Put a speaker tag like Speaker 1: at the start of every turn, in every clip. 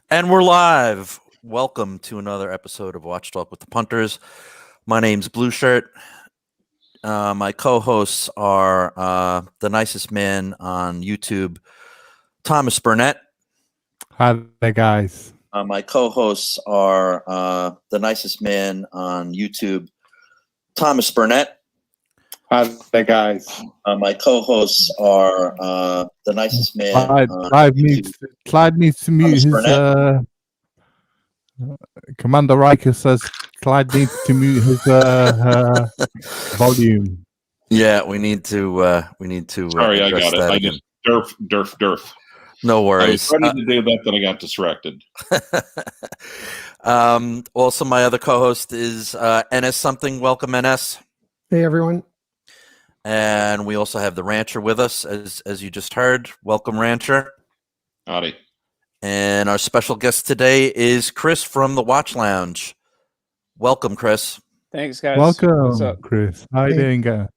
Speaker 1: And we're live. Welcome to another episode of Watch Talk with the Punters. My name's Blue Shirt. My co-hosts are the nicest man on YouTube, Thomas Burnett.
Speaker 2: Hi there, guys.
Speaker 1: My co-hosts are the nicest man on YouTube, Thomas Burnett.
Speaker 2: Hi there, guys.
Speaker 1: My co-hosts are the nicest man.
Speaker 2: Clyde needs to mute his. Commander Riker says Clyde needs to mute his volume.
Speaker 1: Yeah, we need to.
Speaker 3: Sorry, I got it. I just derf.
Speaker 1: No worries.
Speaker 3: I was ready to do that, then I got distracted.
Speaker 1: Also, my other co-host is NS something. Welcome, NS.
Speaker 4: Hey, everyone.
Speaker 1: And we also have the Rancher with us, as you just heard. Welcome, Rancher.
Speaker 3: Howdy.
Speaker 1: And our special guest today is Chris from the Watch Lounge. Welcome, Chris.
Speaker 5: Thanks, guys.
Speaker 2: Welcome, Chris. How you doing, guys?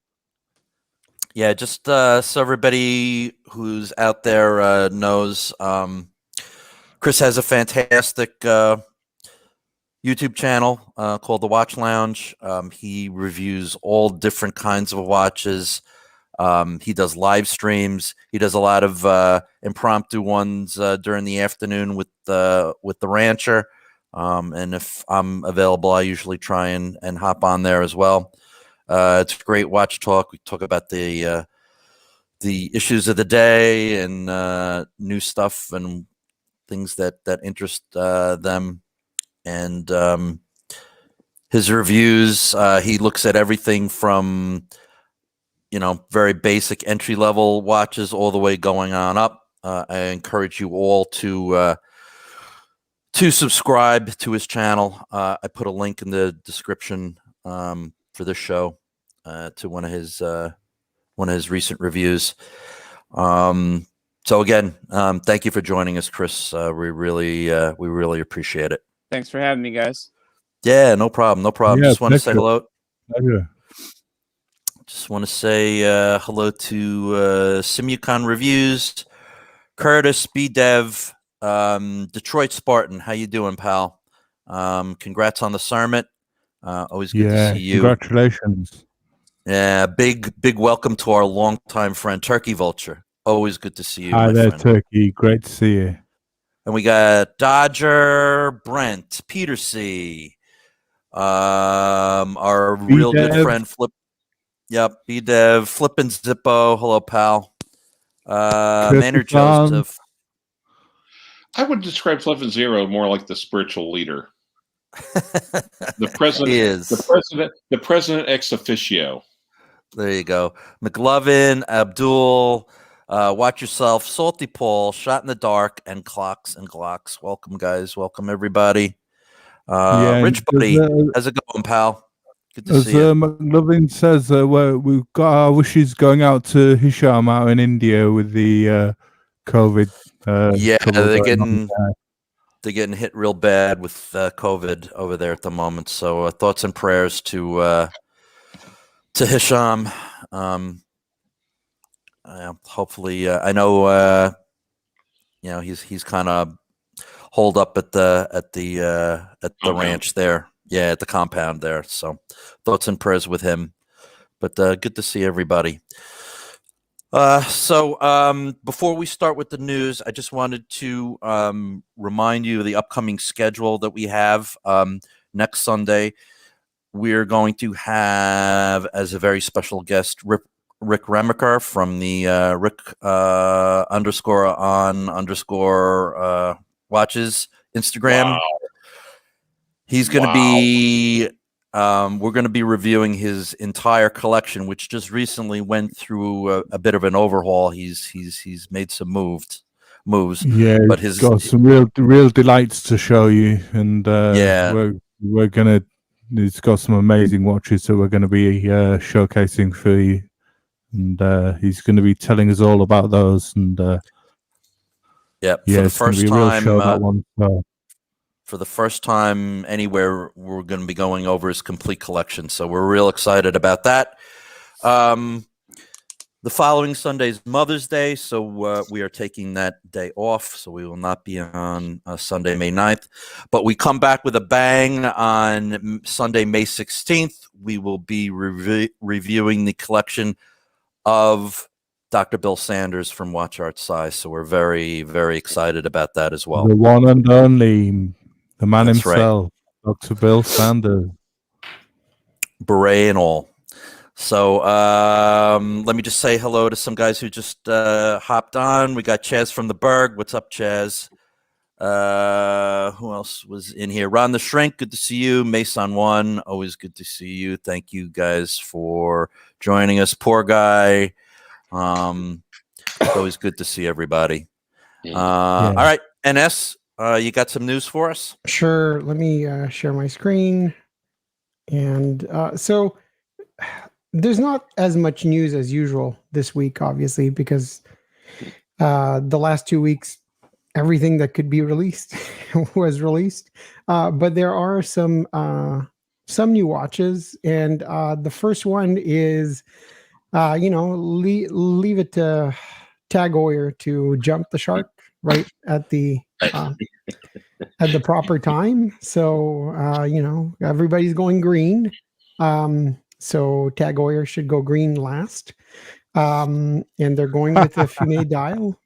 Speaker 1: Yeah, just so everybody who's out there knows, Chris has a fantastic YouTube channel called The Watch Lounge. He reviews all different kinds of watches. He does live streams. He does a lot of impromptu ones during the afternoon with the Rancher. And if I'm available, I usually try and hop on there as well. It's a great watch talk. We talk about the issues of the day and new stuff and things that interest them. And his reviews, he looks at everything from, very basic entry-level watches all the way going on up. I encourage you all to subscribe to his channel. I put a link in the description for this show to one of his recent reviews. So again, thank you for joining us, Chris. We really appreciate it.
Speaker 5: Thanks for having me, guys.
Speaker 1: Yeah, no problem.
Speaker 2: Yeah,
Speaker 1: just want to say hello.
Speaker 2: Pleasure.
Speaker 1: Just want to say hello to Simucon Reviews, Curtis, B-Dev, Detroit Spartan. How you doing, pal? Congrats on the summit. Always good to see you.
Speaker 2: Congratulations.
Speaker 1: Yeah, big welcome to our longtime friend, Turkey Vulture. Always good to see you.
Speaker 2: Hi there,
Speaker 1: friend.
Speaker 2: Turkey. Great to see you.
Speaker 1: And we got Dodger, Brent, Peter C. Our real good friend, Flip. Yep, B-Dev, Flippin' Zippo. Hello, pal. Maynard Joseph.
Speaker 3: I would describe Flippin' Zero more like the spiritual leader. The president
Speaker 1: He is.
Speaker 3: The president ex officio.
Speaker 1: There you go. McLovin, Abdul, Watch Yourself, Salty Paul, Shot in the Dark, and Clocks and Glocks. Welcome, guys. Welcome, everybody. Rich Buddy, how's it going, pal? Good to see you.
Speaker 2: McLovin says, we've got our wishes going out to Hisham out in India with the COVID.
Speaker 1: They're getting hit real bad with COVID over there at the moment. So thoughts and prayers to Hisham. Hopefully, I know he's kind of holed up at the ranch there. Yeah, at the compound there. So thoughts and prayers with him. But good to see everybody. So before we start with the news, I just wanted to remind you of the upcoming schedule that we have. Next Sunday, we're going to have as a very special guest Rick Remaker from the Rick _on_ watches Instagram.
Speaker 3: Wow.
Speaker 1: He's going to be. We're going to be reviewing his entire collection, which just recently went through a bit of an overhaul. He's made some moves.
Speaker 2: Yeah,
Speaker 1: but
Speaker 2: he's got some real delights to show you, and we're gonna. He's got some amazing watches that we're going to be showcasing for you, and he's going to be telling us all about those. And for
Speaker 1: the first time. For the first time anywhere, we're going to be going over his complete collection. So we're real excited about that. The The following Sunday is Mother's Day, so we are taking that day off, so we will not be on Sunday, May 9th. But we come back with a bang on Sunday, May 16th. We will be reviewing the collection of Dr. Bill Sanders from Watch Art Size, so we're very, very excited about that as well.
Speaker 2: The one and only, the man
Speaker 1: That's
Speaker 2: himself, right. Dr. Bill Sanders.
Speaker 1: Beret and all. So let me just say hello to some guys who just hopped on. We got Chaz from the Berg. What's up, Chaz? Who else was in here? Ron the Shrink, good to see you. Mason One, always good to see you. Thank you guys for joining us. Poor guy. It's always good to see everybody. All right, NS, you got some news for us?
Speaker 4: Sure. Let me share my screen. And so there's not as much news as usual this week, obviously, because the last 2 weeks, everything that could be released was released. But there are some new watches, and the first one is, leave it to Tag Heuer to jump the shark right at the proper time. So everybody's going green. So Tag Heuer should go green last. And they're going with the Fume dial,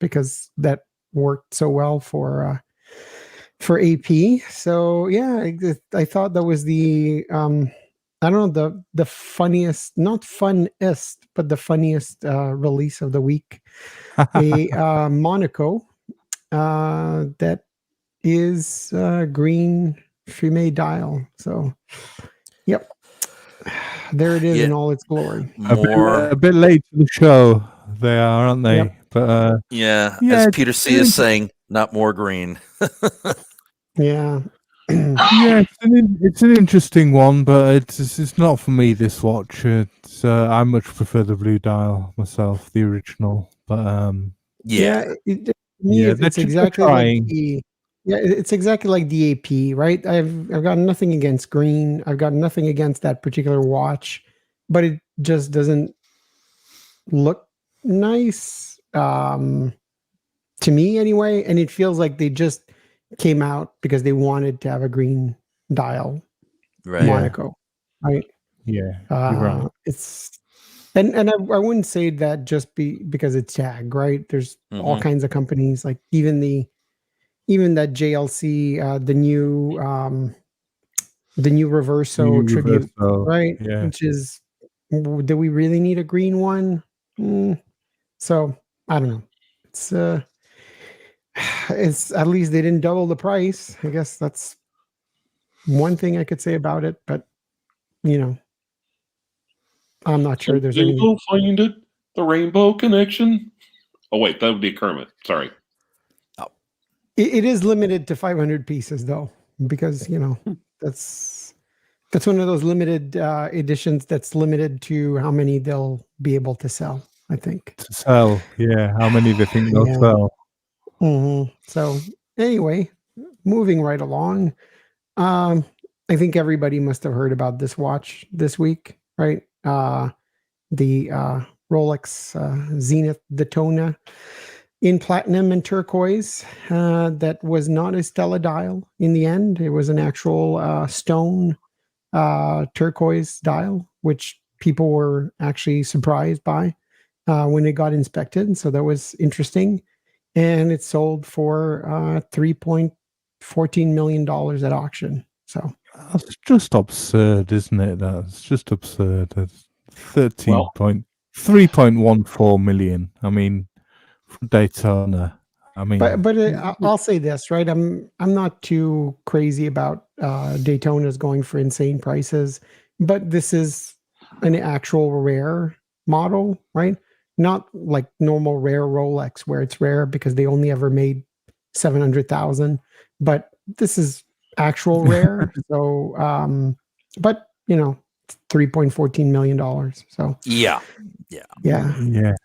Speaker 4: because that worked so well for AP. So yeah, I thought that was the I don't know, the funniest, not funnest, but the funniest release of the week. A Monaco that is green Fume dial. So yep. There it is in all its glory.
Speaker 2: A bit late to the show, they are, aren't they? Yep. But
Speaker 1: as Peter C is saying, not more green.
Speaker 4: Yeah.
Speaker 2: Yeah, it's an interesting one, but it's not for me. This watch, I much prefer the blue dial myself, the original. But
Speaker 4: it's exactly like it's exactly like the AP, right? I've got nothing against green. I've got nothing against that particular watch, but it just doesn't look nice to me anyway. And it feels like they just came out because they wanted to have a green dial, Monaco, right?
Speaker 2: Yeah, you're right.
Speaker 4: It's and I wouldn't say that just because it's Tag, right? There's all kinds of companies, like even that JLC, the new Reverso tribute, right?
Speaker 2: Yeah.
Speaker 4: Which is, do we really need a green one? So I don't know. It's at least they didn't double the price. I guess that's one thing I could say about it, but I'm not sure there's any.
Speaker 3: You'll find it, the Rainbow Connection. Oh wait, that would be Kermit. Sorry.
Speaker 4: It is limited to 500 pieces, though, because that's one of those limited editions that's limited to how many they'll be able to sell. I think
Speaker 2: to sell, how many they think they'll sell.
Speaker 4: Mm-hmm. So anyway, moving right along, I think everybody must have heard about this watch this week, right? The Rolex Zenith Daytona in platinum and turquoise, that was not a Stella dial in the end. It was an actual stone turquoise dial, which people were actually surprised by when it got inspected. So that was interesting. And it sold for $3.14 million at auction. So
Speaker 2: that's just absurd, isn't it? That's just absurd. That's 3.14 million. I mean, from Daytona. I mean,
Speaker 4: but I'll say this, right? I'm not too crazy about Daytonas going for insane prices, but this is an actual rare model, right? Not like normal rare Rolex where it's rare because they only ever made 700,000, but this is actual rare. So, but $3.14 million. So
Speaker 1: yeah.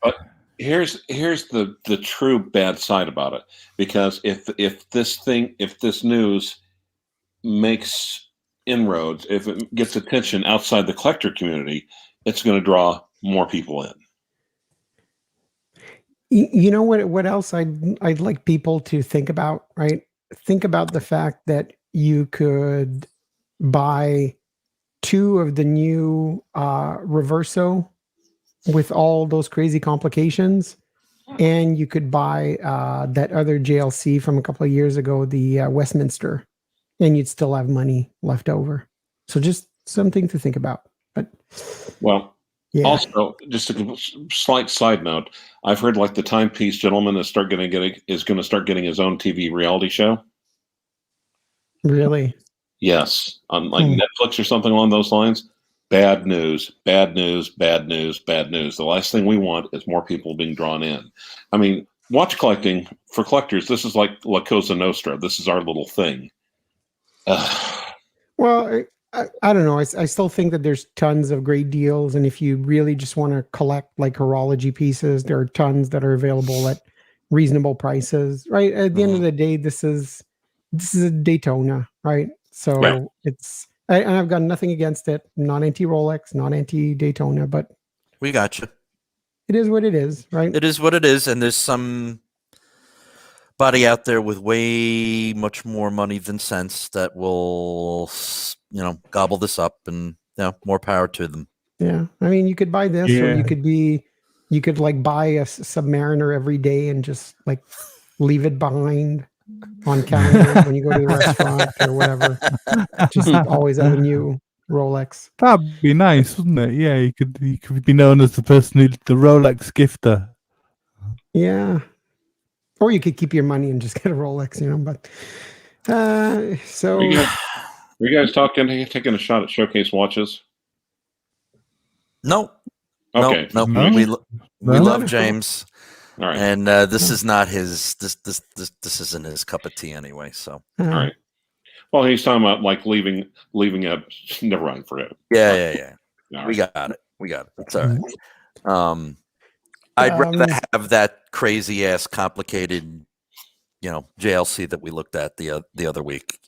Speaker 3: But here's the true bad side about it, because if this news makes inroads, if it gets attention outside the collector community, it's going to draw more people in.
Speaker 4: You know what else I'd like people to think about, right? Think about the fact that you could buy 2 of the new Reverso with all those crazy complications, and you could buy that other JLC from a couple of years ago, the Westminster, and you'd still have money left over. So just something to think about. But
Speaker 3: well,
Speaker 4: yeah.
Speaker 3: Also, just a slight side note, I've heard like the Timepiece gentleman is going to start getting his own TV reality show.
Speaker 4: Really?
Speaker 3: Yes, on like Netflix or something along those lines. Bad news, bad news, bad news, bad news. The last thing we want is more people being drawn in. I mean, watch collecting for collectors, this is like La Cosa Nostra. This is our little thing.
Speaker 4: Well, I don't know. I still think that there's tons of great deals. And if you really just want to collect like horology pieces, there are tons that are available at reasonable prices, right? At the end of the day, this is a Daytona, right? So it's, and I've got nothing against it. I'm not anti Rolex, not anti Daytona, but
Speaker 1: we got you.
Speaker 4: It is what it is, right?
Speaker 1: It is what it is, and there's some body out there with way much more money than sense that will, gobble this up, and more power to them.
Speaker 4: Yeah, I mean, you could buy this, or you could like buy a Submariner every day and just like leave it behind on counter when you go to the restaurant or whatever. Just always have a new Rolex.
Speaker 2: That'd be nice, wouldn't it? Yeah, you could be known as the person the Rolex gifter.
Speaker 4: Yeah. Or you could keep your money and just get a Rolex, But so
Speaker 3: are you guys taking a shot at showcase watches?
Speaker 1: No.
Speaker 3: Okay.
Speaker 1: No. We love James.
Speaker 3: All right.
Speaker 1: And this is not his. This isn't his cup of tea anyway. So.
Speaker 3: All right. Well, he's talking about like leaving a. Never mind. Forget it.
Speaker 1: Yeah.
Speaker 3: All
Speaker 1: we
Speaker 3: right.
Speaker 1: got it. It's all right. I'd rather have that crazy ass complicated, JLC that we looked at the other week.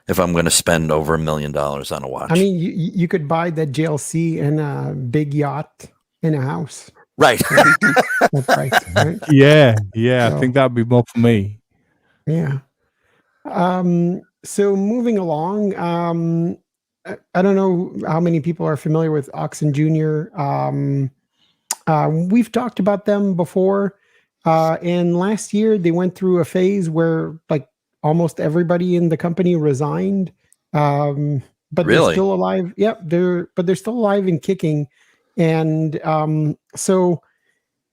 Speaker 1: If I'm going to spend over $1 million on a watch,
Speaker 4: I mean, you could buy that JLC and a big yacht in a house.
Speaker 1: Right.
Speaker 4: That's right.
Speaker 2: Yeah. So, I think that'd be more for me.
Speaker 4: Yeah. So moving along, I don't know how many people are familiar with Oxen Jr. We've talked about them before, and last year they went through a phase where like almost everybody in the company resigned, but they're still alive. Yep, they're still alive and kicking, and so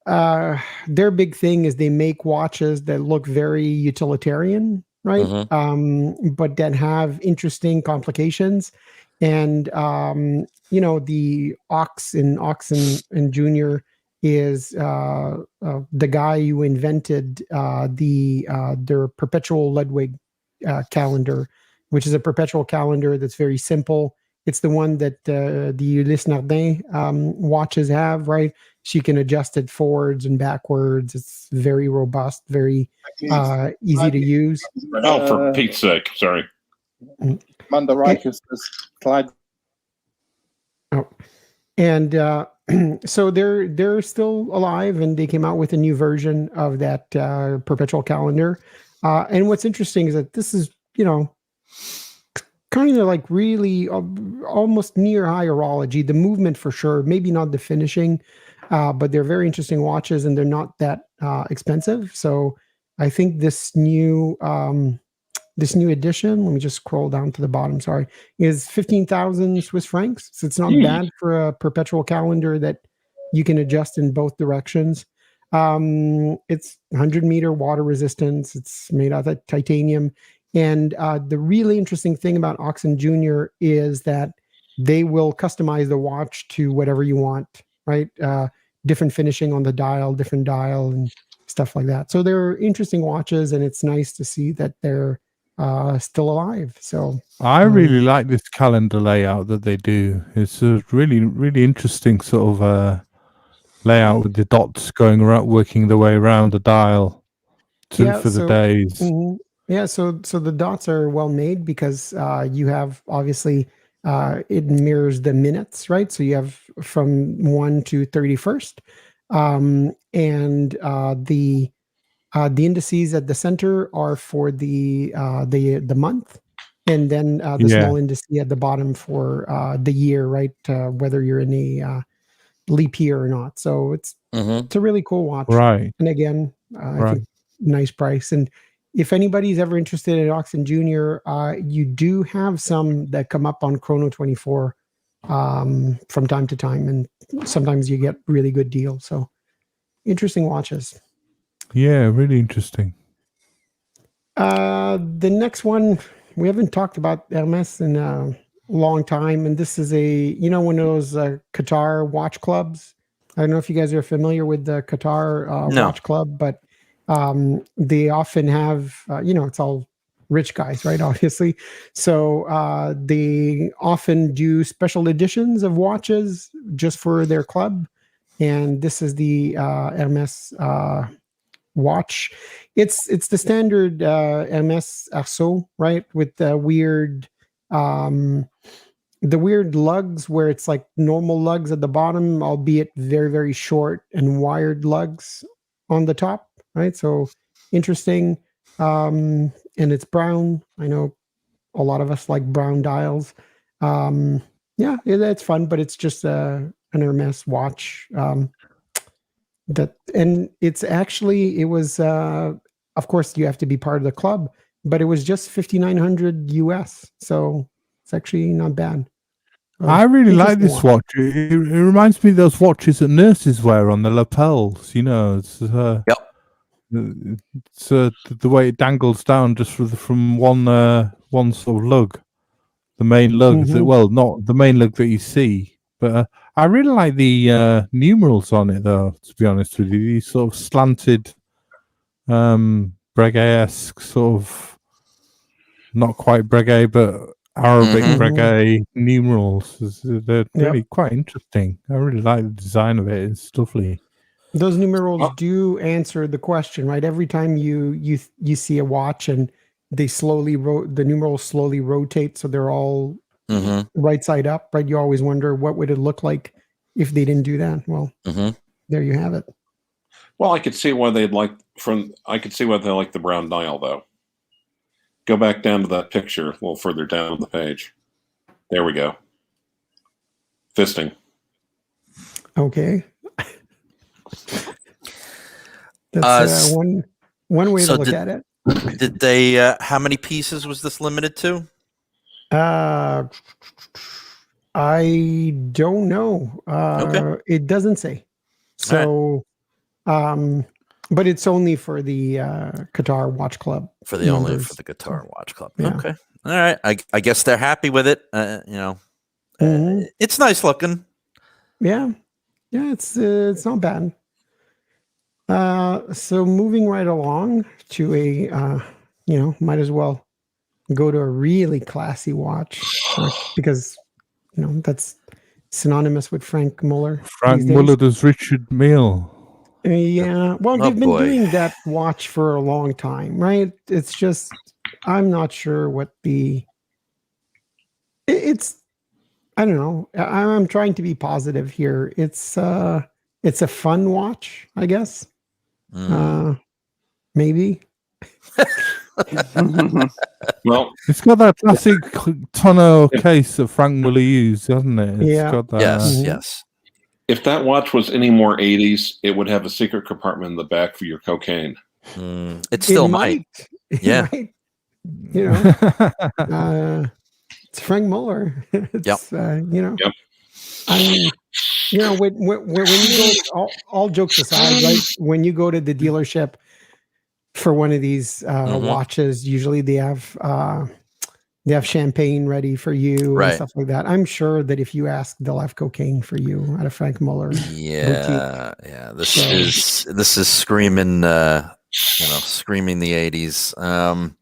Speaker 4: their big thing is they make watches that look very utilitarian, right? But that have interesting complications. And the Oxen Jr. is the guy who invented their perpetual Ludwig calendar, which is a perpetual calendar that's very simple. It's the one that the Ulysse Nardin watches have, right? She can adjust it forwards and backwards. It's very robust, very easy to use.
Speaker 3: Oh, for Pete's sake! Sorry.
Speaker 6: Manda Reichus slide.
Speaker 4: Oh, and so they're still alive, and they came out with a new version of that perpetual calendar. And what's interesting is that this is, kind of like really almost near high horology. The movement for sure, maybe not the finishing, but they're very interesting watches, and they're not that expensive. So I think this new edition, let me just scroll down to the bottom, sorry, is 15,000 Swiss francs. So it's not bad for a perpetual calendar that you can adjust in both directions. It's 100-meter water resistance. It's made out of titanium. And the really interesting thing about Oxen Jr. is that they will customize the watch to whatever you want, right? Different finishing on the dial, different dial, and stuff like that. So they're interesting watches, and it's nice to see that they're still alive. So
Speaker 2: I really like this calendar layout that they do. It's a really, really interesting sort of layout with the dots going around, working their way around the dial for the days.
Speaker 4: Yeah, so the dots are well made because you have obviously it mirrors the minutes, right? So you have from 1 to 31st. and the indices at the center are for the month, and then the small indice at the bottom for the year, right? Whether you're in a leap year or not. So it's a really cool watch,
Speaker 2: right?
Speaker 4: And again, I think nice price. And if anybody's ever interested in Oxen Junior, you do have some that come up on Chrono 24 from time to time, and sometimes you get really good deals. So interesting watches.
Speaker 2: Yeah, really interesting.
Speaker 4: The next one, we haven't talked about Hermes in a long time, and this is one of those Qatar watch clubs. I don't know if you guys are familiar with the Qatar watch club, but they often have, it's all rich guys, right? Obviously. So they often do special editions of watches just for their club. And this is the Hermes watch. It's the standard Hermes Arceau, right? With the weird lugs where it's like normal lugs at the bottom, albeit very, very short, and wired lugs on the top, right? So interesting. And it's brown. I know a lot of us like brown dials. Yeah, it's fun, but it's just an Hermes watch. It was of course you have to be part of the club, but it was just $5,900 US. So it's actually not bad.
Speaker 2: I really like this watch. It reminds me of those watches that nurses wear on the lapels. It's it's the way it dangles down just from one sort of lug, the main lug. Not the main lug that you see, but I really like the numerals on it, though. To be honest with you, these sort of slanted, Breguet-esque sort of, not quite Breguet, but Arabic Breguet numerals. They're really quite interesting. I really like the design of it. It's lovely.
Speaker 4: Those numerals do answer the question, right? Every time you see a watch and they the numerals slowly rotate, so they're all right side up, right? You always wonder what would it look like if they didn't do that. Well, there you have it.
Speaker 3: Well, I could see why they like the brown dial, though. Go back down to that picture a little further down the page. There we go. Fisting.
Speaker 4: Okay. That's one way to look at it.
Speaker 1: Did they? How many pieces was this limited to?
Speaker 4: I don't know.
Speaker 1: Okay.
Speaker 4: It doesn't say. So, but it's only for the Qatar Watch Club.
Speaker 1: For the Qatar Watch Club. Yeah. Okay. All right. I guess they're happy with it. It's nice looking.
Speaker 4: Yeah. Yeah. It's not bad. So moving right along to a, might as well go to a really classy watch because, that's synonymous with Frank Muller.
Speaker 2: Frank Muller does Richard Mille.
Speaker 4: Yeah. Well, they've been doing that watch for a long time, right? It's just, I'm not sure what I don't know. I'm trying to be positive here. It's a fun watch, I guess. Maybe.
Speaker 3: Well,
Speaker 2: it's got that classic tonneau case that Frank Muller used, hasn't it? It's got that.
Speaker 1: Yes.
Speaker 3: If that watch was any more 80s, it would have a secret compartment in the back for your cocaine.
Speaker 1: It still might. Yeah.
Speaker 4: Might. It's Frank Muller. It's,
Speaker 3: Yep.
Speaker 4: I mean, when you go, all jokes aside, right? When you go to the dealership for one of these watches, usually they have champagne ready for you and stuff like that. I'm sure that if you ask, they'll have cocaine for you at a Frank Muller.
Speaker 1: Yeah.
Speaker 4: boutique.
Speaker 1: Yeah. This is screaming, screaming the 80s. I'm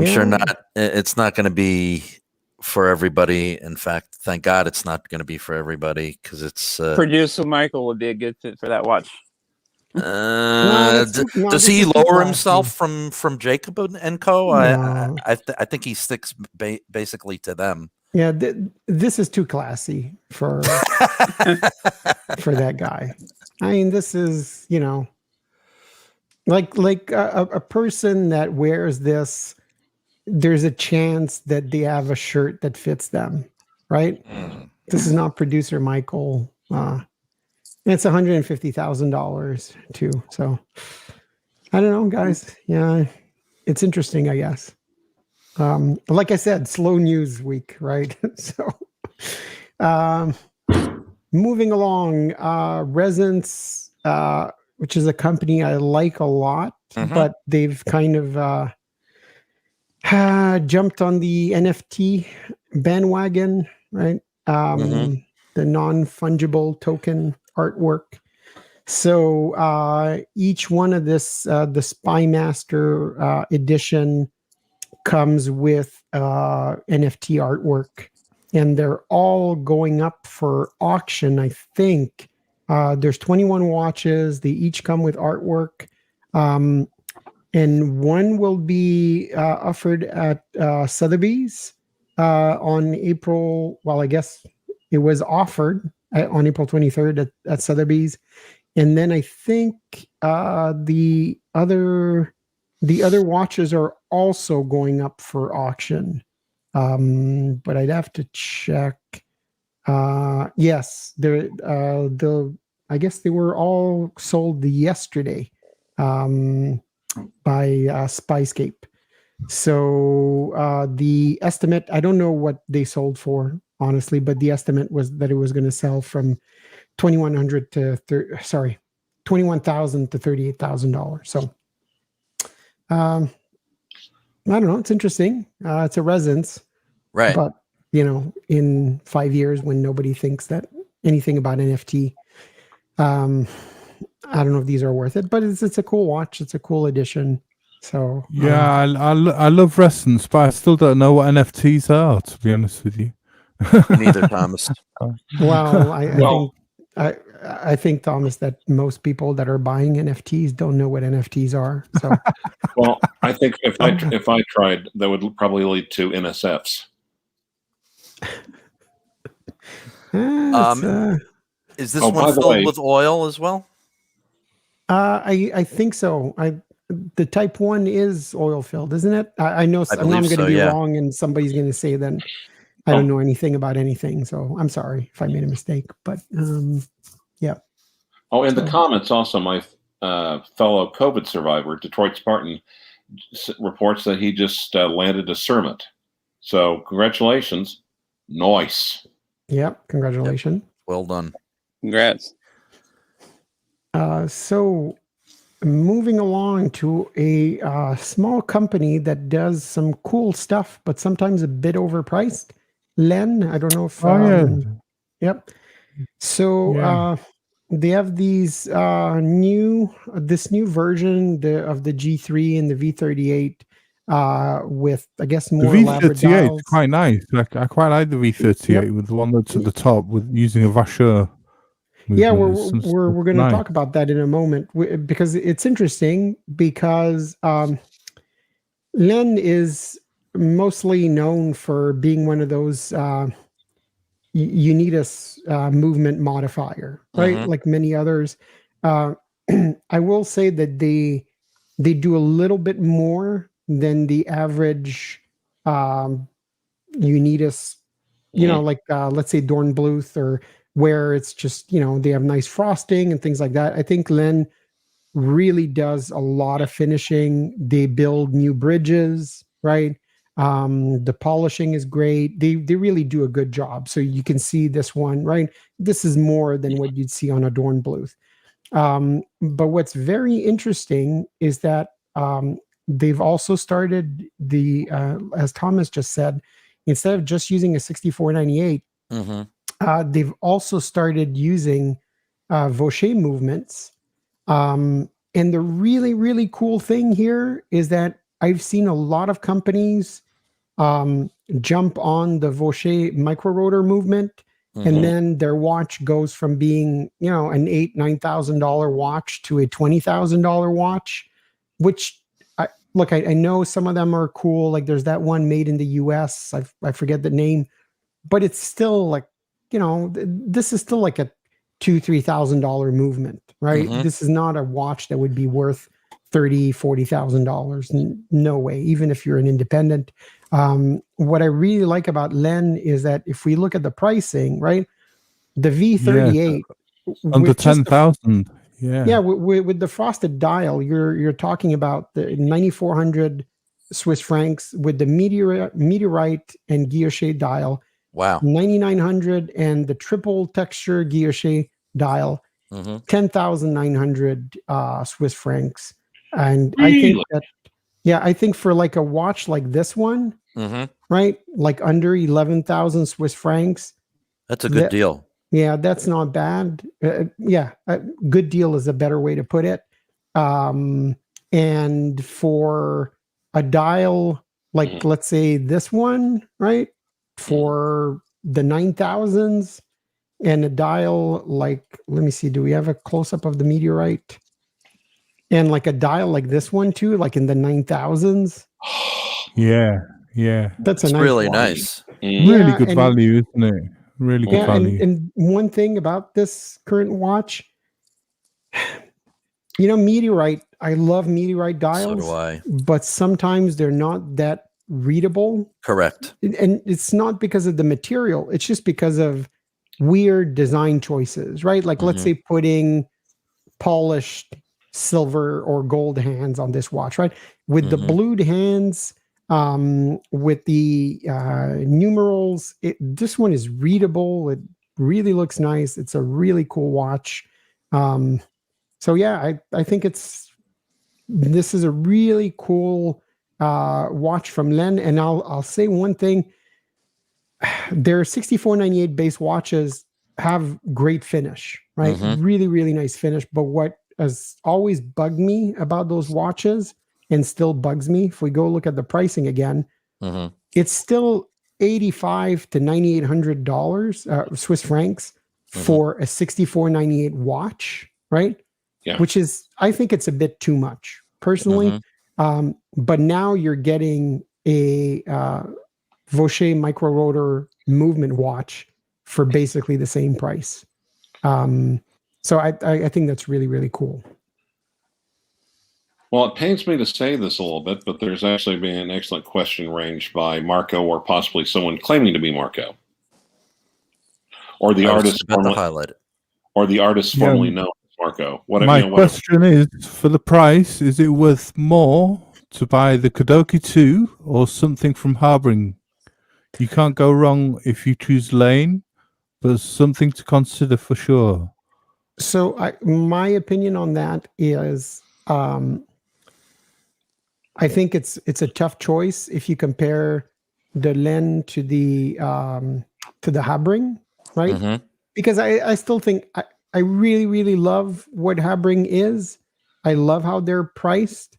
Speaker 1: sure not. It's not going to be for everybody. In fact, thank God it's not going to be for everybody because it's.
Speaker 5: Producer Michael would be a good fit for that watch.
Speaker 1: Does he lower himself from Jacob and Co?
Speaker 4: No.
Speaker 1: I think he sticks basically to them.
Speaker 4: Yeah, this is too classy for that guy. I mean, this is, like a person that wears this, there's a chance that they have a shirt that fits them, right? This is not producer Michael. It's $150,000 too. So I don't know, guys. Yeah, it's interesting, I guess. Like I said, slow news week, right? So moving along, Resins, which is a company I like a lot, but they've kind of jumped on the NFT bandwagon, right? The non-fungible token artwork. So each one of this, the Spy Master edition comes with NFT artwork, and they're all going up for auction. I think there's 21 watches. They each come with artwork. And one will be offered at Sotheby's on April. Well, I guess it was offered on April 23rd at Sotheby's, and then I think the other watches are also going up for auction. But I'd have to check. Yes, I guess they were all sold yesterday. By Spyscape. So the estimate, I don't know what they sold for, honestly, but the estimate was that it was going to sell from $2,100 to $21,000 to $38,000. So I don't know. It's interesting. It's a Resins,
Speaker 1: right?
Speaker 4: But in 5 years, when nobody thinks that anything about NFT, I don't know if these are worth it, but it's a cool watch. It's a cool addition. So
Speaker 2: yeah, I love Resins, but I still don't know what NFTs are, to be honest with you.
Speaker 1: Neither, Thomas.
Speaker 4: Well, I think, Thomas, that most people that are buying NFTs don't know what NFTs are. So,
Speaker 3: well, I think if I tried, that would probably lead to NSFs.
Speaker 1: Is this one filled with oil as well?
Speaker 4: I think so. The Type 1 is oil filled, isn't it? I know I'm going to be wrong, and somebody's going to say then I don't know anything about anything. So I'm sorry if I made a mistake, but yeah.
Speaker 3: Oh, in the comments also, my fellow COVID survivor, Detroit Spartan, reports that he just landed a Cermet. So congratulations. Nice.
Speaker 4: Yep. Congratulations.
Speaker 1: Yep. Well done.
Speaker 5: Congrats.
Speaker 4: So moving along to a small company that does some cool stuff, but sometimes a bit overpriced. Len, I don't know if... Yep. So they have these new version of the G3 and the V38 with, I guess, more elaborate
Speaker 2: the V38
Speaker 4: dials.
Speaker 2: is quite nice. I quite like the V38 with the one that's at the top with using a Vacheur.
Speaker 4: Yeah, we're going to talk about that in a moment because it's interesting because Len is mostly known for being one of those Unitas movement modifier, right? Like many others. I will say that they do a little bit more than the average Unitas, like let's say Dornbluth, or where it's just, they have nice frosting and things like that. I think Len really does a lot of finishing. They build new bridges, right? The polishing is great. They really do a good job. So you can see this one, right? This is more than what you'd see on a Dornbluth. But what's very interesting is that they've also started as Thomas just said, instead of just using a 6498, they've also started using Vaucher movements. And the really, really cool thing here is that I've seen a lot of companies jump on the Vaucher micro rotor movement, and then their watch goes from being, an $8,000-$9,000 watch to a $20,000 watch, which I know some of them are cool. Like there's that one made in the US. I forget the name, but it's still like, this is still like a $2,000-$3,000 movement, right?
Speaker 1: Mhm.
Speaker 4: This is not a watch that would be worth $30,000-$40,000. No way. Even if you're an independent. What I really like about Len is that if we look at the pricing, right, the V38
Speaker 2: under
Speaker 4: with just
Speaker 2: 10,000. Yeah.
Speaker 4: with the frosted dial, you're talking about the 9,400 Swiss francs with the meteorite and guilloche dial.
Speaker 1: Wow.
Speaker 4: 9,900 and the triple texture guilloche dial. 10,900 Swiss francs. And
Speaker 3: Really?
Speaker 4: I think for like a watch like this one, right, like under 11,000 Swiss francs,
Speaker 1: that's a good deal.
Speaker 4: Yeah, that's not bad. Good deal is a better way to put it. And for a dial, like let's say this one, right, for the 9,000s, and a dial like, let me see, do we have a close-up of the meteorite? And like a dial like this one too, like in the 9,000s.
Speaker 2: Yeah.
Speaker 4: That's a nice
Speaker 1: really
Speaker 4: watch.
Speaker 1: nice.
Speaker 2: Really good value, isn't it? Really good value.
Speaker 4: And one thing about this current watch, meteorite, I love meteorite dials.
Speaker 1: So do I.
Speaker 4: But sometimes they're not that readable.
Speaker 1: Correct.
Speaker 4: And it's not because of the material. It's just because of weird design choices, right? Like let's say putting polished silver or gold hands on this watch, right? With the blued hands, with the numerals, this one is readable. It really looks nice. It's a really cool watch. So yeah, I think this is a really cool watch from Len. And I'll say one thing: their 6498 base watches have great finish, right? Really, really nice finish. But what has always bugged me about those watches, and still bugs me, if we go look at the pricing again, it's still $8,500 to $9,800 Swiss francs for a 6498 watch, right?
Speaker 3: Yeah.
Speaker 4: Which is, I think it's a bit too much personally. But now you're getting a Vaucher micro rotor movement watch for basically the same price. So I think that's really, really cool.
Speaker 3: Well, it pains me to say this a little bit, but there's actually been an excellent question ranged by Marco, or possibly someone claiming to be Marco, or the artist formerly known as Marco.
Speaker 2: My question is, for the price, is it worth more to buy the Kudoki 2 or something from Harbring? You can't go wrong if you choose Lane, but something to consider for sure.
Speaker 4: So my opinion on that is, I think it's a tough choice if you compare the Len to the Habring, right? Because I still think I really, really love what Habring is. I love how they're priced.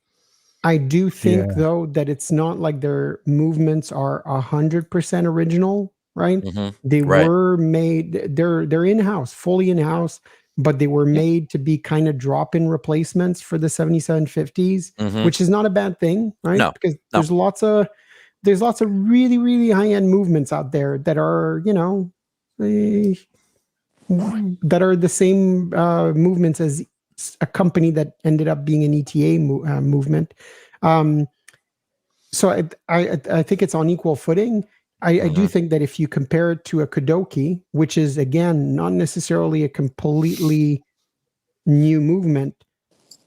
Speaker 4: I do think though that it's not like their movements are 100% original, right? They were made. They're in-house, fully in-house. But they were made to be kind of drop-in replacements for the 7750s, which is not a bad thing, right?
Speaker 1: No,
Speaker 4: because there's lots of really, really high-end movements out there that are, that are the same movements as a company that ended up being an ETA movement. So I think it's on equal footing. I do think that if you compare it to a Kudoki, which is, again, not necessarily a completely new movement,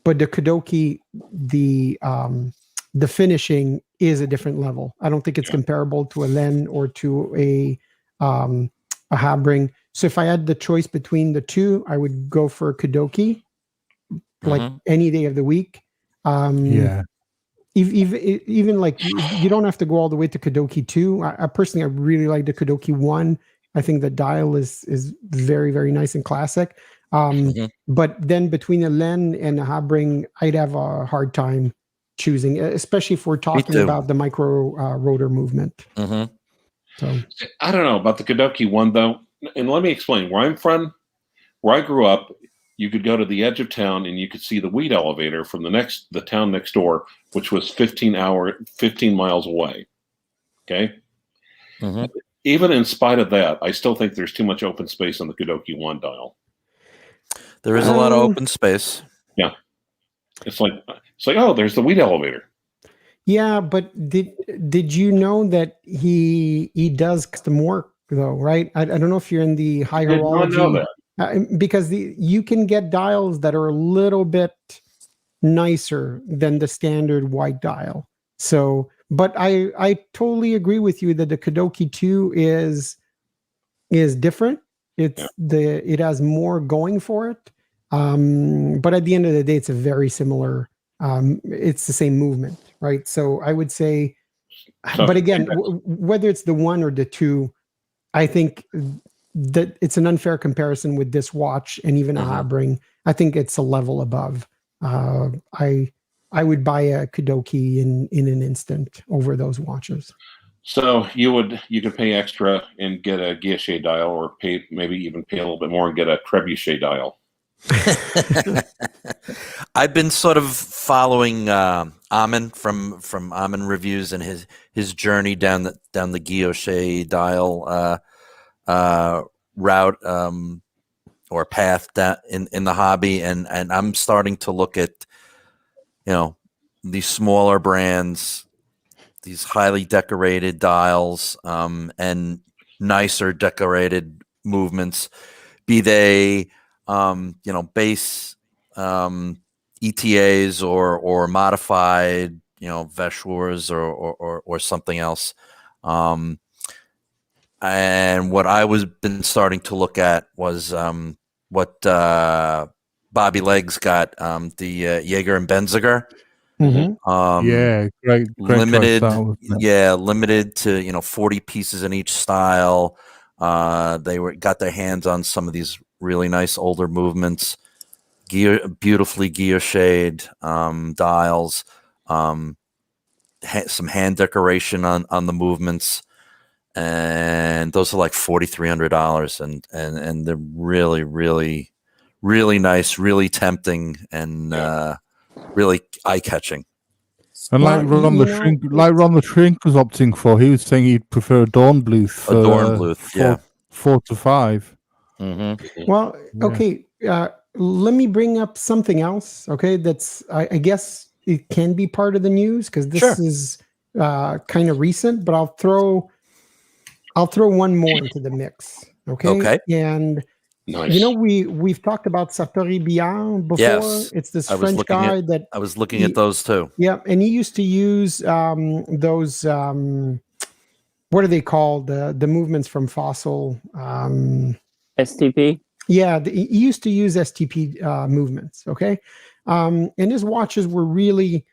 Speaker 4: but the Kudoki, the finishing is a different level. I don't think it's comparable to a Len or to a Habring. So if I had the choice between the two, I would go for a Kudoki, like any day of the week. Even like you don't have to go all the way to Kudoki 2. I personally, I really like the Kudoki 1. I think the dial is very, very nice and classic. But then between a Len and a Habring, I'd have a hard time choosing, especially if we're talking about the micro rotor movement. So
Speaker 3: I don't know about the Kudoki 1 though, and let me explain. Where I'm from, where I grew up, you could go to the edge of town and you could see the wheat elevator from the town next door, which was 15 miles away. Okay. Even in spite of that, I still think there's too much open space on the Kudoki 1 dial.
Speaker 1: There is a lot of open space.
Speaker 3: Yeah. It's like, oh, there's the weed elevator.
Speaker 4: Yeah, but did you know that he does custom work though, right? I don't know if you're in the high
Speaker 3: I did not know
Speaker 4: horology, because you can get dials that are a little bit nicer than the standard white dial. So, but I totally agree with you that the Kudoki 2 is different. It has more going for it. But at the end of the day, it's a very similar. It's the same movement, right? So I would say, but again, whether it's the 1 or the 2, I think that it's an unfair comparison with this watch and even a Habring. I think it's a level above. I would buy a Kudoki in an instant over those watches.
Speaker 3: So you could pay extra and get a Guilloche dial, or maybe even pay a little bit more and get a Trebuchet dial.
Speaker 1: I've been sort of following Amin from Amin Reviews and his journey down the Guilloche dial route or path down in the hobby, and I'm starting to look at these smaller brands, these highly decorated dials, and nicer decorated movements, be they base ETAs or modified Veshurs or something else. And what I been starting to look at was what Bobby Legs got, the Jaeger and Benziger.
Speaker 2: Great
Speaker 1: limited
Speaker 2: choice,
Speaker 1: limited to 40 pieces in each style. They got their hands on some of these really nice older movements, beautifully guilloche'd dials, some hand decoration on the movements, and those are like $4,300, and they're really, really, really nice, really tempting, and really eye-catching.
Speaker 2: And like Ron the Shrink was opting for, he was saying he'd prefer a Dornbluth for
Speaker 1: Dornbluth,
Speaker 2: 4 to 5.
Speaker 4: Well, okay. Let me bring up something else. Okay, that's I guess it can be part of the news because this is kind of recent. But I'll throw one more into the mix. Okay. And
Speaker 3: nice.
Speaker 4: We've talked about Satori Beyond before.
Speaker 1: Yes.
Speaker 4: It's this French guy that
Speaker 1: I was looking at those too.
Speaker 4: Yeah, and he used to use those. What are they called? The movements from Fossil.
Speaker 5: STP.
Speaker 4: Yeah, he used to use STP movements. Okay, and his watches were really,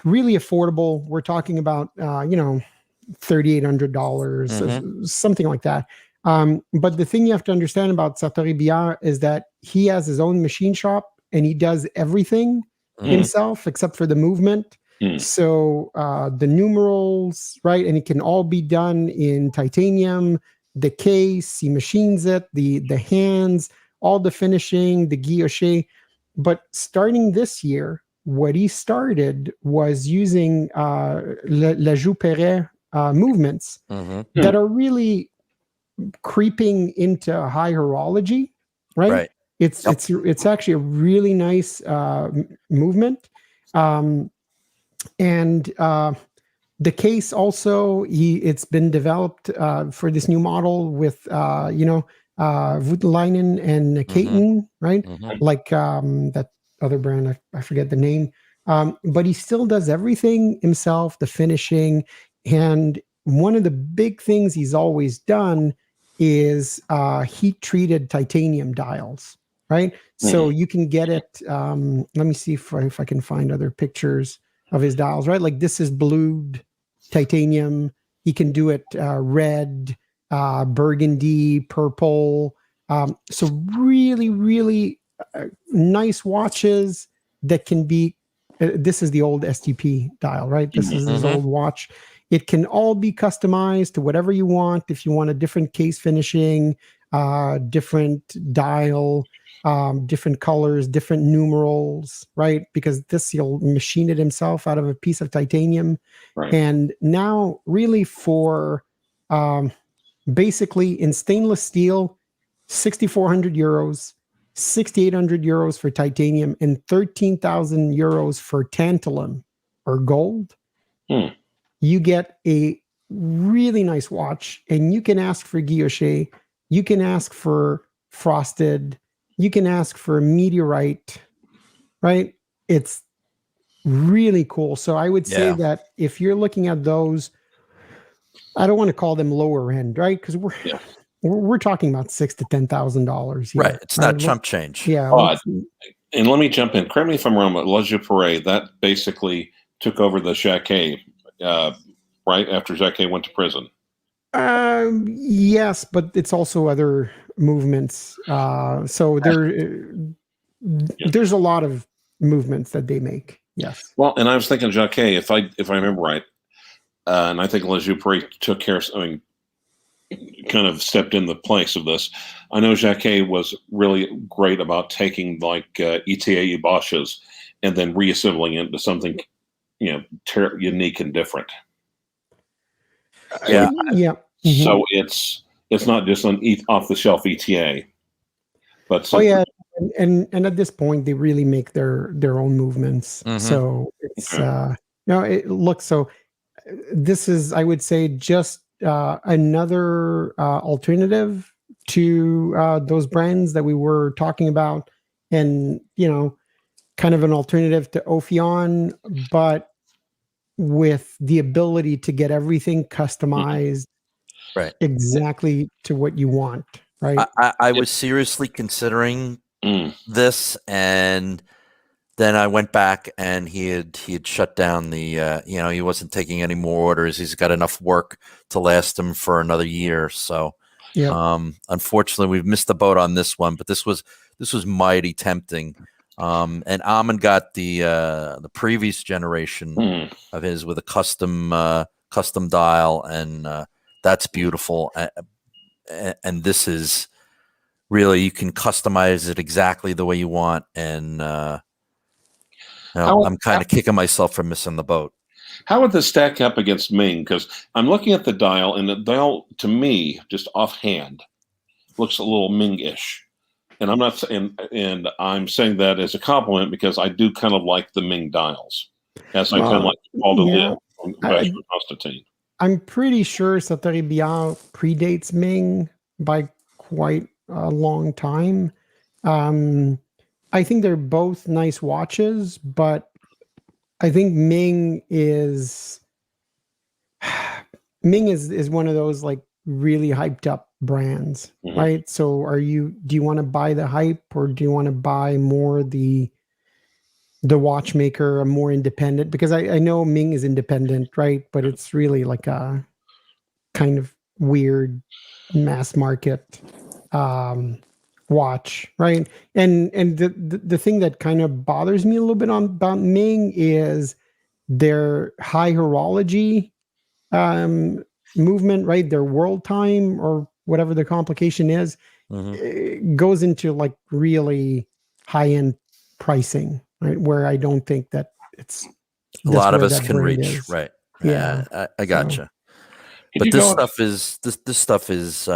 Speaker 4: really affordable. We're talking about $3,800, something like that. But the thing you have to understand about Satori Beyond is that he has his own machine shop and he does everything himself except for the movement. So the numerals, right? And it can all be done in titanium, the case, he machines it, the hands, all the finishing, the guilloche. But starting this year, what he started was using La Joux-Perret movements that are really creeping into high horology, right? It's actually a really nice movement, and the case also it's been developed for this new model with Voutilainen and Katen, right? Like that other brand, I forget the name, but he still does everything himself, the finishing, and one of the big things he's always done is heat treated titanium dials, right? So you can get it. Let me see if I can find other pictures of his dials, right? Like this is blued titanium. He can do it red, burgundy, purple. So really, really nice watches that can be. This is the old STP dial, right? This is his old watch. It can all be customized to whatever you want. If you want a different case finishing, different dial, different colors, different numerals, right? Because he'll machine it himself out of a piece of titanium.
Speaker 3: Right.
Speaker 4: And now really for basically in stainless steel, €6,400, 6,800 euros for titanium and 13,000 euros for tantalum or gold, you get a really nice watch, and you can ask for guilloche, you can ask for frosted, you can ask for meteorite, right? It's really cool. So I would say that if you're looking at those, I don't want to call them lower end, right? Because we're talking about $6,000 to $10,000.
Speaker 1: Right. It's not chump change.
Speaker 4: Yeah.
Speaker 3: And let me jump in. Correct me if I'm wrong, but La Jouperet, that basically took over the Jacquet, right after Jacquet went to prison.
Speaker 4: Yes, but it's also other movements. So there's a lot of movements that they make. Yes.
Speaker 3: Well, and I was thinking Jacquet, if I remember right, and I think La Jouperet took care of, kind of stepped in the place of this. I know Jacquet was really great about taking like ETA Bosch's and then reassembling it into something, unique and different.
Speaker 1: Yeah.
Speaker 3: So it's not just an off the shelf ETA, but
Speaker 4: and at this point they really make their own movements. So it's it looks so. This is, I would say, just another alternative to those brands that we were talking about, and kind of an alternative to Ophion, but with the ability to get everything customized
Speaker 1: right
Speaker 4: exactly to what you want. Right.
Speaker 1: I was seriously considering this, and then I went back, and he had shut down the he wasn't taking any more orders. He's got enough work to last him for another year. So unfortunately we've missed the boat on this one, but this was mighty tempting. And Amon got the previous generation of his with a custom dial, and that's beautiful. And this is really, you can customize it exactly the way you want. And I'm kind of kicking myself for missing the boat.
Speaker 3: How would this stack up against Ming? Because I'm looking at the dial, and the dial, to me, just offhand, looks a little Ming-ish. And I'm not saying, and I'm saying that as a compliment because I do kind of like the Ming dials, as I kind of like Paul de Lille from Constantine.
Speaker 4: I'm pretty sure Satori Beyond predates Ming by quite a long time. I think they're both nice watches, but I think Ming is one of those like really hyped up brands, right? So do you want to buy the hype, or do you want to buy more the watchmaker, a more independent? Because I know Ming is independent, right? But it's really like a kind of weird mass market watch, right? And the thing that kind of bothers me a little bit about Ming is their high horology movement, right? Their world time, or whatever the complication is, goes into like really high-end pricing, right? Where I don't think that it's
Speaker 1: a lot of us can reach, right?
Speaker 4: Yeah,
Speaker 1: I gotcha. But this stuff is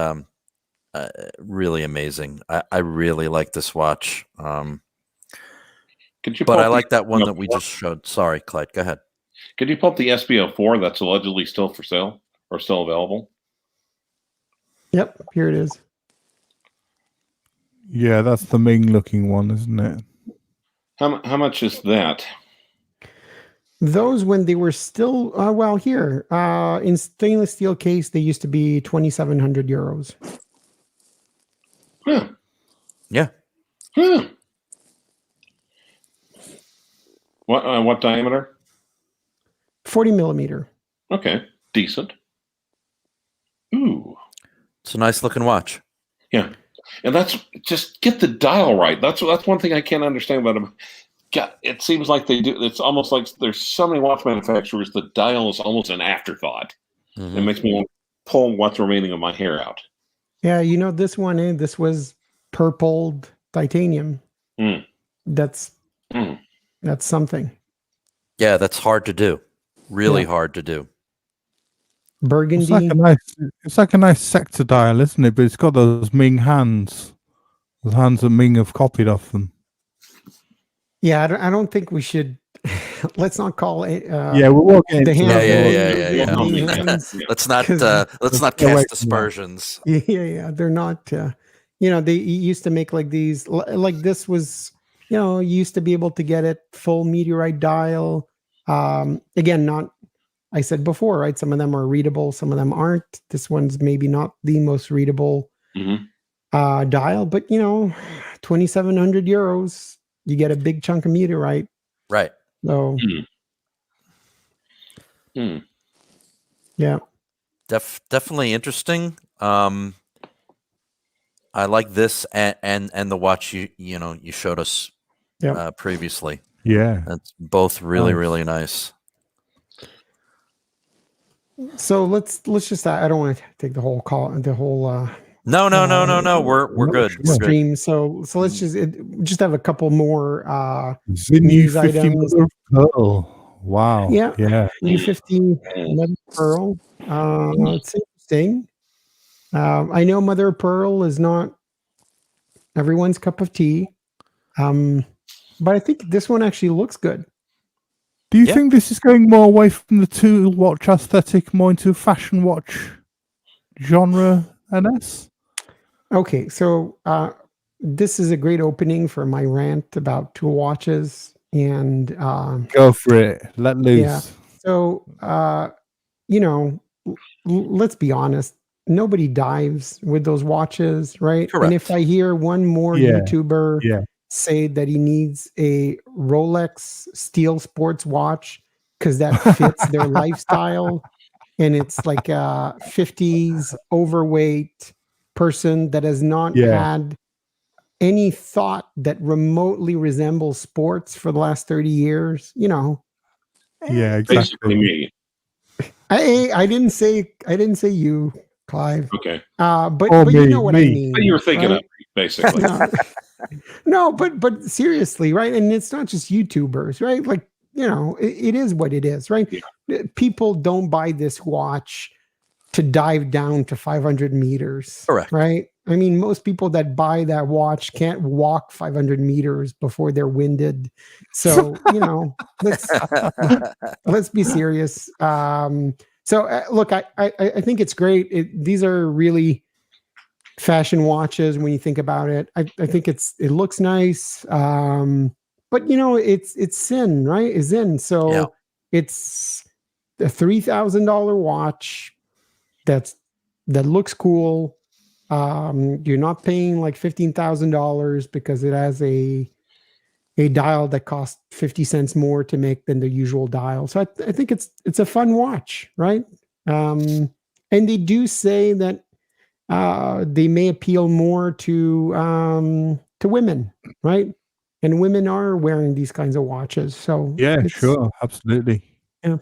Speaker 1: really amazing. I really like this watch. But I like that one that we just showed. Sorry, Clyde, go ahead.
Speaker 3: Could you pull up the SBO4 that's allegedly still for sale or still available?
Speaker 4: Yep, here it is.
Speaker 2: Yeah, that's the Ming looking one, isn't it?
Speaker 3: How much is that?
Speaker 4: Those, when they were still here in stainless steel case, they used to be 2,700 euros.
Speaker 1: Yeah.
Speaker 3: What diameter?
Speaker 4: 40 millimeter.
Speaker 3: Okay, decent. Ooh,
Speaker 1: it's a nice looking watch.
Speaker 3: Yeah, and that's just get the dial right. That's one thing I can't understand about them. It seems like they do. It's almost like there's so many watch manufacturers. The dial is almost an afterthought. It makes me want to pull what's remaining of my hair out.
Speaker 4: Yeah, this one, this was purpled titanium. That's something.
Speaker 1: Yeah, that's hard to do. Really hard to do.
Speaker 4: Burgundy.
Speaker 2: It's like a nice sector dial, isn't it? But it's got those Ming hands Hans and Ming have copied off them.
Speaker 4: Yeah, I don't think we should. Let's not call it.
Speaker 2: Yeah, we won't get
Speaker 4: the
Speaker 2: into
Speaker 4: hands.
Speaker 2: that.
Speaker 1: Let's not cast aspersions.
Speaker 4: Yeah, they're not. They used to make like these. Like this was, you used to be able to get it full meteorite dial. Again, not. I said before, right? Some of them are readable, some of them aren't. This one's maybe not the most readable dial, but 2,700 euros, you get a big chunk of meteorite.
Speaker 1: Right.
Speaker 4: So, yeah,
Speaker 1: definitely interesting. I like this and the watch you showed us previously.
Speaker 2: Yeah,
Speaker 1: that's both really nice.
Speaker 4: So let's just. I don't want to take the whole call. The whole.
Speaker 1: No. We're good.
Speaker 4: Stream. Good. So let's just have a couple more
Speaker 2: news items. Pearl. Wow.
Speaker 4: Yeah. U50
Speaker 2: Yeah.
Speaker 4: Mother Pearl. It's interesting. I know Mother of Pearl is not everyone's cup of tea, but I think this one actually looks good.
Speaker 2: Do you think this is going more away from the tool watch aesthetic, more into fashion watch genre, NS?
Speaker 4: Okay, so this is a great opening for my rant about tool watches. And
Speaker 2: go for it. Let loose.
Speaker 4: Yeah. So, let's be honest. Nobody dives with those watches, right?
Speaker 1: Correct.
Speaker 4: And if I hear one more YouTuber say that he needs a Rolex steel sports watch because that fits their lifestyle, and it's like a 50s overweight person that has not had any thought that remotely resembles sports for the last 30 years,
Speaker 2: Yeah, exactly.
Speaker 3: Basically me.
Speaker 4: I didn't say you, Clive.
Speaker 3: Okay.
Speaker 4: But you know what I mean.
Speaker 3: But you were thinking of me, basically.
Speaker 4: No, but seriously, right? And it's not just YouTubers, right? Like, it is what it is, right? Yeah. People don't buy this watch to dive down to 500 meters.
Speaker 1: Correct.
Speaker 4: Right? I mean, most people that buy that watch can't walk 500 meters before they're winded. So, let's be serious. Look, I think it's great. These are really fashion watches when you think about it. I think it looks nice. But it's Zin, right? It's Zin. So it's a $3,000 watch that looks cool. You're not paying like $15,000 because it has a dial that costs 50 cents more to make than the usual dial. So I think it's a fun watch, right? And they do say that they may appeal more to women, right? And women are wearing these kinds of watches. So
Speaker 2: yeah, sure, absolutely.
Speaker 4: Yeah.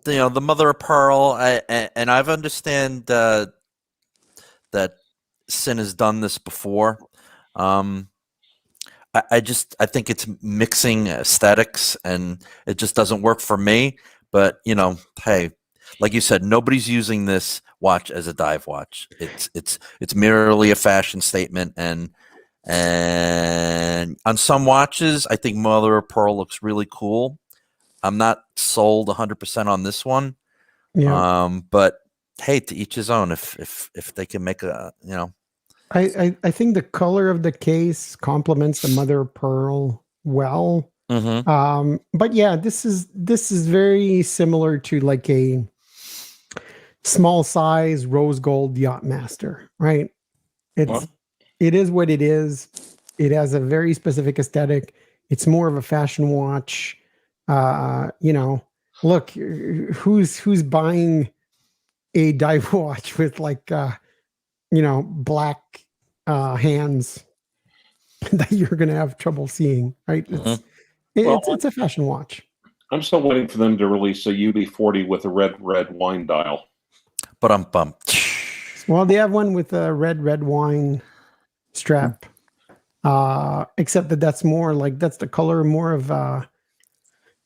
Speaker 1: The Mother of Pearl, and I've understand that Sin has done this before. I think it's mixing aesthetics, and it just doesn't work for me. But hey, like you said, nobody's using this watch as a dive watch. It's merely a fashion statement, and on some watches, I think Mother of Pearl looks really cool. I'm not sold 100% on this one.
Speaker 4: Yeah.
Speaker 1: But hey, to each his own. If they can make a
Speaker 4: I think the color of the case complements the Mother of Pearl well.
Speaker 1: Mm-hmm.
Speaker 4: But yeah, this is very similar to like a small size rose gold Yachtmaster, right? It is what it is. It has a very specific aesthetic. It's more of a fashion watch. Look, who's buying a dive watch with like black hands that you're going to have trouble seeing, right? It's a fashion watch.
Speaker 3: I'm still waiting for them to release a UB40 with a red wine dial.
Speaker 1: But I'm bumped.
Speaker 4: Well, they have one with a red wine strap. Except that's more like, that's the color more of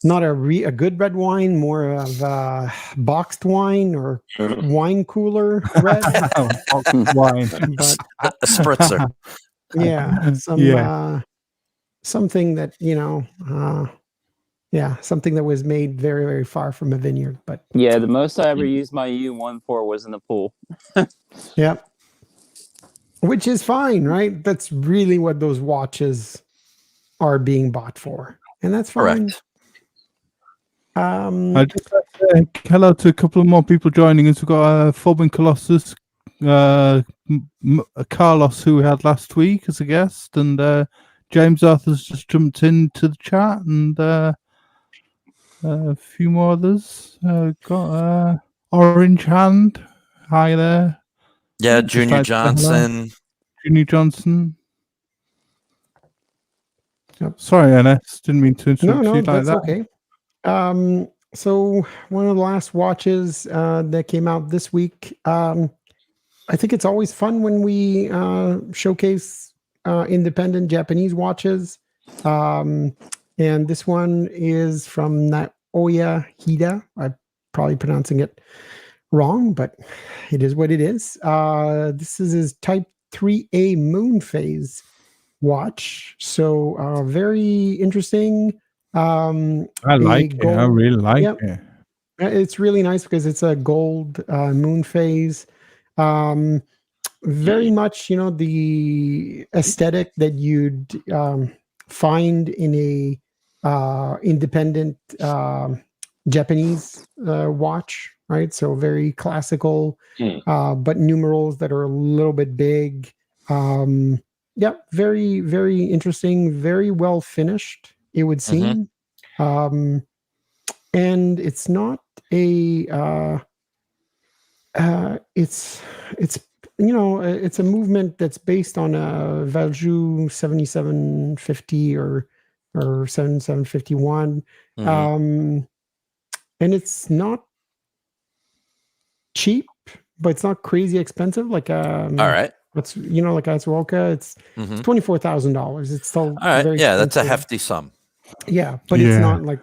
Speaker 4: not a good red wine, more of a boxed wine or wine cooler red.
Speaker 2: Wine.
Speaker 4: But
Speaker 1: a spritzer.
Speaker 4: yeah, something that something that was made very, very far from a vineyard. But
Speaker 5: yeah, the most I ever used my U1 for was in the pool.
Speaker 4: Yep. Which is fine, right? That's really what those watches are being bought for, and that's fine.
Speaker 1: Correct.
Speaker 2: I just hello to a couple of more people joining us. We've got Fobbin Colossus, Carlos, who we had last week as a guest, and James Arthur's just jumped into the chat, and a few more others. Got Orange Hand. Hi there.
Speaker 1: Yeah,
Speaker 2: Just
Speaker 1: Junior
Speaker 2: like to say hello.
Speaker 1: Johnson.
Speaker 2: Junior Johnson.
Speaker 4: Yep.
Speaker 2: Sorry, Ernest. Didn't mean to interrupt you like
Speaker 4: that's
Speaker 2: that.
Speaker 4: okay. So one of the last watches that came out this week. I think it's always fun when we showcase independent Japanese watches. And this one is from Naoya Hida. I'm probably pronouncing it wrong, but it is what it is. This is his Type 3A moon phase watch. So very interesting.
Speaker 2: I like it. I really like it.
Speaker 4: It's really nice because it's a gold moon phase. Very much, the aesthetic that you'd find in a independent Japanese watch, right? So very classical, but numerals that are a little bit big. Very, very interesting, very well finished, it would seem. And it's not a it's it's a movement that's based on a Valjoux 7750 or 7751. And it's not cheap, but it's not crazy expensive. Like
Speaker 1: all right.
Speaker 4: It's like Asuoka, it's $24,000. It's still very expensive.
Speaker 1: That's a hefty sum.
Speaker 4: Yeah, but it's not like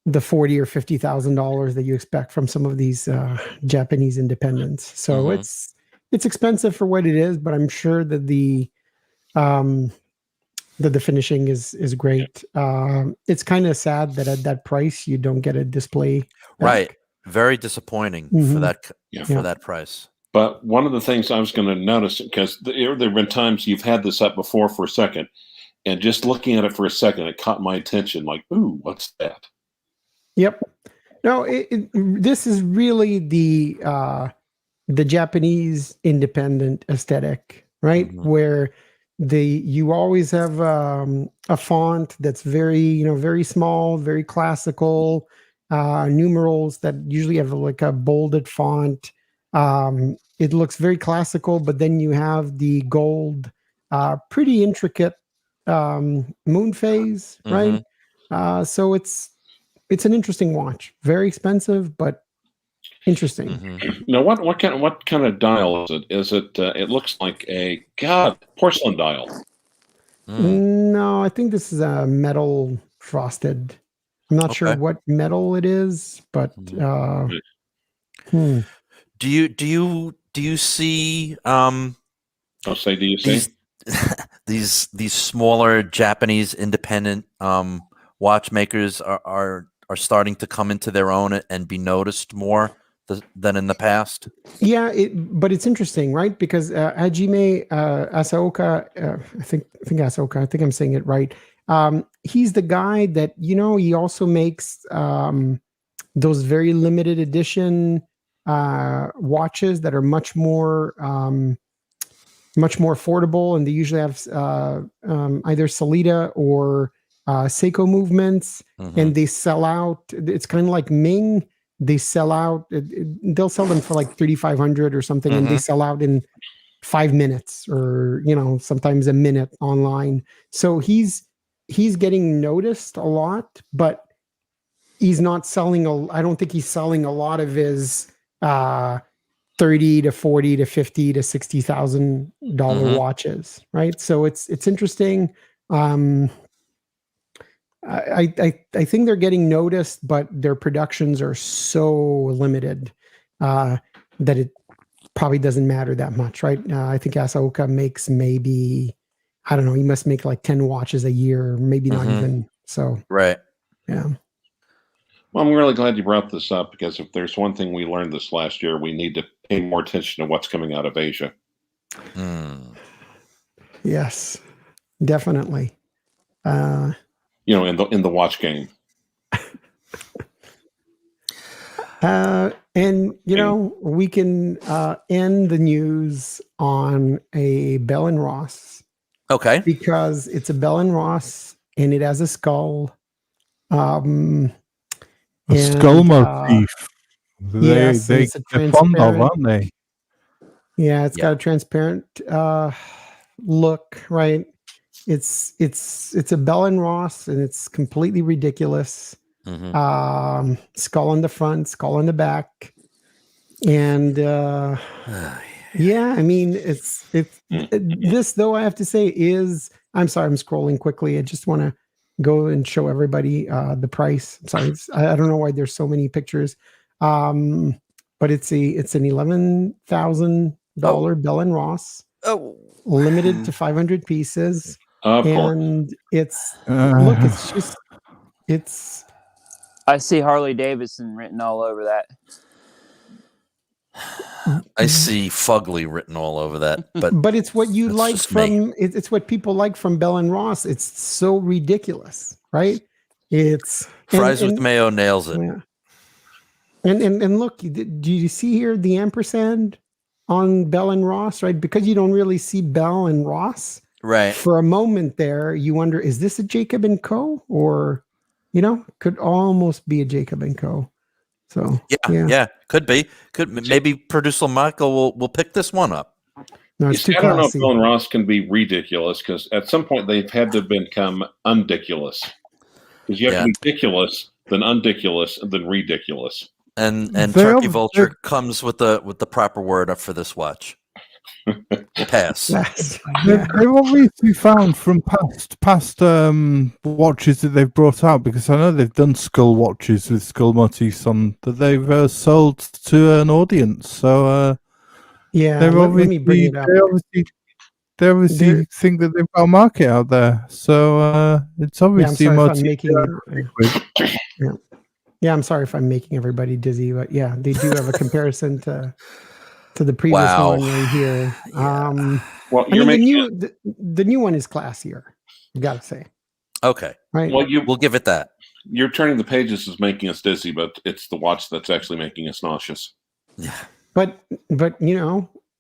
Speaker 4: the $40,000 or $50,000 that you expect from some of these Japanese independents. So it's expensive for what it is, but I'm sure that the finishing is great. It's kind of sad that at that price you don't get a display back.
Speaker 1: Right. Very disappointing for that price.
Speaker 3: But one of the things I was going to notice, because there have been times you've had this up before for a second, and just looking at it for a second, it caught my attention. Like, ooh, what's that?
Speaker 4: Yep. No, this is really the Japanese independent aesthetic, right? Where you always have a font that's very, very small, very classical, numerals that usually have like a bolded font. It looks very classical, but then you have the gold, pretty intricate moon phase, right? So it's an interesting watch. Very expensive, but interesting.
Speaker 3: Now, what kind of dial is it? Is it? It looks like a porcelain dial.
Speaker 4: No, I think this is a metal frosted. I'm not sure what metal it is, but
Speaker 1: do you see?
Speaker 3: I'll say, do you see
Speaker 1: these smaller Japanese independent watchmakers are starting to come into their own and be noticed more than in the past?
Speaker 4: Yeah, but it's interesting, right? Because Hajime Asaoka, I think Asaoka, I think I'm saying it right. He's the guy that, he also makes those very limited edition watches that are much more affordable, and they usually have either Salida or Seiko movements, and they sell out. It's kind of like Ming. They sell out. They'll sell them for like $3,500 or something, and they sell out in 5 minutes, or sometimes a minute online. So he's getting noticed a lot, but he's not selling. I don't think he's selling a lot of his $30,000 to $40,000 to $50,000 to $60,000 watches, right? So it's interesting. I think they're getting noticed, but their productions are so limited that it probably doesn't matter that much, right? I think Asaoka makes maybe, I don't know, he must make like 10 watches a year, maybe not even. So,
Speaker 1: right.
Speaker 4: Yeah.
Speaker 3: Well, I'm really glad you brought this up, because if there's one thing we learned this last year, we need to pay more attention to what's coming out of Asia.
Speaker 4: Yes, definitely.
Speaker 3: In the watch game.
Speaker 4: And we can end the news on a Bell & Ross.
Speaker 1: Okay.
Speaker 4: Because it's a Bell & Ross and it has a skull.
Speaker 2: Skull motif.
Speaker 4: Yes,
Speaker 2: they're fond of, aren't they?
Speaker 4: Yeah, it's got a transparent look, right? It's a Bell & Ross, and it's completely ridiculous. Skull on the front, skull on the back, and yeah, I mean, it's this, though, I have to say, is, I'm sorry, I'm scrolling quickly. I just want to go and show everybody the price. I'm sorry, I don't know why there's so many pictures, but it's an $11,000 Bell & Ross, limited to 500 pieces, and it's look, it's.
Speaker 5: I see Harley Davidson written all over that.
Speaker 1: I see Fugly written all over that,
Speaker 4: but it's what you like from it's what people like from Bell & Ross. It's so ridiculous, right? It's
Speaker 1: fries with mayo nails it.
Speaker 4: Yeah. And look, do you see here the ampersand on Bell & Ross, right? Because you don't really see Bell & Ross,
Speaker 1: right?
Speaker 4: For a moment there, you wonder, is this a Jacob & Co. or could almost be a Jacob & Co. So yeah,
Speaker 1: could be. Maybe producer Michael will pick this one up.
Speaker 4: No, it's too
Speaker 3: I don't know if
Speaker 4: classy.
Speaker 3: Bell & Ross can be ridiculous, because at some point they've had to become undiculous. Because you have to be ridiculous, then undiculous, and then ridiculous.
Speaker 1: And Turkey Vulture comes with the proper word up for this watch. Pass.
Speaker 2: They've obviously found from past watches that they've brought out, because I know they've done skull watches with skull motifs on, that they've sold to an audience. So
Speaker 4: let me bring it up.
Speaker 2: They obviously think that they've got a market out there. So it's obviously
Speaker 4: I'm sorry if I'm making everybody dizzy, but yeah, they do have a comparison to the previous one right here.
Speaker 3: Well,
Speaker 4: the new one is classier, you gotta say.
Speaker 1: Okay.
Speaker 4: Right.
Speaker 3: Well,
Speaker 1: we'll give it that.
Speaker 3: You're turning the pages is making us dizzy, but it's the watch that's actually making us nauseous.
Speaker 1: Yeah.
Speaker 4: But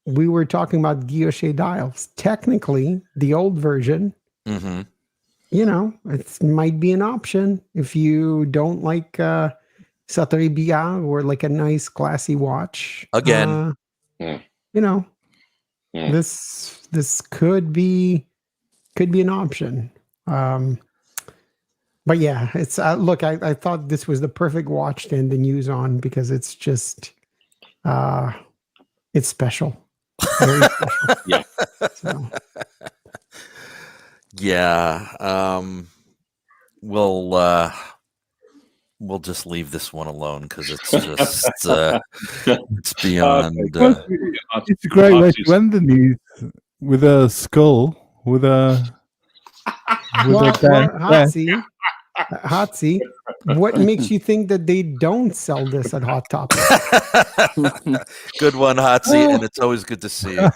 Speaker 4: we were talking about guilloche dials. Technically, the old version, it might be an option if you don't like Satori Beyond or like a nice classy watch.
Speaker 1: Again.
Speaker 4: This could be an option. But yeah, it's look, I thought this was the perfect watch to end the news on, because it's just it's special. Very special.
Speaker 3: Yeah.
Speaker 4: So.
Speaker 1: Yeah. We'll just leave this one alone, because it's just it's beyond.
Speaker 2: It's a great way to end the news with a skull, with a
Speaker 4: Hotsy, what makes you think that they don't sell this at Hot Topic?
Speaker 1: Good one, Hotsy, and it's always good to see you.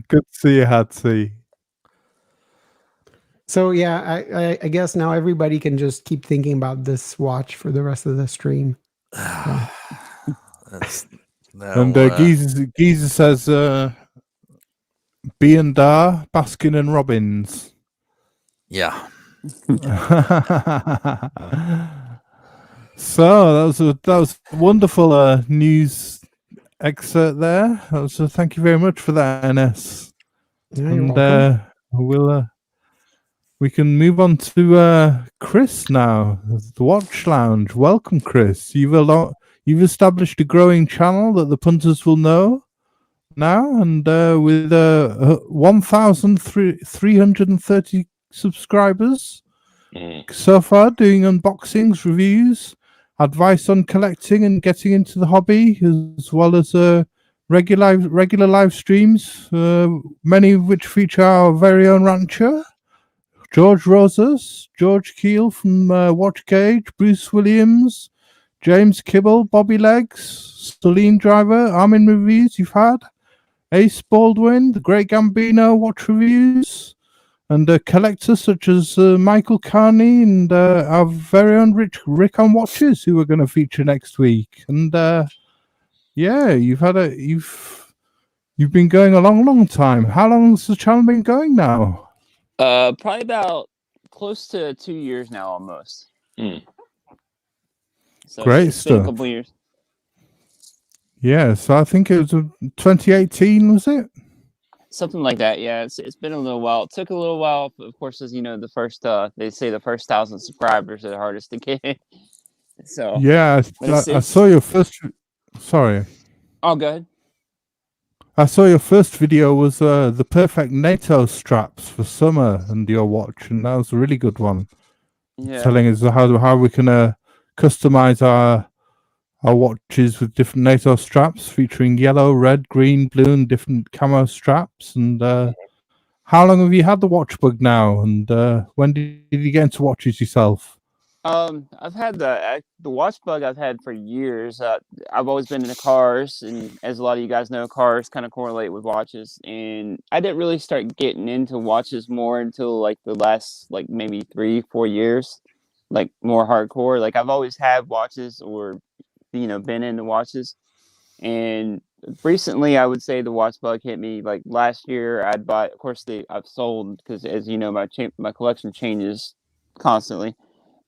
Speaker 2: Good to see you, Hotsy.
Speaker 4: So yeah, I guess now everybody can just keep thinking about this watch for the rest of the stream.
Speaker 2: Geezer says B&R, Baskin and Robbins.
Speaker 1: Yeah.
Speaker 2: So that was a wonderful news excerpt there. So thank you very much for that, NS.
Speaker 4: Yeah, you're welcome.
Speaker 2: We can move on to Chris now, the Watch Lounge. Welcome, Chris. You've established a growing channel that the punters will know now, and with 1,330 subscribers. so far, doing unboxings, reviews, advice on collecting and getting into the hobby, as well as regular live streams, many of which feature our very own rancher, George Rosas, George Keel from Watch Gauge, Bruce Williams, James Kibble, Bobby Legs, Celine Driver, Armin Reviews you've had, Ace Baldwin, The Great Gambino Watch Reviews, and collectors such as Michael Carney and our very own Rick on Watches, who we're going to feature next week. And yeah, you've been going a long time. How long has the channel been going now?
Speaker 5: Probably about close to 2 years now, almost. So
Speaker 2: Great
Speaker 5: it's
Speaker 2: stuff.
Speaker 5: been a couple years.
Speaker 2: Yeah, so I think it was 2018, was it?
Speaker 5: Something like that. Yeah, it's been a little while. It took a little while, of course, as you know, the first they say the first 1,000 subscribers are the hardest to get. So
Speaker 2: yeah, I saw your first. Sorry.
Speaker 5: Oh, go ahead.
Speaker 2: I saw your first video was the perfect NATO straps for summer and your watch, and that was a really good one.
Speaker 5: Yeah.
Speaker 2: Telling us how we can customize our watches with different NATO straps featuring yellow, red, green, blue, and different camo straps. And how long have you had the watch bug now? And when did you get into watches yourself?
Speaker 5: I've had the watch bug I've had for years. I've always been into cars, and as a lot of you guys know, cars kind of correlate with watches. And I didn't really start getting into watches more until like the last like maybe 3-4 years, like more hardcore. Like I've always had watches or been into watches, and recently I would say the watch bug hit me. Like last year I'd bought, of course I've sold because as you know my collection changes constantly.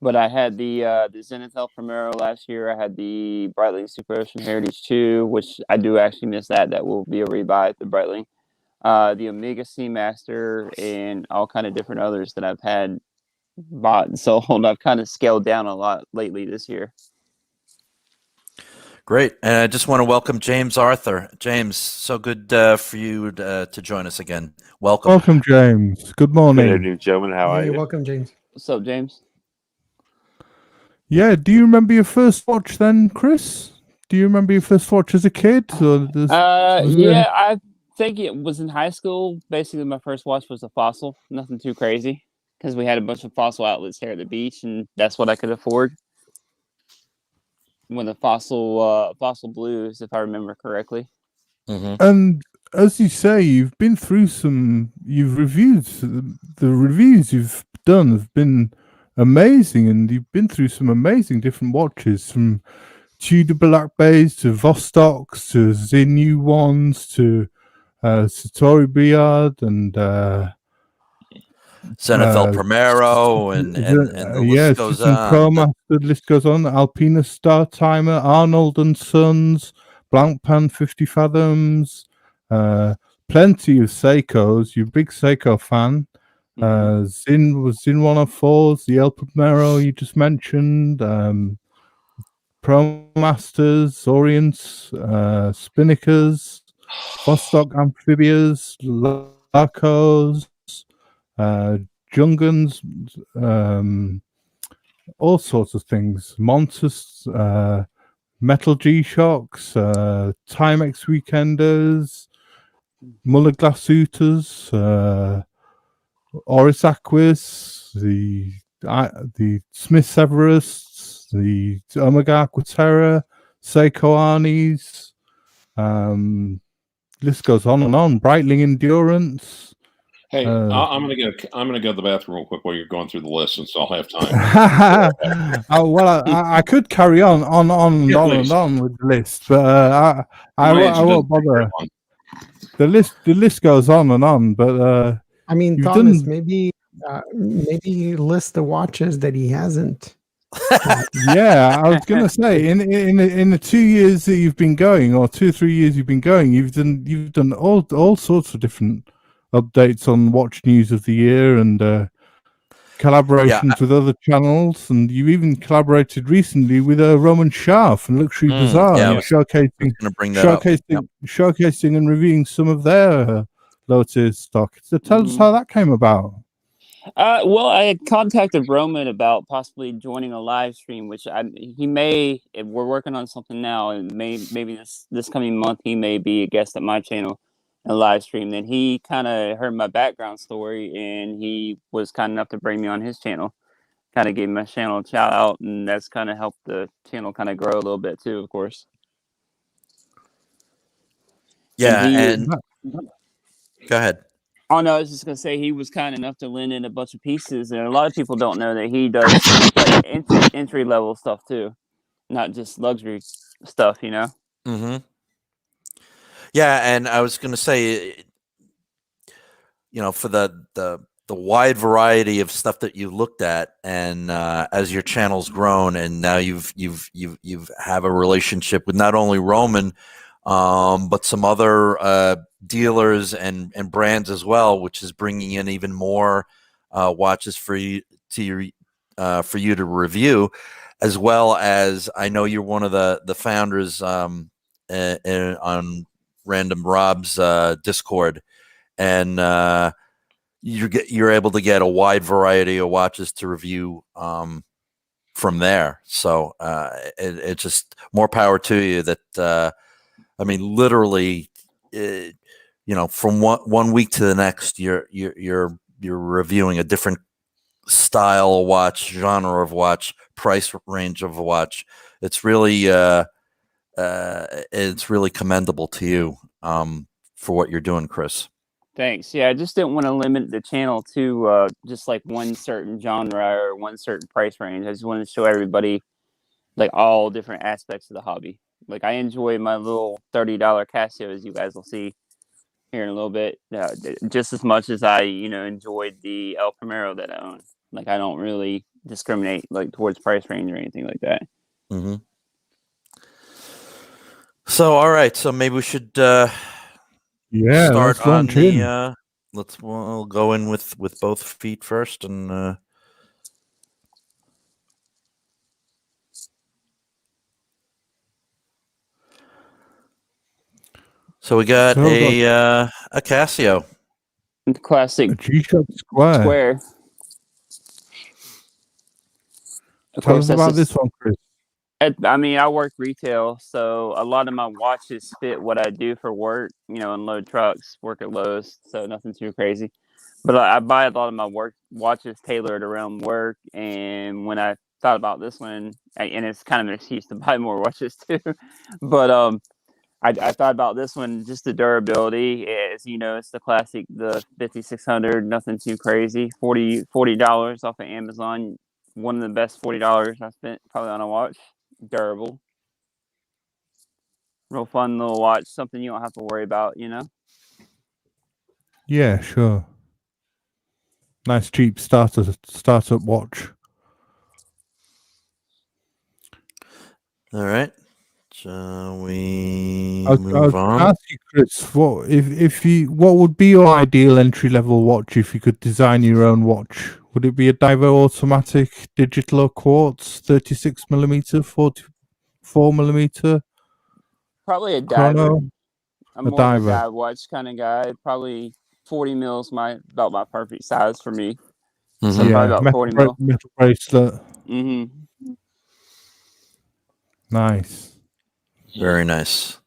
Speaker 5: But I had the Zenith El Primero last year. I had the Breitling Super Ocean Heritage 2, which I do actually miss that. That will be a rebuy at the Breitling. The Omega Seamaster and all kind of different others that I've had bought and sold. I've kind of scaled down a lot lately this year.
Speaker 1: Great. And I just want to welcome James Arthur. James, so good for you to join us again. Welcome.
Speaker 2: Welcome, James. Good morning.
Speaker 7: Good evening, gentlemen. How are you?
Speaker 4: Welcome, James.
Speaker 5: What's up, James?
Speaker 2: Yeah, do you remember your first watch then, Chris? Do you remember your first watch as a kid?
Speaker 5: Yeah, I think it was in high school. Basically, my first watch was a Fossil. Nothing too crazy, because we had a bunch of Fossil outlets here at the beach, and that's what I could afford. When the Fossil Blues, if I remember correctly.
Speaker 1: Mm-hmm.
Speaker 2: And as you say, you've been through you've reviewed, the reviews you've done have been amazing, and you've been through some amazing different watches, from Tudor Black Bays to Vostoks to Zinyu ones to Satori Beyond and
Speaker 1: Zenith El Primero and the list goes on.
Speaker 2: The list goes on. Alpina Star Timer, Arnold and Sons, Blancpain 50 Fathoms, plenty of Seikos. You're a big Seiko fan. Zin 104s, the El Primero you just mentioned, Pro Masters, Orients, Spinnakers, Vostok Amphibias, Larcos, Jungans, all sorts of things. Montes, Metal G-Shocks, Timex Weekenders, Muller Glasutas, Oris Aquis, the Smith Severists, the Omega Aquaterra, Seiko Arnis, list goes on and on. Breitling Endurance.
Speaker 3: Hey, I'm gonna go to the bathroom real quick while you're going through the list, since I'll have time.
Speaker 2: Well, I could carry on and on with the list, but I won't bother. The list goes on and on, but
Speaker 4: I mean, Thomas, maybe list the watches that he hasn't.
Speaker 2: Yeah, I was gonna say in the 2 years that you've been going, or 2 or 3 years you've been going, you've done all sorts of different updates on watch news of the year and collaborations with other channels, and you even collaborated recently with Roman Scharf and Luxury Bazaar,
Speaker 1: showcasing
Speaker 2: and reviewing some of their low tier stock. So tell us how that came about.
Speaker 5: Well, I had contacted Roman about possibly joining a live stream, which he may. We're working on something now, and maybe this coming month he may be a guest at my channel, a live stream. Then he kind of heard my background story, and he was kind enough to bring me on his channel. Kind of gave my channel a shout out, and that's kind of helped the channel kind of grow a little bit too, of course.
Speaker 1: Yeah, and go ahead.
Speaker 5: Oh no, I was just gonna say he was kind enough to lend in a bunch of pieces, and a lot of people don't know that he does like entry level stuff too, not just luxury stuff.
Speaker 1: Mm-hmm. Yeah, and I was gonna say, for the wide variety of stuff that you looked at, and as your channel's grown, and now you've have a relationship with not only Roman, but some other dealers and brands as well, which is bringing in even more watches for you to review, as well as I know you're one of the founders on Random Rob's Discord, and you're able to get a wide variety of watches to review from there. So it's just more power to you. That I mean, literally, from one week to the next, you're reviewing a different style of watch, genre of watch, price range of a watch. It's really commendable to you for what you're doing, Chris.
Speaker 5: Thanks. Yeah, I just didn't want to limit the channel to just like one certain genre or one certain price range. I just wanted to show everybody like all different aspects of the hobby. Like I enjoy my little $30 Casio, as you guys will see here in a little bit, just as much as I, enjoyed the El Primero that I own. Like I don't really discriminate like towards price range or anything like that.
Speaker 1: Mm-hmm. So, all right. So maybe we should start on the. We'll go in with both feet first, and so we got a Casio,
Speaker 5: classic
Speaker 2: G-Shock Square. Tell us about this one, Chris.
Speaker 5: I mean, I work retail, so a lot of my watches fit what I do for work. Unload trucks, work at Lowe's, so nothing too crazy. But I buy a lot of my work watches tailored around work. And when I thought about this one, and it's kind of an excuse to buy more watches too, but I thought about this one, just the durability. It's it's the classic, the 5600, nothing too crazy. $40 off of Amazon. One of the best $40 I spent probably on a watch. Durable, real fun little watch, something you don't have to worry about.
Speaker 2: Yeah, sure. Nice cheap startup watch.
Speaker 1: All right. Shall we move on?
Speaker 2: Ask you, Chris, what would be your ideal entry level watch if you could design your own watch? Would it be a Divo automatic, digital or quartz, 36mm, 44mm?
Speaker 5: Probably a
Speaker 2: chrono?
Speaker 5: diver. I'm more of a dive watch kind of guy. Probably 40 mils about my perfect size for me.
Speaker 1: Mm-hmm.
Speaker 5: So probably about 40 mil.
Speaker 2: Metal bracelet.
Speaker 5: Mm-hmm.
Speaker 2: Nice.
Speaker 1: Very nice.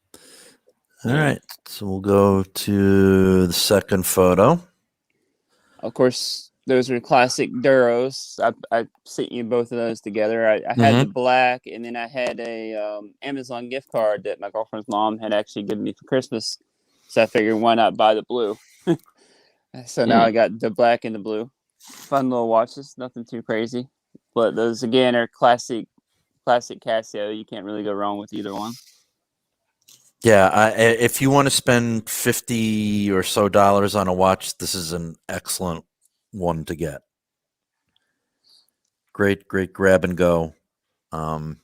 Speaker 1: All right. So we'll go to the second photo.
Speaker 5: Of course, those are classic Duros. I sent you both of those together. I had the black, and then I had a Amazon gift card that my girlfriend's mom had actually given me for Christmas. So I figured, why not buy the blue? So now I got the black and the blue. Fun little watches, nothing too crazy. But those, again, are classic Casio. You can't really go wrong with either one.
Speaker 1: Yeah, if you want to spend $50 or so on a watch, this is an excellent one to get. Great grab and go, and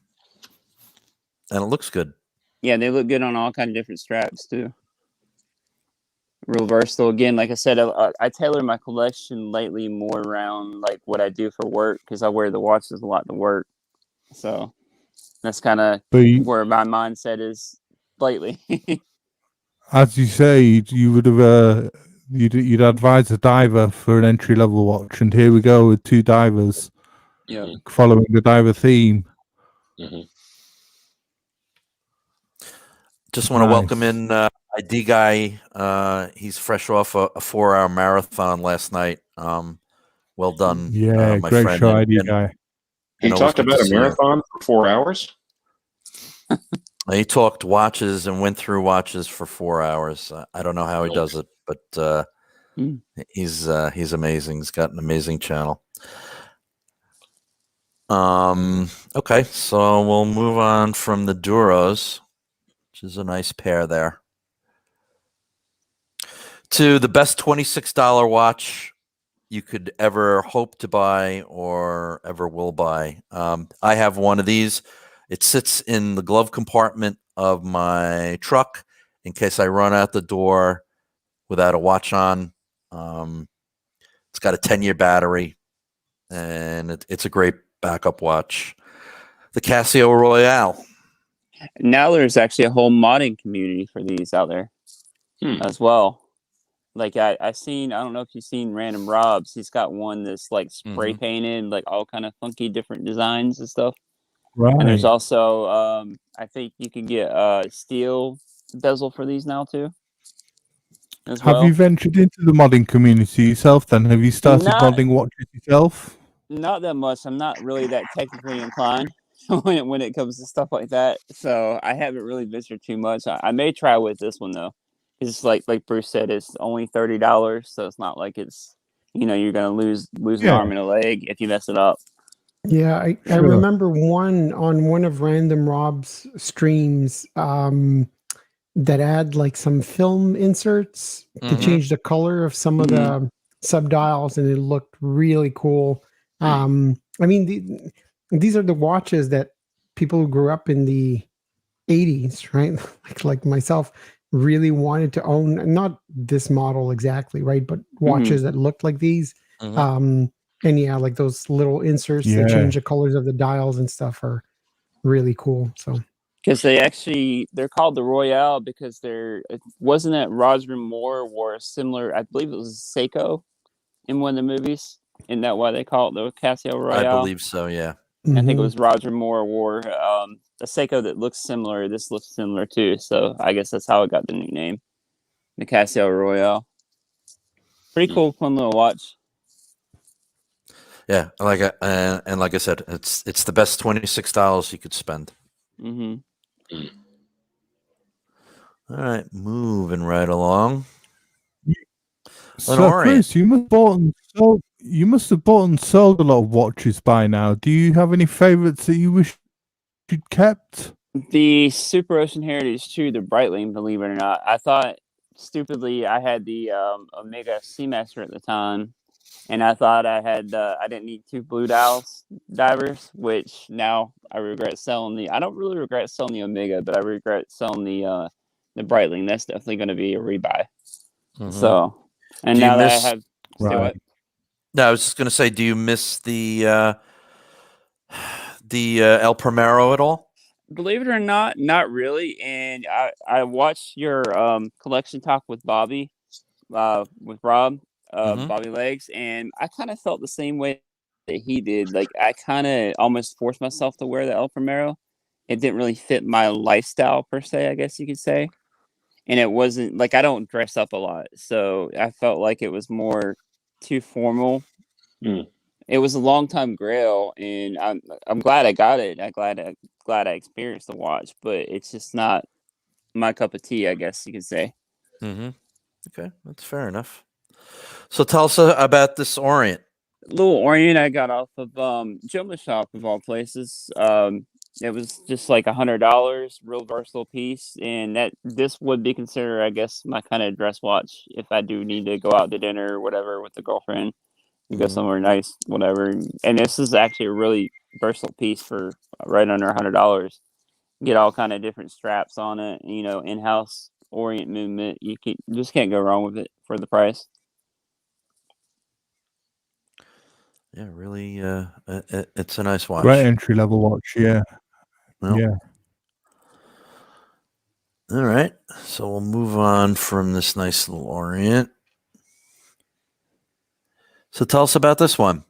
Speaker 1: it looks good.
Speaker 5: Yeah, they look good on all kind of different straps too. Real versatile. Again, like I said, I tailor my collection lately more around like what I do for work, because I wear the watches a lot to work. So that's kind of where my mindset is lately.
Speaker 2: As you say, you would have you'd advise a diver for an entry level watch, and here we go with two divers.
Speaker 5: Yeah.
Speaker 2: Following the diver theme.
Speaker 3: Mm-hmm.
Speaker 1: Just want to welcome in ID guy. He's fresh off a 4-hour marathon last night. Well done.
Speaker 2: Yeah,
Speaker 1: my
Speaker 2: great
Speaker 1: friend.
Speaker 2: show, ID guy.
Speaker 3: He talked about a marathon for 4 hours.
Speaker 1: He talked watches and went through watches for 4 hours. I don't know how he does it, but he's amazing. He's got an amazing channel. Okay, so we'll move on from the Duros, which is a nice pair there, to the best $26 watch you could ever hope to buy or ever will buy. I have one of these. It sits in the glove compartment of my truck in case I run out the door without a watch on. It's got a 10-year battery, and it's a great backup watch. The Casio Royale.
Speaker 5: Now there's actually a whole modding community for these out there as well. Like I've seen, I don't know if you've seen Random Rob's. He's got one that's like spray painted, like all kind of funky different designs and stuff.
Speaker 2: Right.
Speaker 5: And there's also, I think you can get steel bezel for these now too.
Speaker 2: Have you ventured into the modding community yourself then? Have you started modding watches yourself?
Speaker 5: Not that much. I'm not really that technically inclined when it comes to stuff like that. So I haven't really ventured too much. I may try with this one though. It's like Bruce said, it's only $30, so it's not like it's you're gonna lose an arm and a leg if you mess it up.
Speaker 4: Yeah, I remember one on one of Random Rob's streams that had like some film inserts to change the color of some of the subdials, and it looked really cool. I mean, these are the watches that people who grew up in the 80s, right? like myself, really wanted to own, not this model exactly, right? But watches that looked like these. And yeah, like those little inserts that change the colors of the dials and stuff are really cool. So
Speaker 5: because they're called the Royale because wasn't it Roger Moore wore a similar, I believe it was Seiko in one of the movies. Isn't that why they call it the Casio Royale?
Speaker 1: I believe so, yeah.
Speaker 5: I think it was Roger Moore wore a Seiko that looks similar. This looks similar too. So I guess that's how it got the nickname, the Casio Royale. Pretty cool, fun little watch.
Speaker 1: Yeah, like I said, it's the best $26 you could spend. All right, moving right along.
Speaker 2: So, Chris, you must have bought and sold a lot of watches by now. Do you have any favorites that you wish you'd kept?
Speaker 5: The Super Ocean Heritage 2, the Breitling, believe it or not. I thought, stupidly, I had the Omega Seamaster at the time, and I thought I didn't need 2 blue dials divers, which now I regret selling I don't really regret selling the Omega, but I regret selling the Breitling. That's definitely going to be a rebuy. So, and now that I have...
Speaker 1: No, I was just going to say, do you miss the El Primero at all?
Speaker 5: Believe it or not, not really. And I watched your collection talk with Bobby, with Rob, Bobby Legs, and I kind of felt the same way that he did. Like I kind of almost forced myself to wear the El Primero. It didn't really fit my lifestyle per se, I guess you could say. And it wasn't like I don't dress up a lot, so I felt like it was more too formal. It was a long time grail, and I'm glad I got it. I'm glad I experienced the watch, but it's just not my cup of tea, I guess you could say.
Speaker 1: Okay, that's fair enough. So tell us about this Orient.
Speaker 5: Little Orient I got off of Joma Shop of all places. It was just like $100, real versatile piece, and this would be considered, I guess, my kind of dress watch if I do need to go out to dinner or whatever with the girlfriend. You go somewhere nice, whatever. And this is actually a really versatile piece for right under $100. Get all kind of different straps on it. In-house Orient movement. You just can't go wrong with it for the price.
Speaker 1: Yeah, really, it's a nice watch.
Speaker 2: Great entry level watch, yeah.
Speaker 1: Well,
Speaker 2: yeah.
Speaker 1: All right, so we'll move on from this nice little Orient So tell us about this one.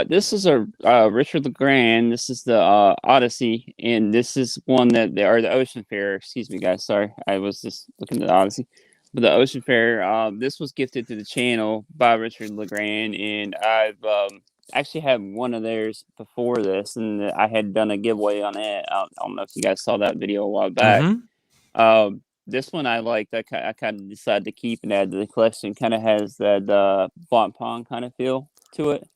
Speaker 5: This is a Richard Legrand. This is the Odyssey, and this is one that they are the Ocean Fair. Excuse me, guys. Sorry, I was just looking at the Odyssey. But the Ocean Fair, this was gifted to the channel by Richard Legrand, and I've actually had one of theirs before this, and I had done a giveaway on it. I don't know if you guys saw that video a while back.
Speaker 1: Mm-hmm.
Speaker 5: This one I liked. I kind of decided to keep and add to the collection. Kind of has that Blanc Pong kind of feel to it,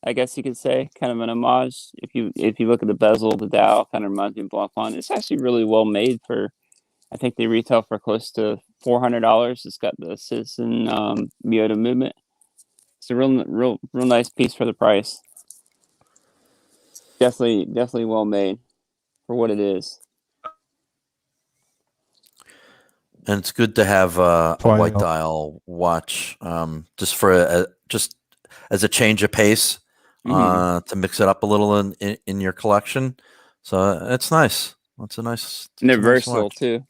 Speaker 5: I guess you could say, kind of an homage. If you look at the bezel, the dial kind of reminds me of Blanc Pong. It's actually really well made for. I think they retail for close to $400. It's got the Citizen Miota movement. It's a real nice piece for the price. Definitely well made for what it is.
Speaker 1: And it's good to have a white dial watch, just for just as a change of pace, to mix it up a little in your collection. So it's nice. It's a nice.
Speaker 5: And they're versatile too.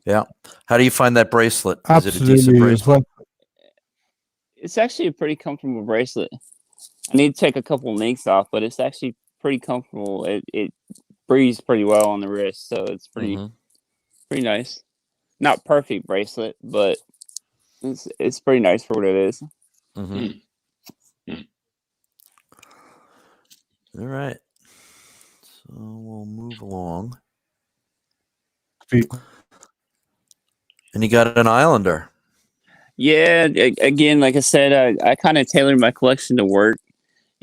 Speaker 1: Yeah. How do you find that bracelet?
Speaker 2: Absolutely.
Speaker 1: Is it a decent bracelet?
Speaker 5: It's actually a pretty comfortable bracelet. I need to take a couple links off, but it's actually pretty comfortable. It breathes pretty well on the wrist, so it's pretty nice. Not perfect bracelet, but it's pretty nice for what it is.
Speaker 1: Mm-hmm. All right. So we'll move along. And you got an Islander.
Speaker 5: Yeah, again, like I said, I kind of tailored my collection to work.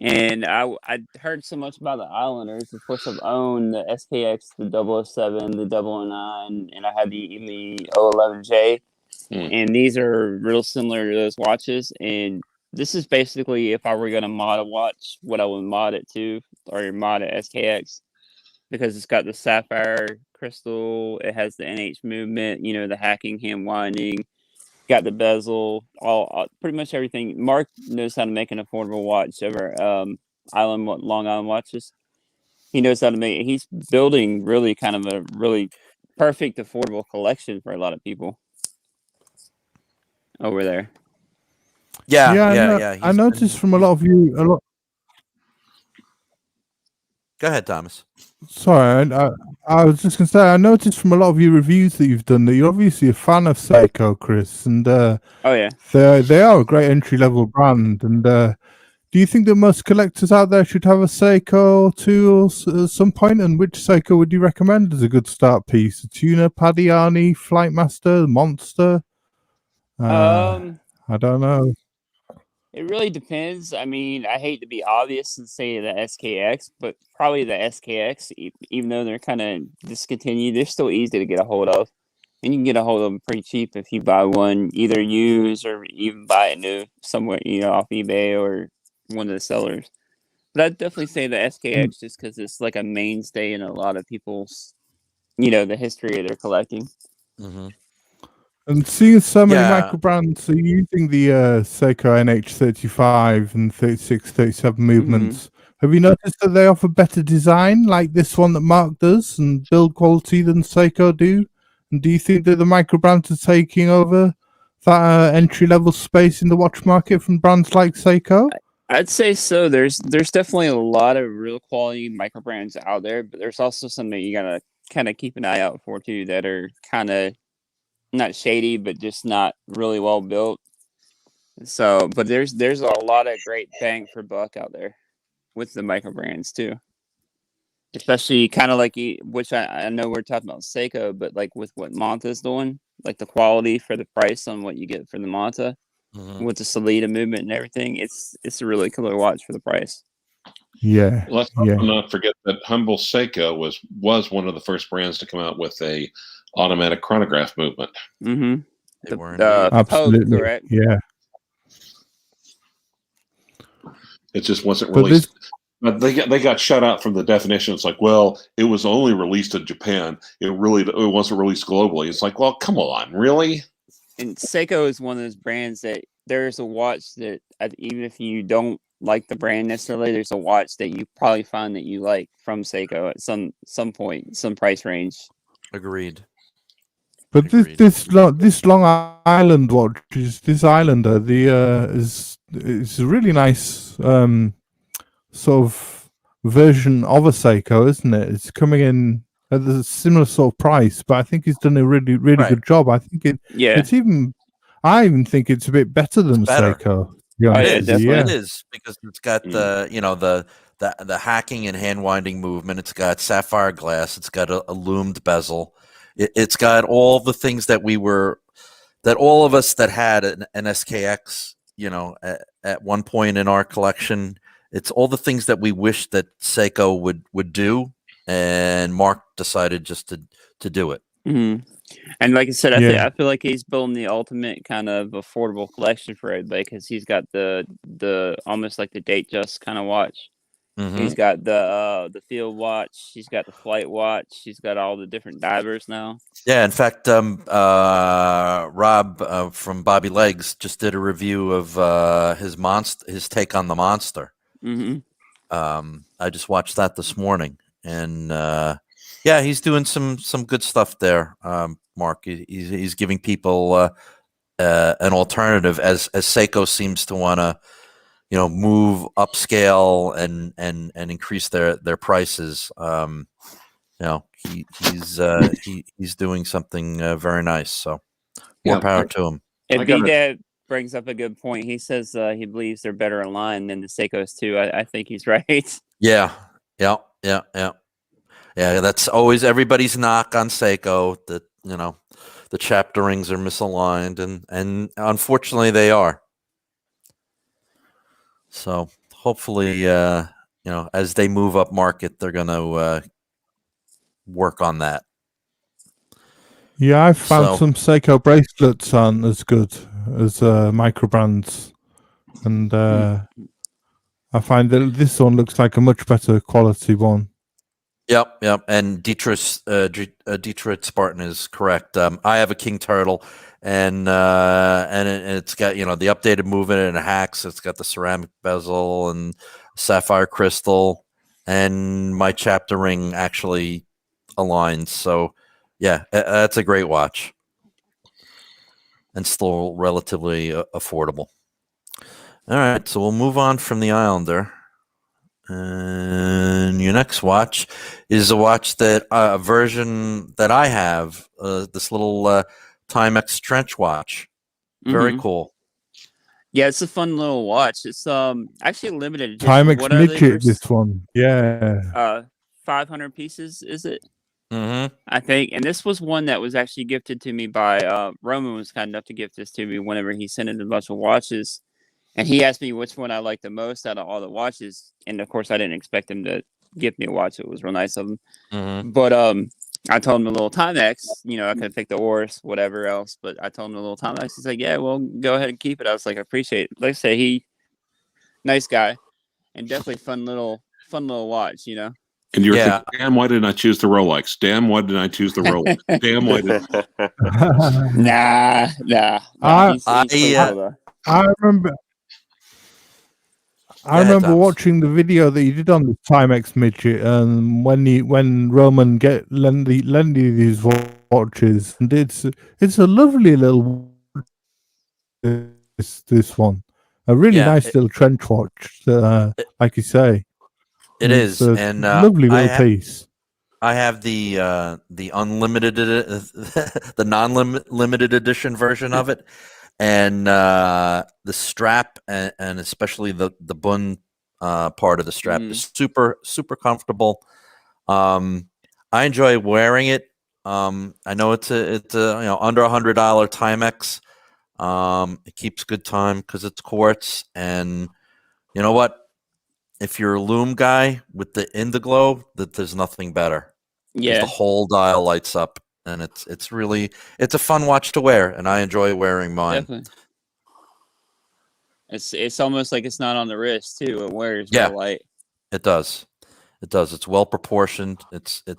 Speaker 5: And I heard so much about the Islanders. Of course, I've owned the SKX, the 007, the 009, and I had the 011J. And these are real similar to those watches. And this is basically, if I were going to mod a watch, what I would mod it to, or mod it SKX, because it's got the sapphire crystal, it has the NH movement, the hacking, hand winding, got the bezel, all pretty much everything. Mark knows how to make an affordable watch over Long Island watches. He knows how to make it. He's building really kind of a really perfect affordable collection for a lot of people over there.
Speaker 1: Yeah.
Speaker 2: I noticed from a lot of you.
Speaker 1: Go ahead, Thomas.
Speaker 2: Sorry, I was just going to say, I noticed from a lot of your reviews that you've done that you're obviously a fan of Seiko, Chris, and
Speaker 5: oh yeah,
Speaker 2: they are a great entry-level brand. And do you think that most collectors out there should have a Seiko too at some point? And which Seiko would you recommend as a good start piece? A Tuner, Padiani, Flightmaster, Monster? I don't know.
Speaker 5: It really depends. I mean, I hate to be obvious and say the SKX, but probably the SKX, even though they're kind of discontinued, they're still easy to get a hold of. And you can get a hold of them pretty cheap if you buy one, either used or even buy it new somewhere, off eBay or one of the sellers. But I'd definitely say the SKX just because it's like a mainstay in a lot of people's, the history of their collecting.
Speaker 1: Mm-hmm.
Speaker 2: And seeing so many micro brands, so using the Seiko NH35 and 36, 37 movements, have you noticed that they offer better design like this one that Mark does and build quality than Seiko do? And do you think that the micro brands are taking over that entry-level space in the watch market from brands like Seiko?
Speaker 5: I'd say so. There's definitely a lot of real quality micro brands out there, but there's also some that you gotta kind of keep an eye out for too that are kind of not shady, but just not really well built. So, but there's a lot of great bang for buck out there with the micro brands too. Especially kind of like, which I know we're talking about Seiko, but like with what Manta's doing, like the quality for the price on what you get for the Manta with the Solida movement and everything, it's a really killer watch for the price.
Speaker 2: Yeah.
Speaker 3: Let's not forget that Humble Seiko was one of the first brands to come out with a automatic chronograph movement.
Speaker 5: Mm-hmm.
Speaker 1: They were
Speaker 2: absolutely
Speaker 5: Poke, correct?
Speaker 2: Yeah.
Speaker 3: It just wasn't released. But they got shut out from the definition. It's like, well, it was only released in Japan. It wasn't released globally. It's like, well, come on, really?
Speaker 5: And Seiko is one of those brands that there's a watch that even if you don't like the brand necessarily, there's a watch that you probably find that you like from Seiko at some point, some price range.
Speaker 1: Agreed.
Speaker 2: But this Long Island watch this Islander, is it's a really nice sort of version of a Seiko, isn't it? It's coming in at a similar sort of price, but I think he's done a really good job. I think it's even. I even think it's a bit better than Seiko.
Speaker 1: It is because it's got the hacking and hand winding movement. It's got sapphire glass. It's got a loomed bezel. It's got all the things that all of us that had an SKX, at one point in our collection. It's all the things that we wish that Seiko would do, and Mark decided just to do it.
Speaker 5: Mm-hmm. And like I said, I feel like he's building the ultimate kind of affordable collection for everybody because he's got the almost like the Datejust kind of watch. Mm-hmm. He's got the field watch. He's got the flight watch. He's got all the different divers now.
Speaker 1: Yeah, in fact, Rob from Bobby Legs just did a review of his take on the Monster.
Speaker 5: Mm-hmm.
Speaker 1: I just watched that this morning, and he's doing some good stuff there. Mark, he's giving people an alternative as Seiko seems to want to, move upscale and increase their prices. He's doing something very nice. So more power to him.
Speaker 5: And B-Dad brings up a good point. He says he believes they're better in line than the Seikos too. I think he's right.
Speaker 1: Yeah. That's always everybody's knock on Seiko that the chapter rings are misaligned, and unfortunately they are. So hopefully, as they move up market, they're going to work on that.
Speaker 2: Yeah, I've found some Seiko bracelets aren't as good as micro brands, and I find that this one looks like a much better quality one.
Speaker 1: Yep. And Dietrich Spartan is correct. I have a King Turtle, and it's got the updated movement and it hacks. It's got the ceramic bezel and sapphire crystal, and my chapter ring actually aligns. So yeah, that's a great watch, and still relatively affordable. All right, so we'll move on from the Islander. And your next watch is a watch that a version that I have, this little Timex trench watch. Very cool.
Speaker 5: Yeah, it's a fun little watch. It's actually limited edition.
Speaker 2: Timex midget, this one. Yeah.
Speaker 5: 500 pieces, is it?
Speaker 1: Mm-hmm.
Speaker 5: I think. And this was one that was actually gifted to me by Roman was kind enough to gift this to me whenever he sent in a bunch of watches. And he asked me which one I liked the most out of all the watches. And of course, I didn't expect him to give me a watch. It was real nice of him.
Speaker 1: Mm-hmm.
Speaker 5: But I told him a little Timex. I could have picked the Oris, whatever else. But I told him a little Timex. He's like, yeah, well, go ahead and keep it. I was like, I appreciate it. Like I say, nice guy. And definitely fun little watch,
Speaker 3: And you're thinking, damn, why didn't I choose the Rolex? Damn, why didn't I choose the Rolex? Damn, why didn't
Speaker 5: Nah.
Speaker 2: I remember watching the video that you did on the Timex midget, and when Roman lend you these watches, and it's a lovely little this one, a really nice little trench watch, like you say.
Speaker 1: It is, and
Speaker 2: lovely little piece.
Speaker 1: I have the unlimited, the non-limited edition version of it. And the strap and especially the bun part of the strap is super, super comfortable. I enjoy wearing it. I know it's a under $100 Timex. It keeps good time because it's quartz, and you know what? If you're a loom guy with the Indiglow, there's nothing better.
Speaker 5: Yeah,
Speaker 1: the whole dial lights up. And it's a fun watch to wear, and I enjoy wearing mine.
Speaker 5: Definitely. It's almost like it's not on the wrist too. It wears real light.
Speaker 1: It does. It's well proportioned. It's a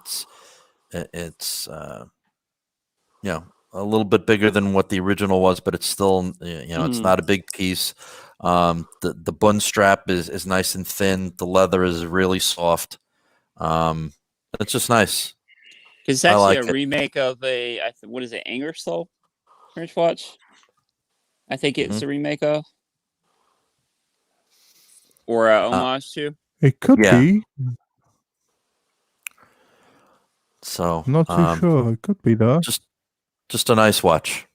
Speaker 1: little bit bigger than what the original was, but it's still it's not a big piece. The bun strap is nice and thin. The leather is really soft. It's just nice.
Speaker 5: It's actually a remake of what is it, Ingersoll French watch? I think it's a remake of. or homage to.
Speaker 2: It could be.
Speaker 1: So
Speaker 2: I'm not too sure. It could be though.
Speaker 1: Just a nice watch.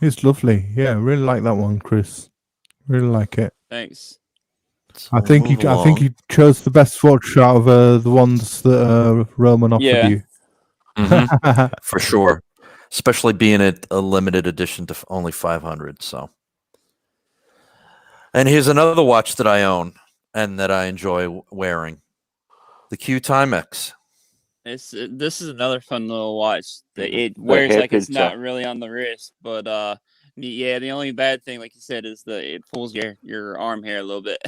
Speaker 2: It's lovely. Yeah, really like that one, Chris. Really like it.
Speaker 5: Thanks.
Speaker 2: I think you chose the best watch out of the ones that Roman offered you.
Speaker 1: Mm-hmm. For sure, especially being a limited edition to only 500. So, and here's another watch that I own and that I enjoy wearing: the Q Timex.
Speaker 5: This is another fun little watch that it wears like it's not really on the wrist, but yeah, the only bad thing, like you said, is it pulls your arm hair a little bit.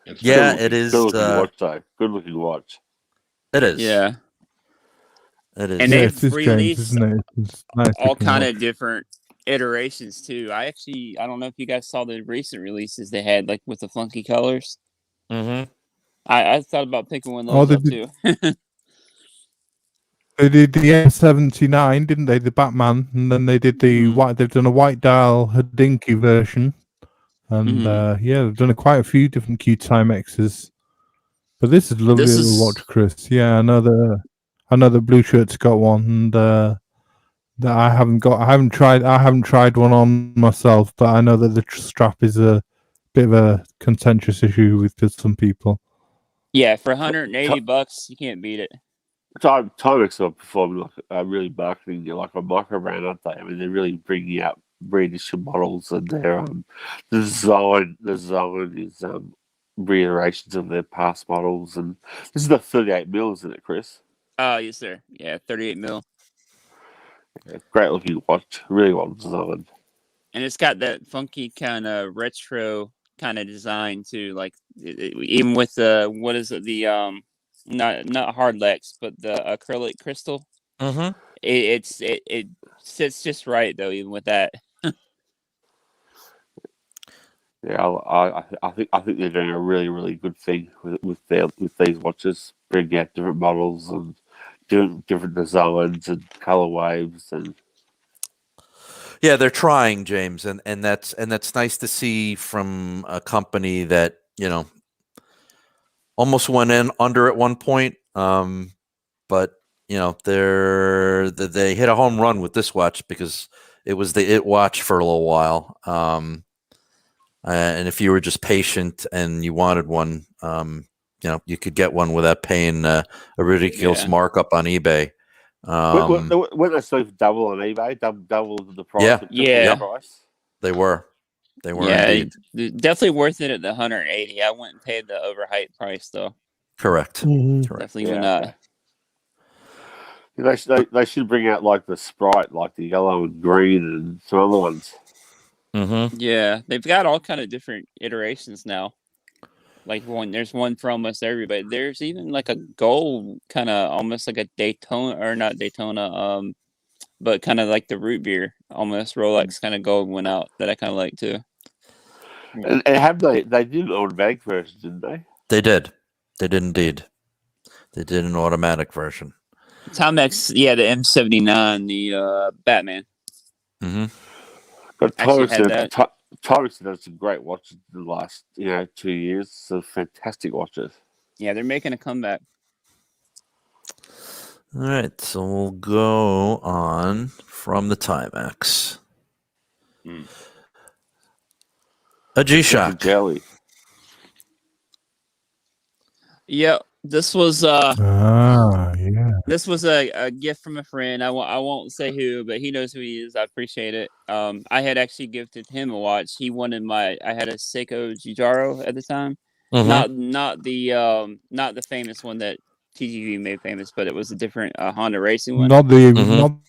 Speaker 1: It is.
Speaker 7: Good looking watch, though. Good looking watch.
Speaker 1: It is.
Speaker 5: Yeah,
Speaker 1: it is.
Speaker 5: and they've released
Speaker 2: isn't it? It's nice
Speaker 5: all kind of different iterations too. I don't know if you guys saw the recent releases they had, like with the funky colors.
Speaker 1: Mm-hmm.
Speaker 5: I thought about picking one of those up too.
Speaker 2: They did the M79, didn't they? The Batman, and then they did the white. They've done a white dial Hodinkee version, and they've done quite a few different Q Timexes. But this is a lovely little watch, Chris. Yeah, I know the blue shirt's got one, and that I haven't tried one on myself, but I know that the strap is a bit of a contentious issue with some people.
Speaker 5: Yeah, for $180, you can't beat it.
Speaker 7: Timex are performing like really marketing like a micro brand, aren't they? I mean, they're really bringing out reedition models, and their design is reiterations of their past models. And this is the 38 mil, isn't it, Chris?
Speaker 5: Yes, sir. Yeah, 38 mil.
Speaker 7: Yeah, great looking watch, really well designed.
Speaker 5: And it's got that funky kind of retro kind of design too, like even with the not hard Lex, but the acrylic crystal.
Speaker 1: Mm-hmm.
Speaker 5: It sits just right though, even with that.
Speaker 7: Yeah, I think they're doing a really, really good thing with these watches, bringing out different models and different designs and color waves. And
Speaker 1: yeah, they're trying, James, and that's nice to see from a company that almost went in under at one point, but they hit a home run with this watch because it was the it watch for a little while. And if you were just patient and you wanted one, you could get one without paying a ridiculous markup on eBay.
Speaker 7: Weren't they selling double on eBay? Double the price.
Speaker 5: Yeah.
Speaker 7: Price?
Speaker 1: They were. Indeed.
Speaker 5: Definitely worth it at the 180. I went and paid the overhyped price though.
Speaker 1: Correct.
Speaker 4: Mm-hmm.
Speaker 5: Definitely would not.
Speaker 7: They should bring out like the Sprite, like the yellow and green, and some other ones.
Speaker 1: Mm-hmm.
Speaker 5: Yeah, they've got all kind of different iterations now. Like there's one for almost everybody. There's even like a gold kind of almost like a Daytona, or not Daytona, but kind of like the root beer, almost Rolex kind of gold went out that I kind of like too.
Speaker 7: And have they did an automatic version, didn't they?
Speaker 1: They did indeed. They did an automatic version.
Speaker 5: Timex, the M79, the Batman.
Speaker 1: Mm-hmm.
Speaker 7: But Timex does some great watches in the last 2 years. So fantastic watches.
Speaker 5: Yeah, they're making a comeback.
Speaker 1: All right, so we'll go on from the Timex. A G-Shock.
Speaker 7: Jelly.
Speaker 5: Yeah, this was This was a gift from a friend. I won't say who, but he knows who he is. I appreciate it. I had actually gifted him a watch. He wanted I had a Seiko Giugiaro at the time. Mm-hmm. Not the famous one that TGV made famous, but it was a different Honda racing one.
Speaker 2: Not the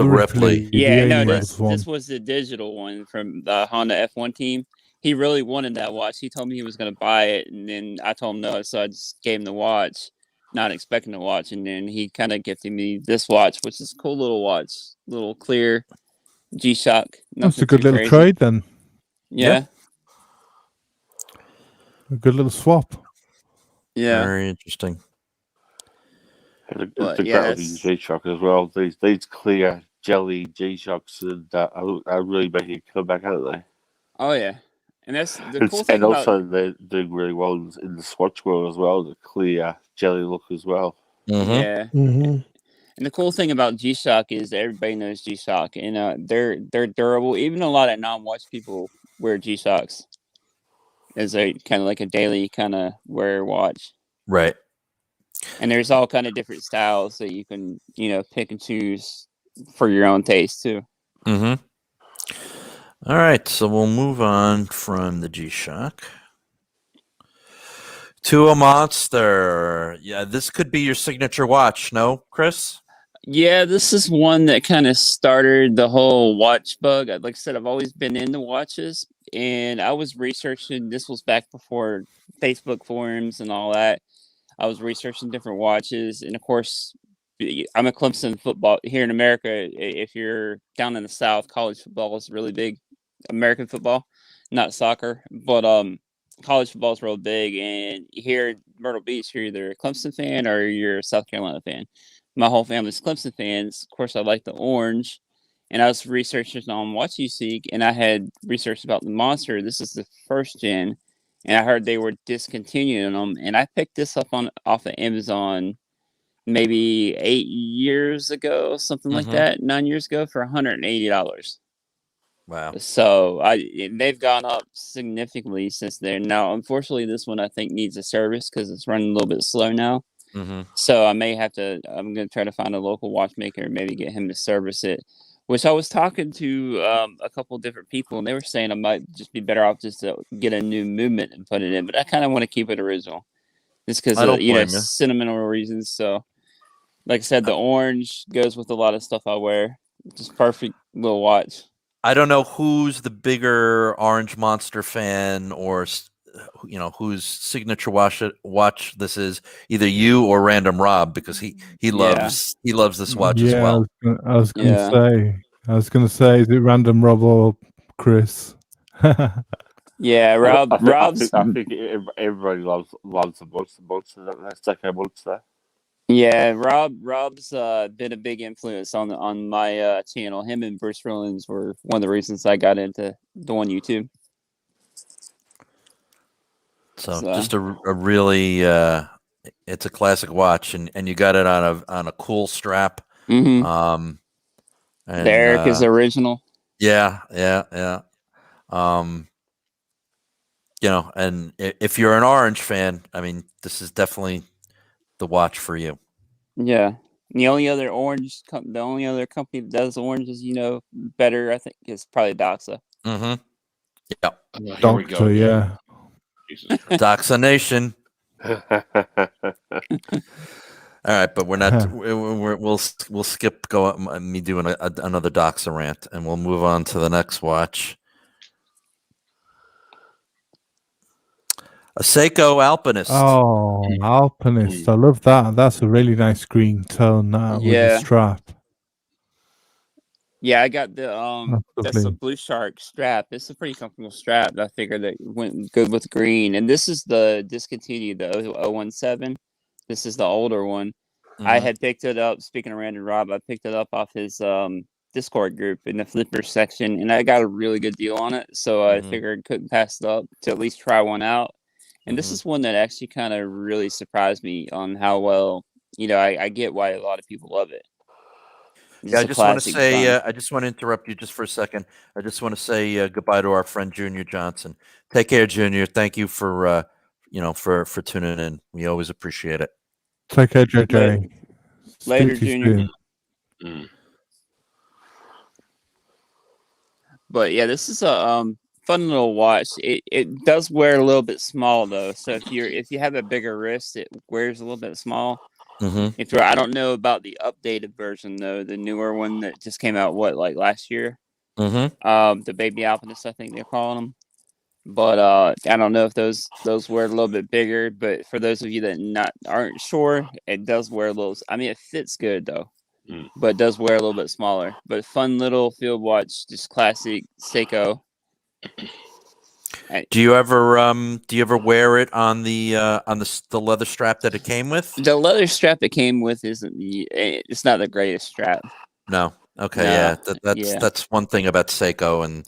Speaker 2: Ripley.
Speaker 5: Yeah, no, this was the digital one from the Honda F1 team. He really wanted that watch. He told me he was going to buy it, and then I told him no, so I just gave him the watch, not expecting the watch, and then he kind of gifted me this watch, which is a cool little watch, little clear G-Shock.
Speaker 2: That's a good little trade then.
Speaker 5: Yeah.
Speaker 2: A good little swap.
Speaker 5: Yeah.
Speaker 1: Very interesting.
Speaker 7: It's a great looking G-Shock as well. These clear jelly G-Shocks are really making a comeback, aren't they?
Speaker 5: Oh yeah, and that's the cool
Speaker 7: And
Speaker 5: thing about.
Speaker 7: also they're doing really well in the Swatch world as well. The clear jelly look as well.
Speaker 5: Yeah.
Speaker 4: Mhm.
Speaker 5: And the cool thing about G-Shock is that everybody knows G-Shock, and they're durable. Even a lot of non-watch people wear G-Shocks as a kind of like a daily kind of wear watch.
Speaker 1: Right.
Speaker 5: And there's all kind of different styles that you can pick and choose for your own taste too.
Speaker 1: Mm-hmm. All right, so we'll move on from the G-Shock to a monster. Yeah, this could be your signature watch, no, Chris?
Speaker 5: Yeah, this is one that kind of started the whole watch bug. Like I said, I've always been into watches, and I was researching. This was back before Facebook forums and all that. I was researching different watches, and of course, I'm a Clemson football here in America. If you're down in the South, college football is really big. American football, not soccer, but college football is real big. And here in Myrtle Beach, you're either a Clemson fan or you're a South Carolina fan. My whole family's Clemson fans. Of course, I like the orange. And I was researching on Watch You Seek, and I had researched about the Monster. This is the first gen, and I heard they were discontinuing them. And I picked this up off of Amazon maybe 8 years ago, something like that, 9 years ago, for $180.
Speaker 1: Wow.
Speaker 5: So they've gone up significantly since then. Now, unfortunately, this one I think needs a service because it's running a little bit slow now.
Speaker 1: Mm-hmm.
Speaker 5: So I'm going to try to find a local watchmaker and maybe get him to service it, which I was talking to a couple of different people, and they were saying I might just be better off just to get a new movement and put it in, but I kind of want to keep it original just because of, sentimental reasons. So like I said, the orange goes with a lot of stuff I wear. Just perfect little watch.
Speaker 1: I don't know who's the bigger Orange Monster fan, or whose signature watch this is. Either you or Random Rob, because he loves this watch as well.
Speaker 2: I was gonna say, is it Random Rob or Chris?
Speaker 5: Yeah, Rob's.
Speaker 7: I think everybody loves the monster. That's like a monster.
Speaker 5: Yeah, Rob's been a big influence on my channel. Him and Bruce Rollins were one of the reasons I got into doing YouTube.
Speaker 1: So just a really it's a classic watch, and you got it on a cool strap.
Speaker 5: Mm-hmm.
Speaker 1: And,
Speaker 5: the Eric is original.
Speaker 1: Yeah. And if you're an Orange fan, I mean, this is definitely the watch for you.
Speaker 5: Yeah. The only other company that does oranges, better, I think, is probably Doxa.
Speaker 1: Mm-hmm. Yeah.
Speaker 3: Here we go.
Speaker 2: Yeah.
Speaker 1: Doxa Nation. All right, but we're not. We'll skip me doing another Doxa rant, and we'll move on to the next watch. A Seiko Alpinist.
Speaker 2: Oh, Alpinist! I love that. That's a really nice green tone. With the strap.
Speaker 5: Yeah, I got that's a Blue Shark strap. It's a pretty comfortable strap. I figured that went good with green. And this is the discontinued, the 017. This is the older one. Mm-hmm. I had picked it up. Speaking of Random Rob, I picked it up off his Discord group in the flipper section, and I got a really good deal on it. So I figured couldn't pass it up to at least try one out. And this is one that actually kind of really surprised me on how well, I get why a lot of people love it.
Speaker 1: Yeah, I just want to say, I just want to interrupt you just for a second. I just want to say goodbye to our friend Junior Johnson. Take care, Junior. Thank you for for tuning in. We always appreciate it.
Speaker 2: Take care, JJ.
Speaker 5: Later, Junior. But yeah, this is a fun little watch. It does wear a little bit small though. So if you have a bigger wrist, it wears a little bit small. Mm-hmm. I don't know about the updated version though, the newer one that just came out last year. Mm-hmm. The Baby Alpinist, I think they're calling them. But I don't know if those wear a little bit bigger. But for those of you that aren't sure, it does wear a little. I mean, it fits good though, but it does wear a little bit smaller. But fun little field watch, just classic Seiko.
Speaker 1: Do you ever wear it on the leather strap that it came with?
Speaker 5: The leather strap it came with it's not the greatest strap.
Speaker 1: No. Okay. No. Yeah. That's one thing about Seiko, and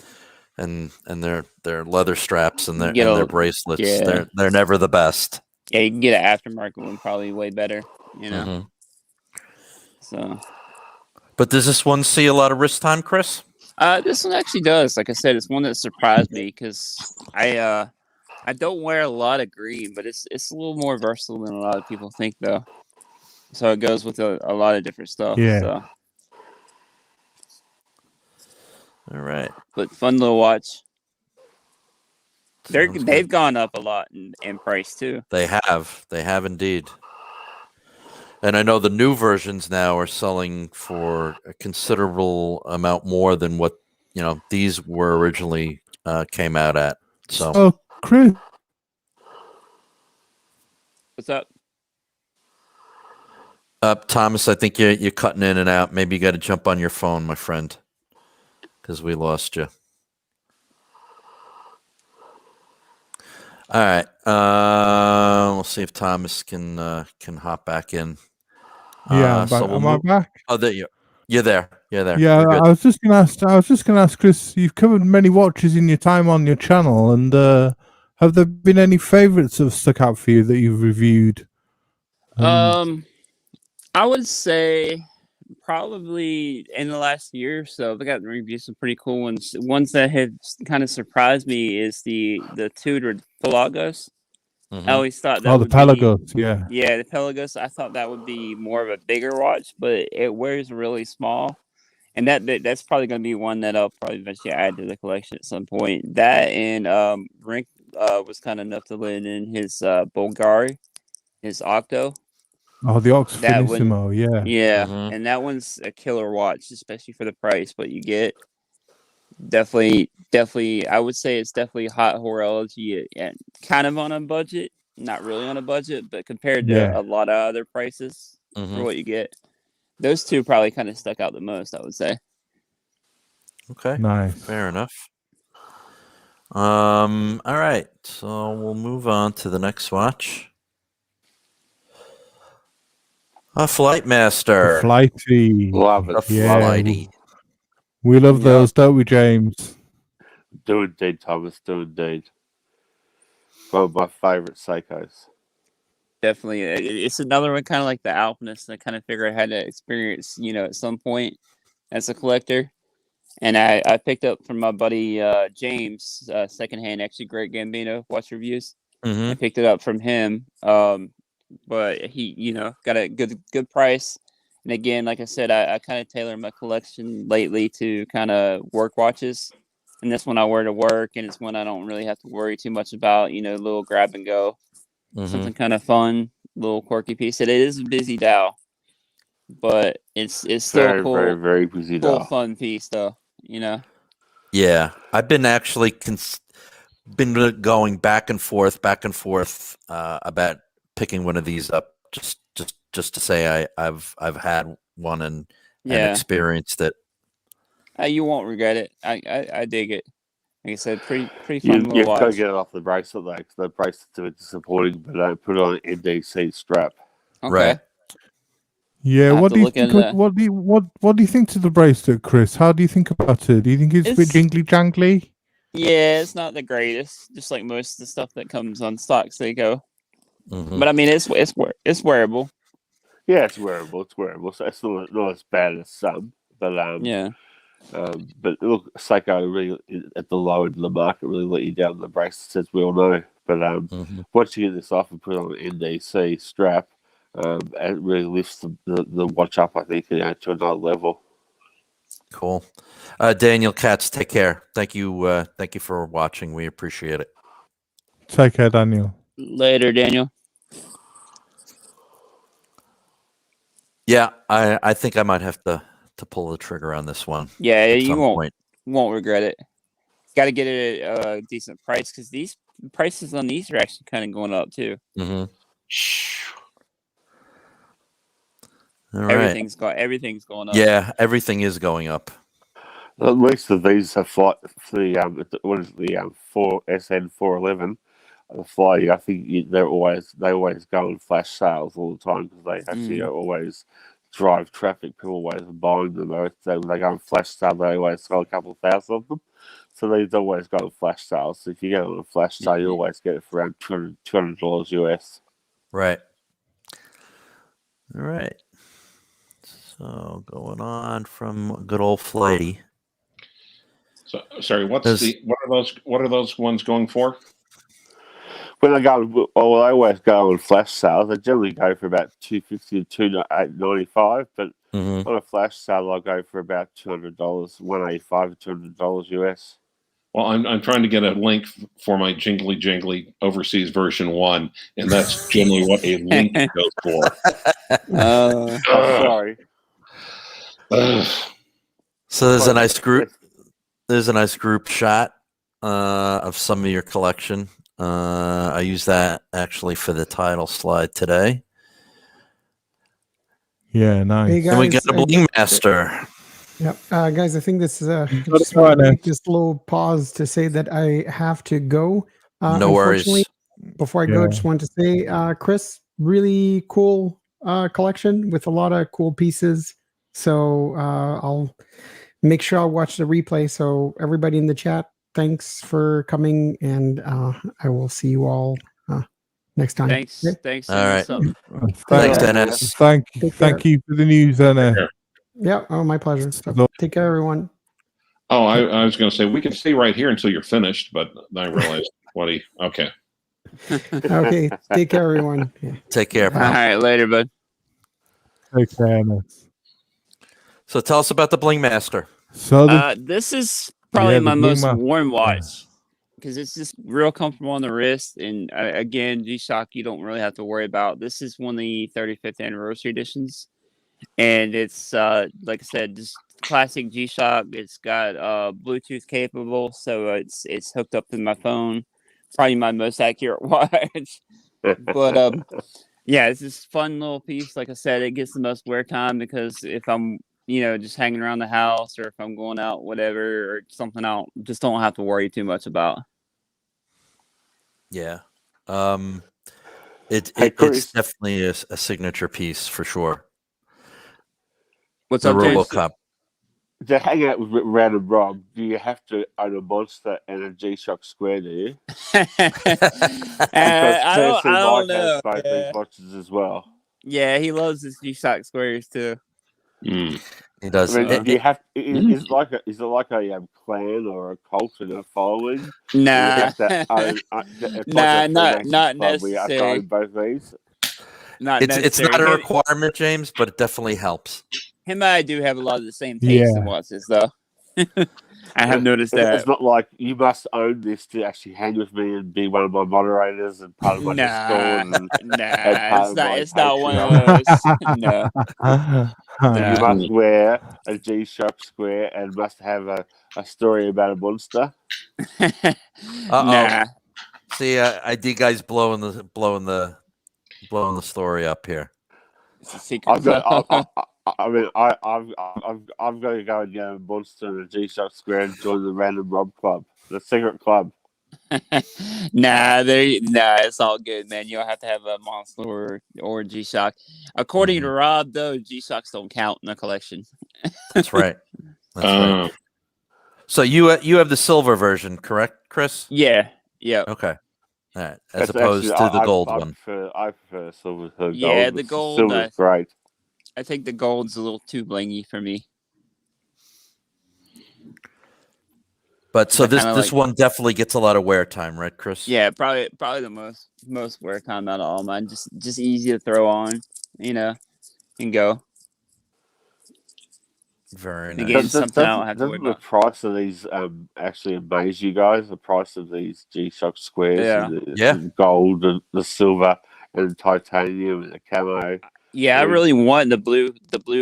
Speaker 1: and their leather straps and their bracelets.
Speaker 5: Yeah.
Speaker 1: They're never the best.
Speaker 5: Yeah, you can get an aftermarket one probably way better, you know.
Speaker 1: Mhm.
Speaker 5: So,
Speaker 1: but does this one see a lot of wrist time, Chris?
Speaker 5: This one actually does. Like I said, it's one that surprised me because I don't wear a lot of green, but it's a little more versatile than a lot of people think, though. So it goes with a lot of different stuff.
Speaker 2: Yeah.
Speaker 5: So.
Speaker 1: All right.
Speaker 5: But fun little watch. They've gone up a lot in price too.
Speaker 1: They have indeed. And I know the new versions now are selling for a considerable amount more than what these were originally came out at. So,
Speaker 2: Chris,
Speaker 5: what's up?
Speaker 1: Thomas, I think you're cutting in and out. Maybe you got to jump on your phone, my friend, because we lost you. All right. We'll see if Thomas can hop back in.
Speaker 2: Yeah, am I back?
Speaker 1: Oh, there you're there. You're there.
Speaker 2: Yeah,
Speaker 1: You're
Speaker 2: I was just gonna ask Chris. You've covered many watches in your time on your channel, and have there been any favourites that have stuck out for you that you've reviewed?
Speaker 5: I would say probably in the last year or so, I got to review some pretty cool ones. Ones that have kind of surprised me is the tutored Pelagos.
Speaker 1: Mm-hmm.
Speaker 5: I always thought that
Speaker 2: the Pelagos, yeah,
Speaker 5: the Pelagos. I thought that would be more of a bigger watch, but it wears really small, and that's probably going to be one that I'll probably eventually add to the collection at some point. That and Rink was kind of enough to let in his Bulgari, his Octo.
Speaker 2: Oh, the Ox Finissimo, yeah.
Speaker 5: Yeah,
Speaker 1: Mm-hmm.
Speaker 5: and that one's a killer watch, especially for the price. But you get definitely, I would say it's definitely hot horology and kind of on a budget, not really on a budget, but compared to a lot of other prices for what you get, those two probably kind of stuck out the most, I would say.
Speaker 1: Okay,
Speaker 2: nice,
Speaker 1: fair enough. All right, so we'll move on to the next watch. A Flight Master.
Speaker 2: Flighty.
Speaker 7: Love it.
Speaker 1: Flighty.
Speaker 2: We love those, don't we, James?
Speaker 7: Do indeed, Thomas. Do indeed. One of my favourite Seikos.
Speaker 5: Definitely. It's another one kind of like the Alpinist that I kind of figure I had to experience, at some point as a collector. And I picked up from my buddy James, secondhand, actually Great Gambino watch reviews.
Speaker 1: Mm-hmm.
Speaker 5: I picked it up from him. But he, got a good price. And again, like I said, I kind of tailor my collection lately to kind of work watches. And this one I wear to work, and it's one I don't really have to worry too much about, little grab and go.
Speaker 1: Mm-hmm.
Speaker 5: Something kind of fun, little quirky piece. It is a busy dial, but it's still
Speaker 7: very,
Speaker 5: cool.
Speaker 7: very, very busy
Speaker 5: cool,
Speaker 7: dial.
Speaker 5: Fun piece, though,
Speaker 1: Yeah, I've been actually been going back and forth about picking one of these up just to say I've had one and experienced it.
Speaker 5: You won't regret it. I dig it. Like I said, pretty fun little
Speaker 7: You've
Speaker 5: watch.
Speaker 7: got to get it off the bracelet, though, because the bracelet's a bit disappointing, but don't put it on an NDC strap.
Speaker 5: Okay.
Speaker 1: Right.
Speaker 2: Yeah, what do you think? What do you think to the bracelet, Chris? How do you think about it? Do you think it's a bit jingly jangly?
Speaker 5: Yeah, it's not the greatest, just like most of the stuff that comes on stock Seiko.
Speaker 1: Mm-hmm.
Speaker 5: But I mean, it's wearable.
Speaker 7: Yeah, it's wearable. So it's not as bad as some, but but look, Seiko really at the low end of the market really let you down on the bracelets, as we all know. But once you get this off and put it on an NDC strap, it really lifts the watch up, I think, to another level.
Speaker 1: Cool. Daniel Katz, take care. Thank you for watching. We appreciate it.
Speaker 2: Take care, Daniel.
Speaker 5: Later, Daniel.
Speaker 1: Yeah, I think I might have to pull the trigger on this one.
Speaker 5: Yeah, you won't regret it. Got to get it at a decent price, because these prices on these are actually kind of going up too.
Speaker 1: Mm-hmm. All
Speaker 5: everything's going up.
Speaker 1: Yeah, everything is going up.
Speaker 7: At least of these are what is the 4SN411. The Fly, I think they always go on flash sales all the time, because they actually always drive traffic. People always are buying them. They go on flash sale. They always sell a couple of thousand of them. So these always go on flash sales. So if you get on a flash sale, you always get it for around $200 US.
Speaker 1: Right. All right. So going on from good old Flighty.
Speaker 3: So sorry, what are those ones going for?
Speaker 7: When I always go on flash sales. I generally go for about $250 to $295, but on a flash sale, I'll go for about $200, $185 to $200 US.
Speaker 3: Well, I'm trying to get a link for my jingly jingly overseas version 1, and that's generally what a link goes for.
Speaker 7: Sorry.
Speaker 1: So there's a nice group. There's a nice group shot of some of your collection. I use that actually for the title slide today.
Speaker 2: Yeah, nice.
Speaker 4: Hey guys,
Speaker 1: and we got a Bling Master.
Speaker 4: Yep, guys, I think this is just want to make this little pause to say that I have to go.
Speaker 1: No worries.
Speaker 4: Before I go, I just want to say, Chris, really cool collection with a lot of cool pieces. So I'll make sure I'll watch the replay. So everybody in the chat, thanks for coming, and I will see you all next time.
Speaker 5: Thanks.
Speaker 4: Okay?
Speaker 5: Thanks.
Speaker 1: All right.
Speaker 2: Thanks,
Speaker 1: Dennis.
Speaker 2: Thank you for the news, Dennis.
Speaker 4: Yeah. Oh, my pleasure. So take care, everyone.
Speaker 3: Oh, I was going to say we can stay right here until you're finished, but I realized okay.
Speaker 4: Okay. Take care, everyone. Yeah.
Speaker 1: Take care, pal.
Speaker 5: All right, later, bud.
Speaker 2: Take care.
Speaker 1: So tell us about the Bling Master.
Speaker 2: So
Speaker 5: this is probably my
Speaker 2: Bling
Speaker 5: most
Speaker 2: Master.
Speaker 5: worn watch because it's just real comfortable on the wrist. And again, G-Shock, you don't really have to worry about. This is one of the 35th anniversary editions. And it's, like I said, just classic G-Shock. It's got Bluetooth capable, so it's hooked up to my phone. Probably my most accurate watch. But yeah, it's this fun little piece. Like I said, it gets the most wear time because if I'm, just hanging around the house or if I'm going out, whatever, or something out, just don't have to worry too much about.
Speaker 1: Yeah.
Speaker 7: Hey,
Speaker 1: It's definitely a signature piece for sure.
Speaker 5: What's
Speaker 1: the
Speaker 5: up, James?
Speaker 1: RoboCop.
Speaker 7: To hang out with Random Rob, do you have to own a Monster and a G-Shock Square, do you?
Speaker 5: I don't know.
Speaker 7: Both these watches as well.
Speaker 5: Yeah, he loves his G-Shock Squares too.
Speaker 1: He does.
Speaker 7: I mean, do you have? Is it like a clan or a cult and a following?
Speaker 5: Nah,
Speaker 7: not
Speaker 5: necessary.
Speaker 7: Both these.
Speaker 1: It's not a requirement, James, but it definitely helps.
Speaker 5: Him and I do have a lot of the same taste in watches, though. I have noticed that.
Speaker 7: It's not like you must own this to actually hang with me and be one of my moderators and part of my Discord.
Speaker 5: It's not one of those. No.
Speaker 7: You must wear a G-Shock Square and must have a story about a monster.
Speaker 5: Nah.
Speaker 1: See, ID guy's blowing the story up here.
Speaker 5: It's a secret.
Speaker 7: I've got to go and get a monster and a G-Shock Square and join the Random Rob Club, the secret club.
Speaker 5: Nah, it's all good, man. You don't have to have a monster or a G-Shock. According to Rob, though, G-Shocks don't count in the collection.
Speaker 1: That's right. That's right. So you have the silver version, correct, Chris?
Speaker 5: Yeah. Yeah.
Speaker 1: Okay. All right. As opposed to the gold one.
Speaker 7: I prefer silver to gold.
Speaker 5: Yeah, the gold.
Speaker 7: Silver's great.
Speaker 5: I think the gold's a little too blingy for me.
Speaker 1: But so this one definitely gets a lot of wear time, right, Chris?
Speaker 5: Yeah, probably the most wear time out of all mine. Just easy to throw on, and go.
Speaker 1: Very nice.
Speaker 5: Again, something I don't have to worry
Speaker 7: Doesn't the
Speaker 5: about.
Speaker 7: price of these actually amaze you guys? The price of these G-Shock Squares, the gold, and the silver, and the titanium, and the camo.
Speaker 5: Yeah, I really want the blue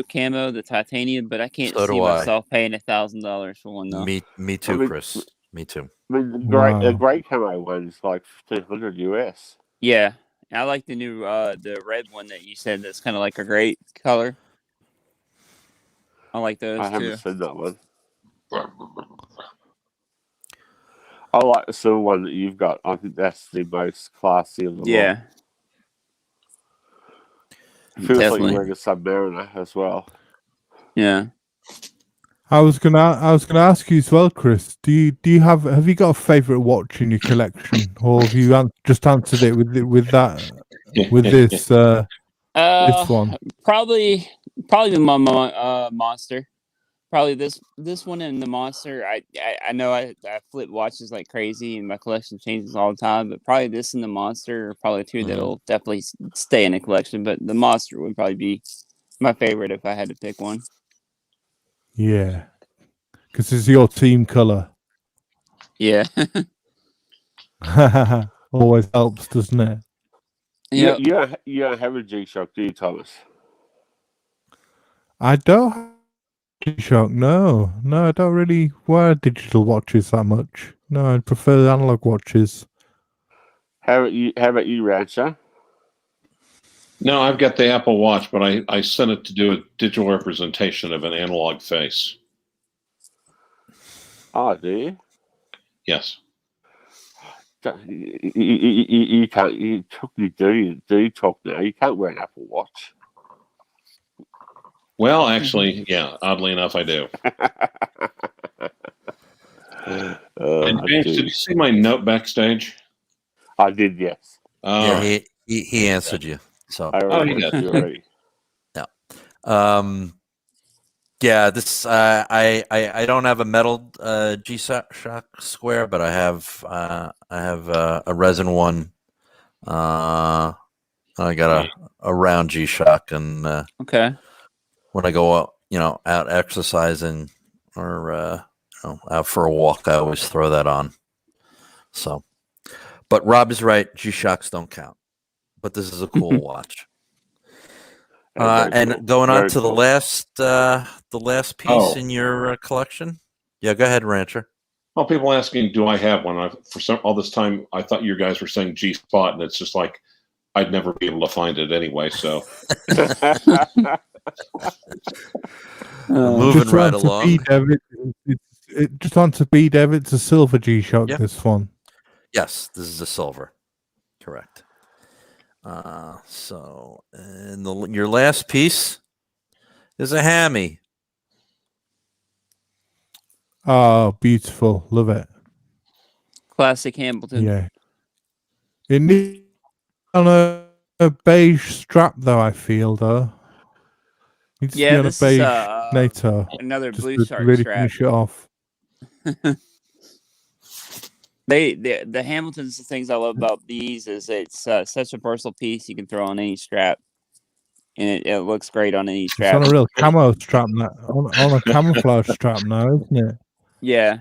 Speaker 5: camo, the titanium, but I can't see myself paying $1,000 for one though.
Speaker 1: Me too, Chris. Me too.
Speaker 7: I mean, the great camo one is like $1,500 US.
Speaker 5: Yeah, I like the new the red one that you said that's kind of like a great color. I like those
Speaker 7: I
Speaker 5: too.
Speaker 7: haven't seen that one. I like the silver one that you've got. I think that's the most classy of them all. Feels like you're wearing a Submariner as well.
Speaker 5: Yeah.
Speaker 2: I was gonna ask you as well, Chris. Do you have you got a favorite watch in your collection, or have you just answered it with this this one?
Speaker 5: Probably the monster. Probably this one and the monster. I know I flip watches like crazy, and my collection changes all the time. But probably this and the monster are probably two that'll definitely stay in the collection. But the monster would probably be my favorite if I had to pick one.
Speaker 2: Yeah, because it's your team color.
Speaker 5: Yeah.
Speaker 2: Always helps, doesn't it?
Speaker 5: Yeah.
Speaker 7: You don't have a G-Shock, do you, Thomas?
Speaker 2: I don't have G-Shock. No, I don't really wear digital watches that much. No, I prefer analog watches.
Speaker 7: How about you, Rancher?
Speaker 3: No, I've got the Apple Watch, but I sent it to do a digital representation of an analog face.
Speaker 7: Oh, do you?
Speaker 3: Yes.
Speaker 7: You can't. You took me dirty talk now. You can't wear an Apple Watch.
Speaker 3: Well, actually, yeah. Oddly enough, I do. And James, did you see my note backstage?
Speaker 7: I did, yes.
Speaker 1: Yeah,
Speaker 3: Right.
Speaker 1: he answered you. So
Speaker 7: I already
Speaker 3: he did.
Speaker 7: you already.
Speaker 1: Yeah, this I don't have a metal G-Shock square, but I have a resin one. I got a round G-Shock, and
Speaker 5: Okay.
Speaker 1: when I go out, out exercising or out for a walk, I always throw that on. So, but Rob is right. G-Shocks don't count, but this is a cool watch. And going on to the last piece in your collection. Yeah, go ahead, Rancher.
Speaker 3: Well, people asking, do I have one? All this time, I thought you guys were saying G-Spot, and it's just like I'd never be able to find it anyway. So
Speaker 1: moving right along.
Speaker 2: Just on to B, Dev. It's a silver G-Shock. Yep. This one.
Speaker 1: Yes, this is a silver. Correct. So, and your last piece is a hammy.
Speaker 2: Oh, beautiful. Love it.
Speaker 5: Classic Hamilton.
Speaker 2: Yeah. It needs on a beige strap, though, I feel, though. Needs to be on a beige NATO.
Speaker 5: Another
Speaker 2: just
Speaker 5: blue
Speaker 2: to
Speaker 5: shark
Speaker 2: really
Speaker 5: strap.
Speaker 2: finish it off.
Speaker 5: The Hamiltons, the things I love about these is it's such a versatile piece. You can throw on any strap, and it looks great on any strap.
Speaker 2: It's on a real camo strap now, on a camouflage strap now, isn't it?
Speaker 5: Yeah.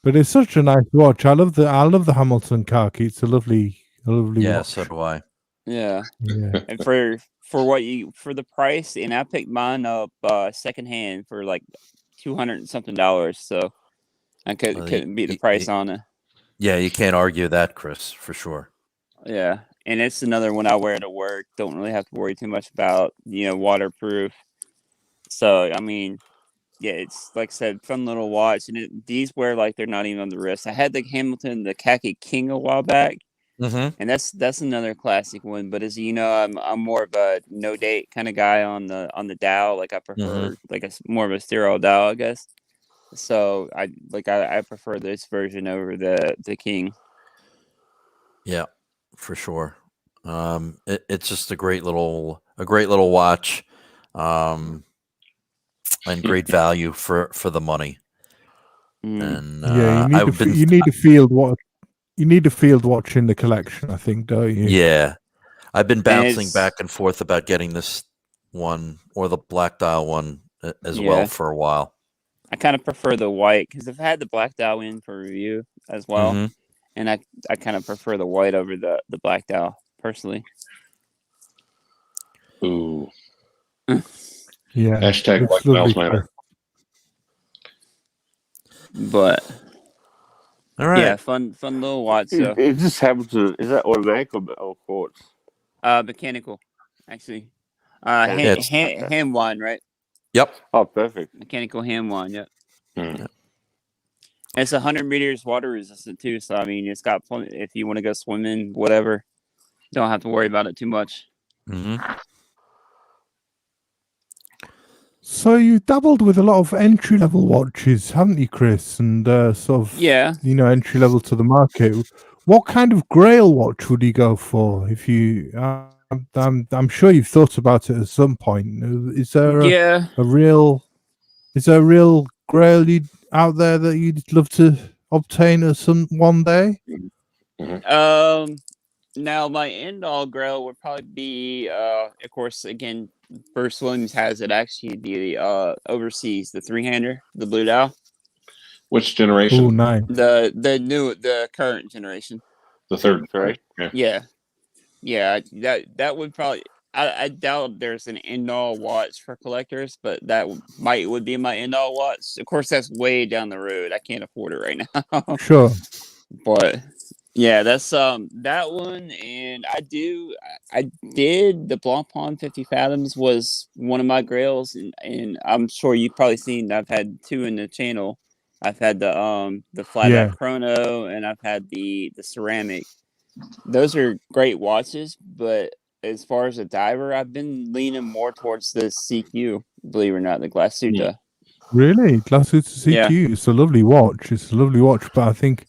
Speaker 2: But it's such a nice watch. I love the Hamilton khaki. It's a lovely
Speaker 1: yeah,
Speaker 2: watch.
Speaker 1: So do I.
Speaker 5: Yeah.
Speaker 2: Yeah.
Speaker 5: And for the price, and I picked mine up secondhand for like $200 something. So I couldn't beat the price on it.
Speaker 1: Yeah, you can't argue that, Chris, for sure.
Speaker 5: Yeah, and it's another one I wear to work. Don't really have to worry too much about, waterproof. So, I mean, yeah, it's like I said, fun little watch. And these wear like they're not even on the wrist. I had the Hamilton, the Khaki King a while back.
Speaker 1: Mm-hmm.
Speaker 5: And that's another classic one. But as you know, I'm more of a no date kind of guy on the dial. Like I prefer like more of a sterile dial, I guess. So I prefer this version over the King.
Speaker 1: Yeah, for sure. It's just a great little watch, and great value for the money. And
Speaker 2: you need a field watch. You need a field watch in the collection, I think, don't you?
Speaker 1: Yeah, I've been bouncing back and forth about getting this one or the black dial one as well for a while.
Speaker 5: I kind of prefer the white because I've had the black dial in for review as well, and I kind of prefer the white over the black dial personally.
Speaker 3: Ooh,
Speaker 2: yeah.
Speaker 3: Hashtag Black Dials matter.
Speaker 5: But
Speaker 1: all right,
Speaker 5: yeah, fun little watch. So
Speaker 7: Is this Hamilton? Is that automatic or quartz?
Speaker 5: Mechanical, actually. Hand wind, right?
Speaker 1: Yep.
Speaker 7: Oh, perfect.
Speaker 5: Mechanical hand wind. Yep. It's 100 meters water resistant too, so I mean, it's got plenty. If you want to go swimming, whatever, you don't have to worry about it too much.
Speaker 2: So you dabbled with a lot of entry level watches, haven't you, Chris? And sort of,
Speaker 5: Yeah.
Speaker 2: entry level to the market. What kind of Grail watch would you go for? If you, I'm sure you've thought about it at some point. Is there
Speaker 5: Yeah.
Speaker 2: a real Grail out there that you'd love to obtain at one day?
Speaker 5: Now my end all grail would probably be, of course, again, first Williams has it actually the overseas, the 3-hander, the Blue Dial.
Speaker 3: Which generation?
Speaker 2: Oh, nice.
Speaker 5: The current generation.
Speaker 3: The third,
Speaker 7: right?
Speaker 5: Yeah. That would probably. I doubt there's an end all watch for collectors, but that would be my end all watch. Of course, that's way down the road. I can't afford it right now.
Speaker 2: Sure.
Speaker 5: But yeah, that's that one, and I did the Blancpain 50 Fathoms was one of my grails, and I'm sure you've probably seen. I've had 2 in the channel. I've had the flat chrono, and I've had the ceramic. Those are great watches, but as far as a diver, I've been leaning more towards the CQ. Believe it or not, the Glasuta.
Speaker 3: Yeah.
Speaker 2: Really, Glasuta CQ.
Speaker 5: Yeah.
Speaker 2: It's a lovely watch. But I think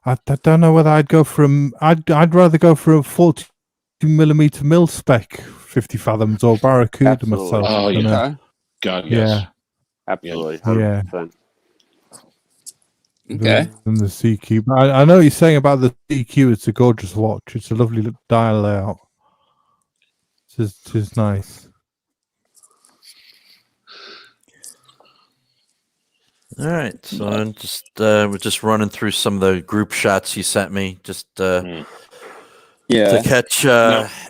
Speaker 2: I don't know whether I'd go for I'd rather go for a 40mm mil spec 50 Fathoms or Barracuda
Speaker 7: Absolutely.
Speaker 2: myself.
Speaker 3: Oh,
Speaker 2: than
Speaker 3: yeah.
Speaker 2: a-
Speaker 3: God, yes.
Speaker 2: Yeah.
Speaker 7: Absolutely.
Speaker 2: Yeah.
Speaker 7: 100%.
Speaker 5: Okay.
Speaker 2: Than the CQ. But I know what you're saying about the CQ. It's a gorgeous watch. It's a lovely dial layout. It's nice.
Speaker 1: All right, so I'm just we're just running through some of the group shots you sent me, just to catch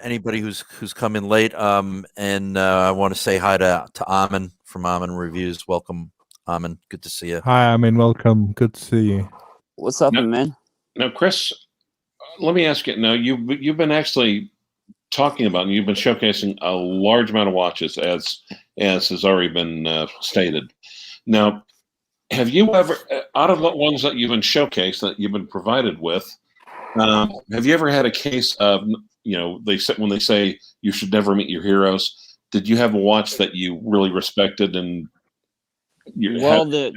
Speaker 1: anybody who's come in late. And I want to say hi to Amin from Amin Reviews. Welcome, Amin. Good to see you.
Speaker 2: Hi, Amin. Welcome. Good to see you.
Speaker 5: What's up, man?
Speaker 3: Now, Chris, let me ask you. Now, you've been actually talking about, and you've been showcasing a large amount of watches, as has already been stated. Now, have you ever, out of the ones that you've been showcased, that you've been provided with, have you ever had a case of, when they say you should never meet your heroes, did you have a watch that you really respected and
Speaker 5: the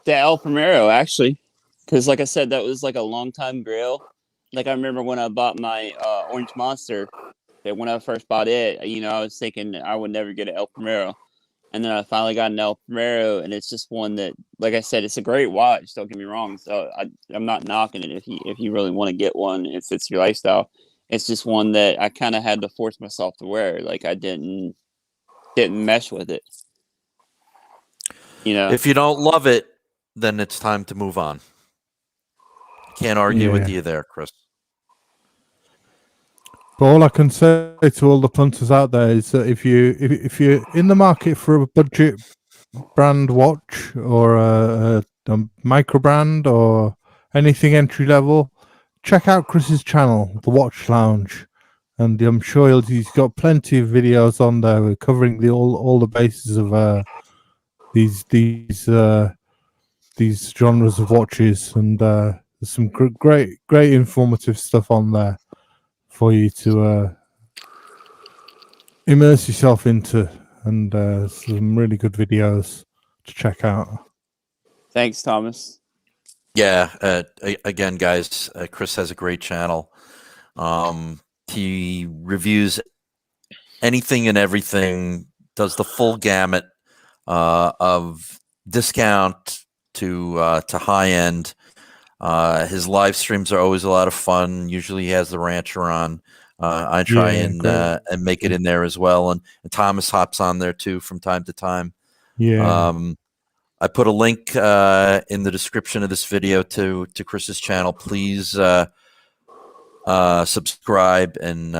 Speaker 5: El Primero, actually, because like I said, that was like a long time grail. Like I remember when I bought my Orange Monster, that when I first bought it, I was thinking I would never get an El Primero. And then I finally got an El Primero, and it's just one that, like I said, it's a great watch. Don't get me wrong. So I'm not knocking it if you really want to get one, if it's your lifestyle. It's just one that I kind of had to force myself to wear. Like I didn't mesh with it.
Speaker 1: If you don't love it, then it's time to move on. Can't argue with you there, Chris.
Speaker 2: But all I can say to all the punters out there is that if you're in the market for a budget brand watch or a micro brand or anything entry level, check out Chris's channel, The Watch Lounge, and I'm sure he's got plenty of videos on there covering all the bases of these genres of watches, and there's some great informative stuff on there for you to immerse yourself into, and some really good videos to check out.
Speaker 5: Thanks, Thomas.
Speaker 1: Yeah, again, guys, Chris has a great channel. He reviews anything and everything, does the full gamut of discount to high end. His live streams are always a lot of fun. Usually he has the rancher on. I try and make it in there as well. And Thomas hops on there too from time to time.
Speaker 2: Yeah.
Speaker 1: I put a link in the description of this video to Chris's channel. Please subscribe and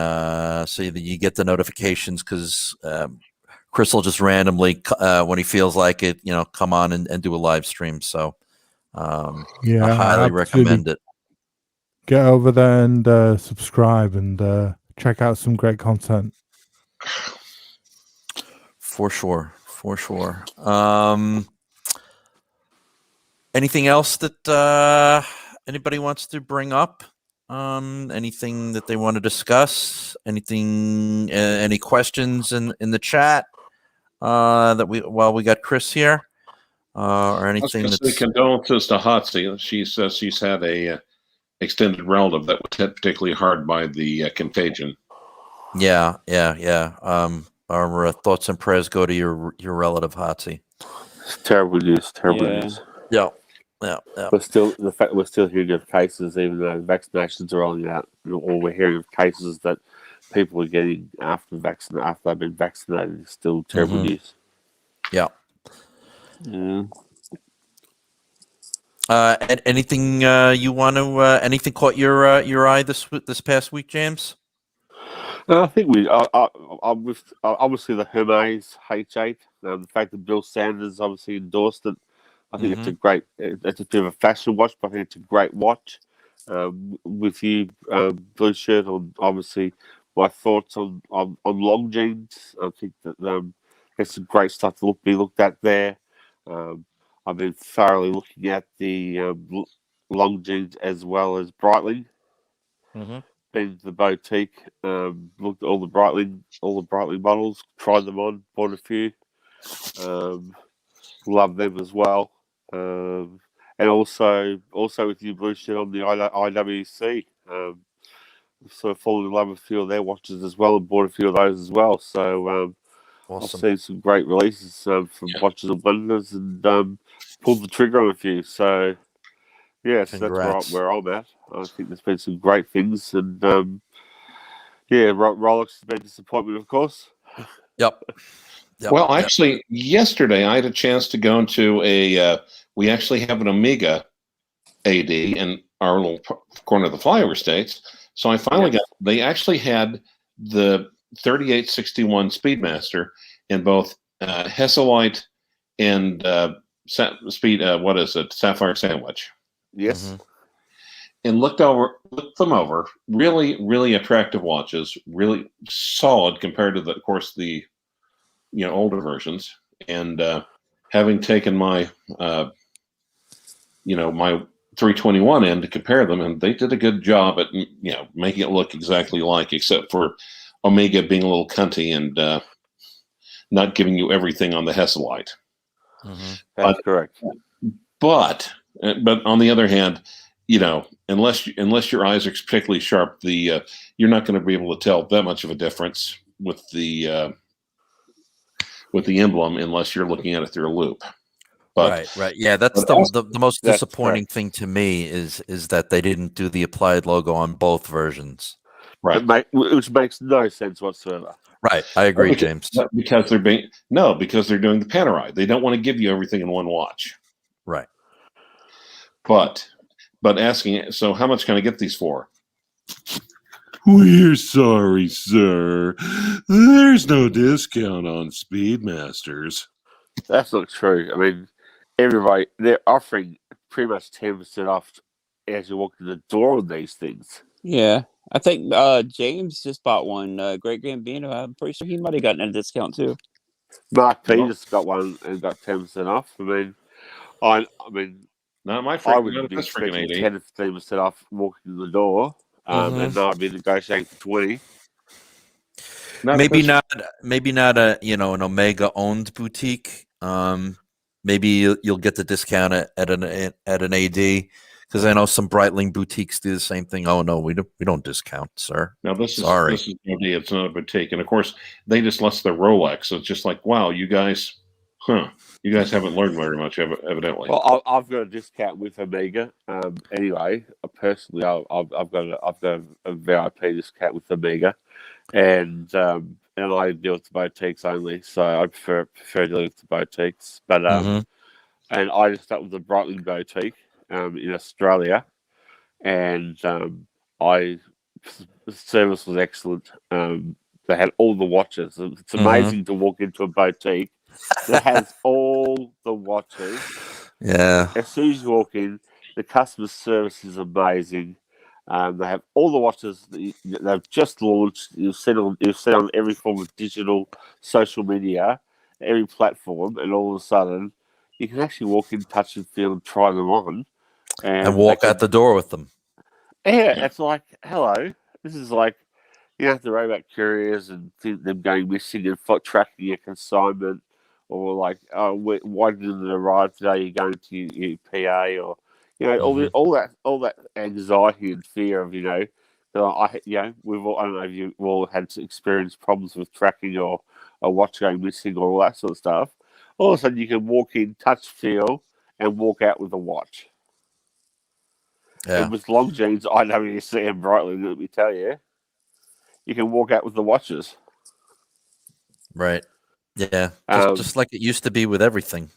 Speaker 1: so that you get the notifications, because Chris will just randomly, when he feels like it, come on and do a live stream. So I highly recommend it.
Speaker 2: Get over there and subscribe and check out some great content.
Speaker 1: For sure. Anything else that anybody wants to bring up? Anything that they want to discuss? Anything? Any questions in the chat? that we got Chris here, or anything that's
Speaker 3: condolences to Hotsy. She says she's had a extended relative that was hit particularly hard by the contagion.
Speaker 1: Yeah. Our thoughts and prayers go to your relative Hotsy.
Speaker 7: Terrible news. Terrible news.
Speaker 1: Yeah.
Speaker 7: But still, the fact that we're still hearing of cases, even though vaccinations are rolling out, or we're hearing of cases that people are getting after they've been vaccinated, is still terrible news.
Speaker 1: Yeah.
Speaker 5: Yeah.
Speaker 1: Anything you want to? Anything caught your eye this past week, James?
Speaker 7: I think obviously the Hermes H8. The fact that Bill Sanders obviously endorsed it. I think it's a great. It's a bit of a fashion watch, but I think it's a great watch. With you, Blue Shirt, on obviously my thoughts on long jeans. I think that it's some great stuff to be looked at there. I've been thoroughly looking at the long jeans as well as Breitling. Been to the boutique, looked at all the Breitling models, tried them on, bought a few. Love them as well. And also with you, Blue Shirt, on the IWC. Sort of fallen in love with a few of their watches as well and bought a few of those as well. So awesome. I've seen some great releases from Watches and Blenders and pulled the trigger on a few. So, yeah, so that's where I'm at. I think there's been some great things. And, Rolex has been a disappointment, of course.
Speaker 1: Yep.
Speaker 3: Well, actually, yesterday I had a chance to go into we actually have an Omega AD in our little corner of the flyover states. So I finally they actually had the 3861 Speedmaster in both Hesselite and Sapphire Sandwich.
Speaker 7: Yes.
Speaker 3: And looked them over. Really, really attractive watches. Really solid compared to the older versions. And having taken my my 321 in to compare them, and they did a good job at making it look exactly like, except for Omega being a little cunty and not giving you everything on the Hesselite.
Speaker 7: That's correct.
Speaker 3: But on the other hand, unless your eyes are particularly sharp, you're not going to be able to tell that much of a difference with the emblem unless you're looking at it through a loop. But,
Speaker 1: right. Yeah, that's the most disappointing thing to me is that they didn't do the applied logo on both versions.
Speaker 3: Right.
Speaker 7: Which makes no sense whatsoever.
Speaker 1: Right. I agree, James.
Speaker 3: Because they're doing the Panerai. They don't want to give you everything in one watch.
Speaker 1: Right.
Speaker 3: But asking, so how much can I get these for?
Speaker 8: We're sorry, sir. There's no discount on Speedmasters.
Speaker 7: That's not true. I mean, everybody, they're offering pretty much 10% off as you walk in the door on these things.
Speaker 5: Yeah. I think James just bought one. Great Gambino. I'm pretty sure he might have gotten a discount too.
Speaker 7: Mark Peters got one and got 10% off. I mean,
Speaker 3: not my
Speaker 7: I would be expecting 10 to 15% off walking in the door, and now I'd be negotiating for 20.
Speaker 1: Maybe not a an Omega owned boutique. Maybe you'll get the discount at an AD, because I know some Breitling boutiques do the same thing. Oh no, we don't discount, sir.
Speaker 3: No, this is it's not a boutique, and of course they just list their Rolex. So it's just like, wow, you guys haven't learned very much, evidently.
Speaker 7: Well, I've got a discount with Omega. Anyway, personally, I've got a VIP discount with Omega, and I deal with the boutiques only, so I prefer dealing with the boutiques. But and I just start with the Breitling boutique in Australia, and the service was excellent. They had all the watches. It's amazing to walk into a boutique that has all the watches.
Speaker 1: Yeah.
Speaker 7: As soon as you walk in, the customer service is amazing. They have all the watches that they've just launched. You've seen on every form of digital social media, every platform, and all of a sudden, you can actually walk in, touch and feel, and try them on,
Speaker 1: and walk out the door with them.
Speaker 7: Yeah, it's like, hello. This is like, you don't have to worry about couriers and them going missing and tracking your consignment. or like, why didn't it arrive today? You're going to your PA, or all that anxiety and fear of we've all, I don't know if you've all had experienced problems with tracking or a watch going missing or all that sort of stuff. All of a sudden, you can walk in, touch, feel, and walk out with a watch.
Speaker 1: Yeah.
Speaker 7: And with long jeans, I know you see them brightly. Let me tell you, you can walk out with the watches.
Speaker 1: Right. Yeah. Just like it used to be with everything.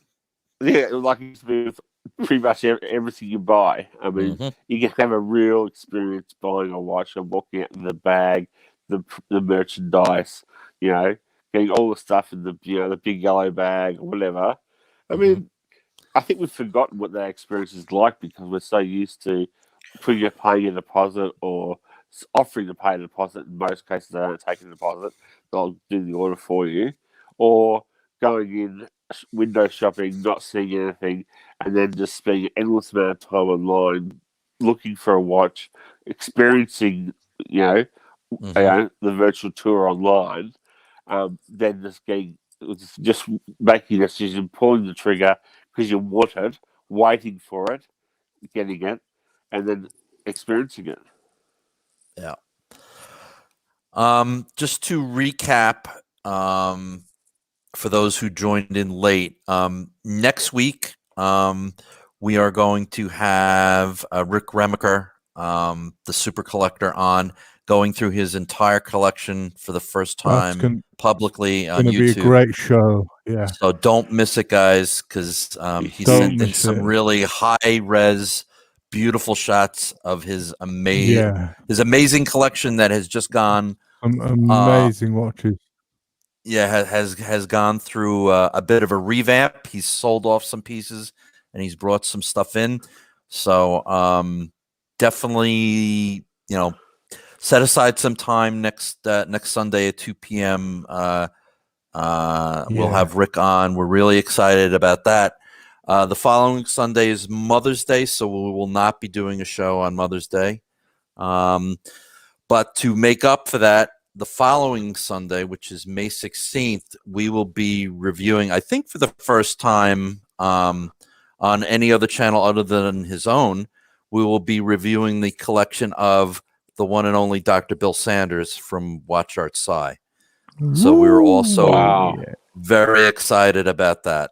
Speaker 7: Yeah, like it used to be with pretty much everything you buy. I mean, you can have a real experience buying a watch and walking out in the bag, the merchandise, getting all the stuff in the big yellow bag or whatever. I mean, I think we've forgotten what that experience is like because we're so used to paying a deposit or offering to pay a deposit. In most cases, they don't take a deposit. They'll do the order for you. Or going in window shopping, not seeing anything, and then just spending an endless amount of time online looking for a watch, experiencing, the virtual tour online, then just making a decision, pulling the trigger because you want it, waiting for it, getting it, and then experiencing it.
Speaker 1: Yeah. Just to recap, for those who joined in late, next week we are going to have Rick Remaker, the super collector, on going through his entire collection for the first time publicly on YouTube.
Speaker 2: It's going to be a great show. Yeah.
Speaker 1: So don't miss it, guys, because he sent in some really high res, beautiful shots of his amazing collection that has just gone
Speaker 2: amazing watches.
Speaker 1: Yeah, has gone through a bit of a revamp. He's sold off some pieces and he's brought some stuff in. So definitely, set aside some time next Sunday at 2 p.m. We'll have Rick on. We're really excited about that. The following Sunday is Mother's Day, so we will not be doing a show on Mother's Day. But to make up for that, the following Sunday, which is May 16th, we will be reviewing, I think for the first time on any other channel other than his own, we will be reviewing the collection of the one and only Dr. Bill Sanders from Watch Art Sci. So we were also very excited about that,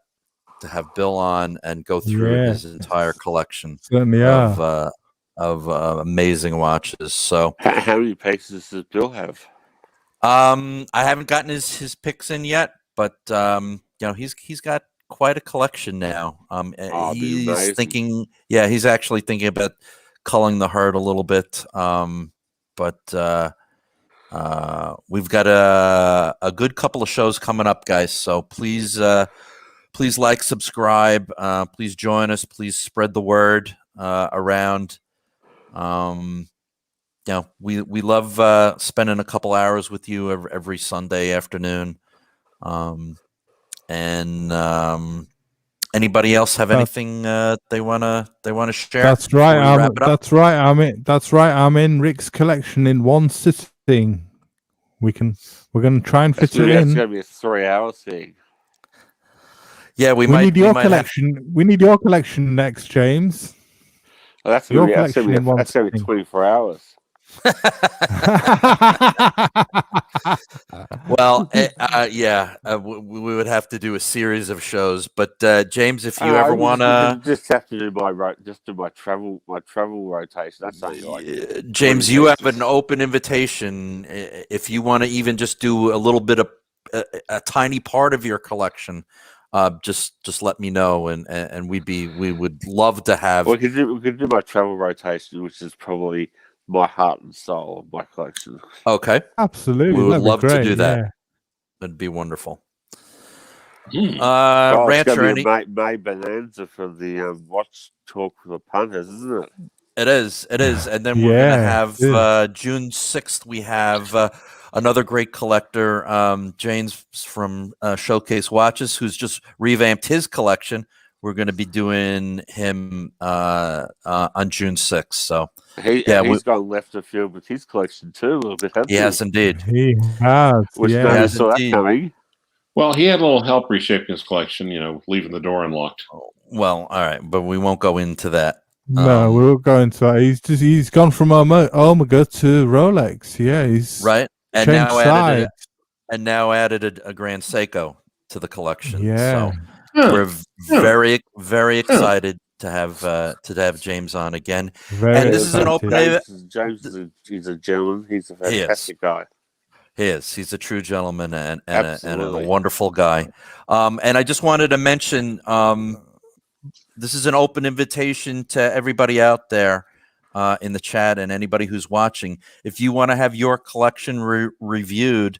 Speaker 1: to have Bill on and go through his entire collection of amazing watches. So
Speaker 7: how many pieces does Bill have?
Speaker 1: I haven't gotten his picks in yet, but he's got quite a collection now. He's thinking, he's actually thinking about culling the herd a little bit. But we've got a good couple of shows coming up, guys. So please like, subscribe. Please join us. Please spread the word around. We love spending a couple hours with you every Sunday afternoon. Anybody else have anything they wanna share?
Speaker 2: That's right. That's right. I'm in Rick's collection in one sitting. We're gonna try and fit it in.
Speaker 7: It's gonna be a 3-hour thing.
Speaker 1: Yeah, we
Speaker 2: need your collection. We need your collection next, James.
Speaker 7: Oh, that's gonna be 24 hours.
Speaker 1: Well, we would have to do a series of shows. But James, if you ever want to,
Speaker 7: just have to do my travel rotation. That's not like
Speaker 1: James. You have an open invitation if you want to even just do a little bit of a tiny part of your collection. Just let me know, and we would love to have.
Speaker 7: We could do my travel rotation, which is probably my heart and soul of my collection.
Speaker 1: Okay,
Speaker 2: absolutely.
Speaker 1: We would love to do that. It'd be wonderful. Rancher,
Speaker 7: May Bonanza for the watch talk for the punters, isn't it?
Speaker 1: It is, and then we're gonna have June 6th. We have another great collector, James from Showcase Watches, who's just revamped his collection. We're going to be doing him on June 6th. So
Speaker 7: he's gone left of field with his collection too a little bit.
Speaker 1: He has indeed.
Speaker 2: He has.
Speaker 7: Saw that coming.
Speaker 3: Well, he had a little help reshaping his collection, leaving the door unlocked.
Speaker 1: Well, all right, but we won't go into that.
Speaker 2: No, we were going to that. He's gone from Omega to Rolex. Yeah, he's
Speaker 1: right, and
Speaker 2: changed
Speaker 1: now
Speaker 2: sides.
Speaker 1: added a Grand Seiko to the collection.
Speaker 2: Yeah.
Speaker 1: So we're very, very excited to have James on again.
Speaker 2: Very
Speaker 1: and this is an open.
Speaker 7: James is a gentleman. He's a fantastic guy.
Speaker 1: He's a true gentleman and a wonderful guy. And I just wanted to mention, this is an open invitation to everybody out there in the chat and anybody who's watching. If you want to have your collection reviewed,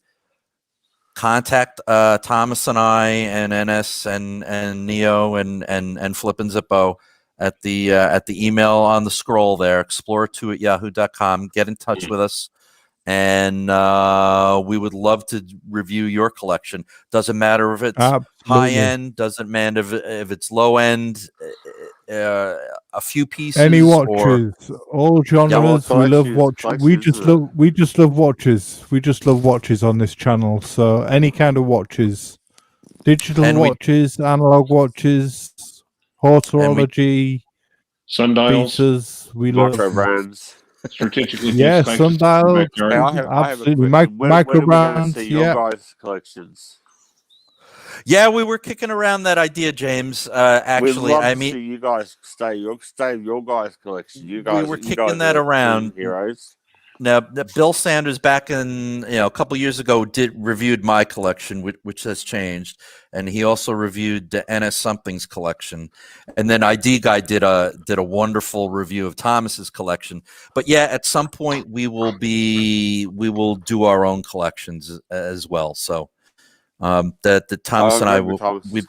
Speaker 1: contact Thomas and I and NS and Neo and Flip and Zippo at the email on the scroll there, explore2@yahoo.com. Get in touch with us. And we would love to review your collection. Doesn't matter if it's high end, doesn't matter if it's low end, a few pieces.
Speaker 2: Any watches, all genres. We love watches. We just love watches. We just love watches on this channel. So any kind of watches, digital watches, analog watches, horseology,
Speaker 3: sundials,
Speaker 2: pieces. We love
Speaker 7: brands.
Speaker 3: Strategically,
Speaker 2: sundial, absolutely. Micro brands,
Speaker 7: guys' collections.
Speaker 1: Yeah, we were kicking around that idea, James. Actually,
Speaker 7: I mean, you guys stay your guys' collection. You guys,
Speaker 1: we were kicking that around.
Speaker 7: Heroes.
Speaker 1: Now, Bill Sanders back in a couple years ago reviewed my collection, which has changed, and he also reviewed the NS Something's collection, and then ID Guy did a wonderful review of Thomas's collection. But yeah, at some point we will do our own collections as well. So that Thomas and I will.
Speaker 7: Thomas's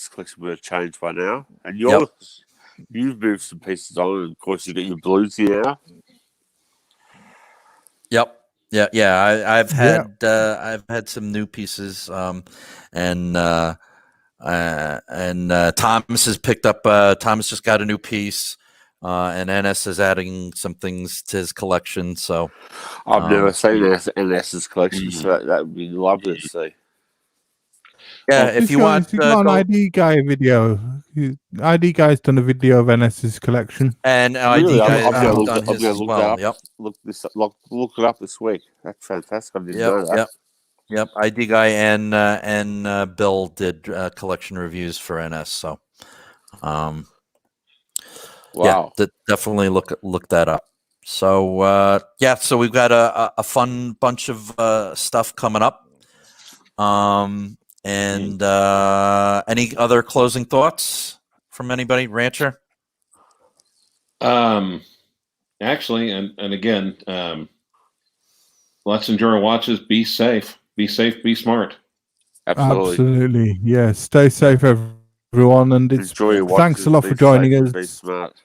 Speaker 7: collection would have changed by now, and you've moved some pieces on, and of course you got your blues here now.
Speaker 1: Yep. Yeah. I've had some new pieces, and Thomas has picked up. Thomas just got a new piece, and NS is adding some things to his collection. So
Speaker 7: I've never seen NS's collection, so that would be lovely to see.
Speaker 1: Yeah, if you want
Speaker 2: an ID Guy video. ID Guy's done a video of NS's collection,
Speaker 1: and ID Guy's done his as well. Yep,
Speaker 7: look it up this week. That's fantastic. I didn't know that.
Speaker 1: Yep. ID Guy and Bill did collection reviews for NS. So,
Speaker 7: wow.
Speaker 1: Yeah, definitely look that up. So so we've got a fun bunch of stuff coming up. And any other closing thoughts from anybody, Rancher?
Speaker 3: Actually, and again, let's enjoy our watches. Be safe. Be safe. Be smart.
Speaker 2: Absolutely. Yeah. Stay safe, everyone. And
Speaker 7: enjoy your watches.
Speaker 2: Thanks a lot for joining us.
Speaker 7: Be smart.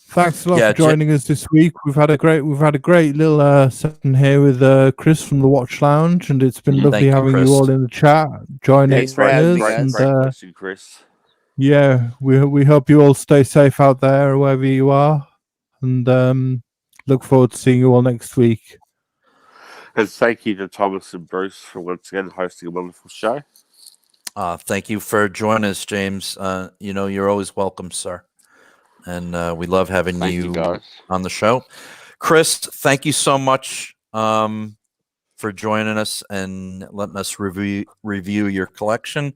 Speaker 2: Thanks a lot for joining us this week. We've had a great little session here with Chris from the Watch Lounge, and it's been lovely having you all in the chat, joining us.
Speaker 7: And Chris.
Speaker 2: Yeah, we hope you all stay safe out there, wherever you are, and look forward to seeing you all next week.
Speaker 7: And thank you to Thomas and Bruce for once again hosting a wonderful show.
Speaker 1: Thank you for joining us, James. You're always welcome, sir. And we love having you on the show. Chris, thank you so much for joining us and letting us review your collection.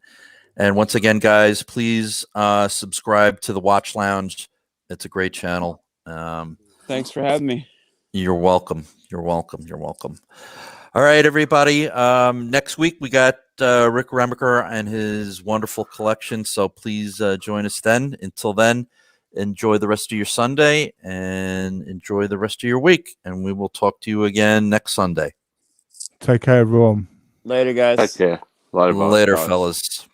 Speaker 1: And once again, guys, please subscribe to the Watch Lounge. It's a great channel.
Speaker 5: Thanks for having me.
Speaker 1: You're welcome. You're welcome. You're welcome. All right, everybody. Next week, we got Rick Remaker and his wonderful collection. So please join us then. Until then, enjoy the rest of your Sunday and enjoy the rest of your week. And we will talk to you again next Sunday.
Speaker 2: Take care, everyone.
Speaker 5: Later, guys.
Speaker 7: Take care.
Speaker 1: Later, fellas.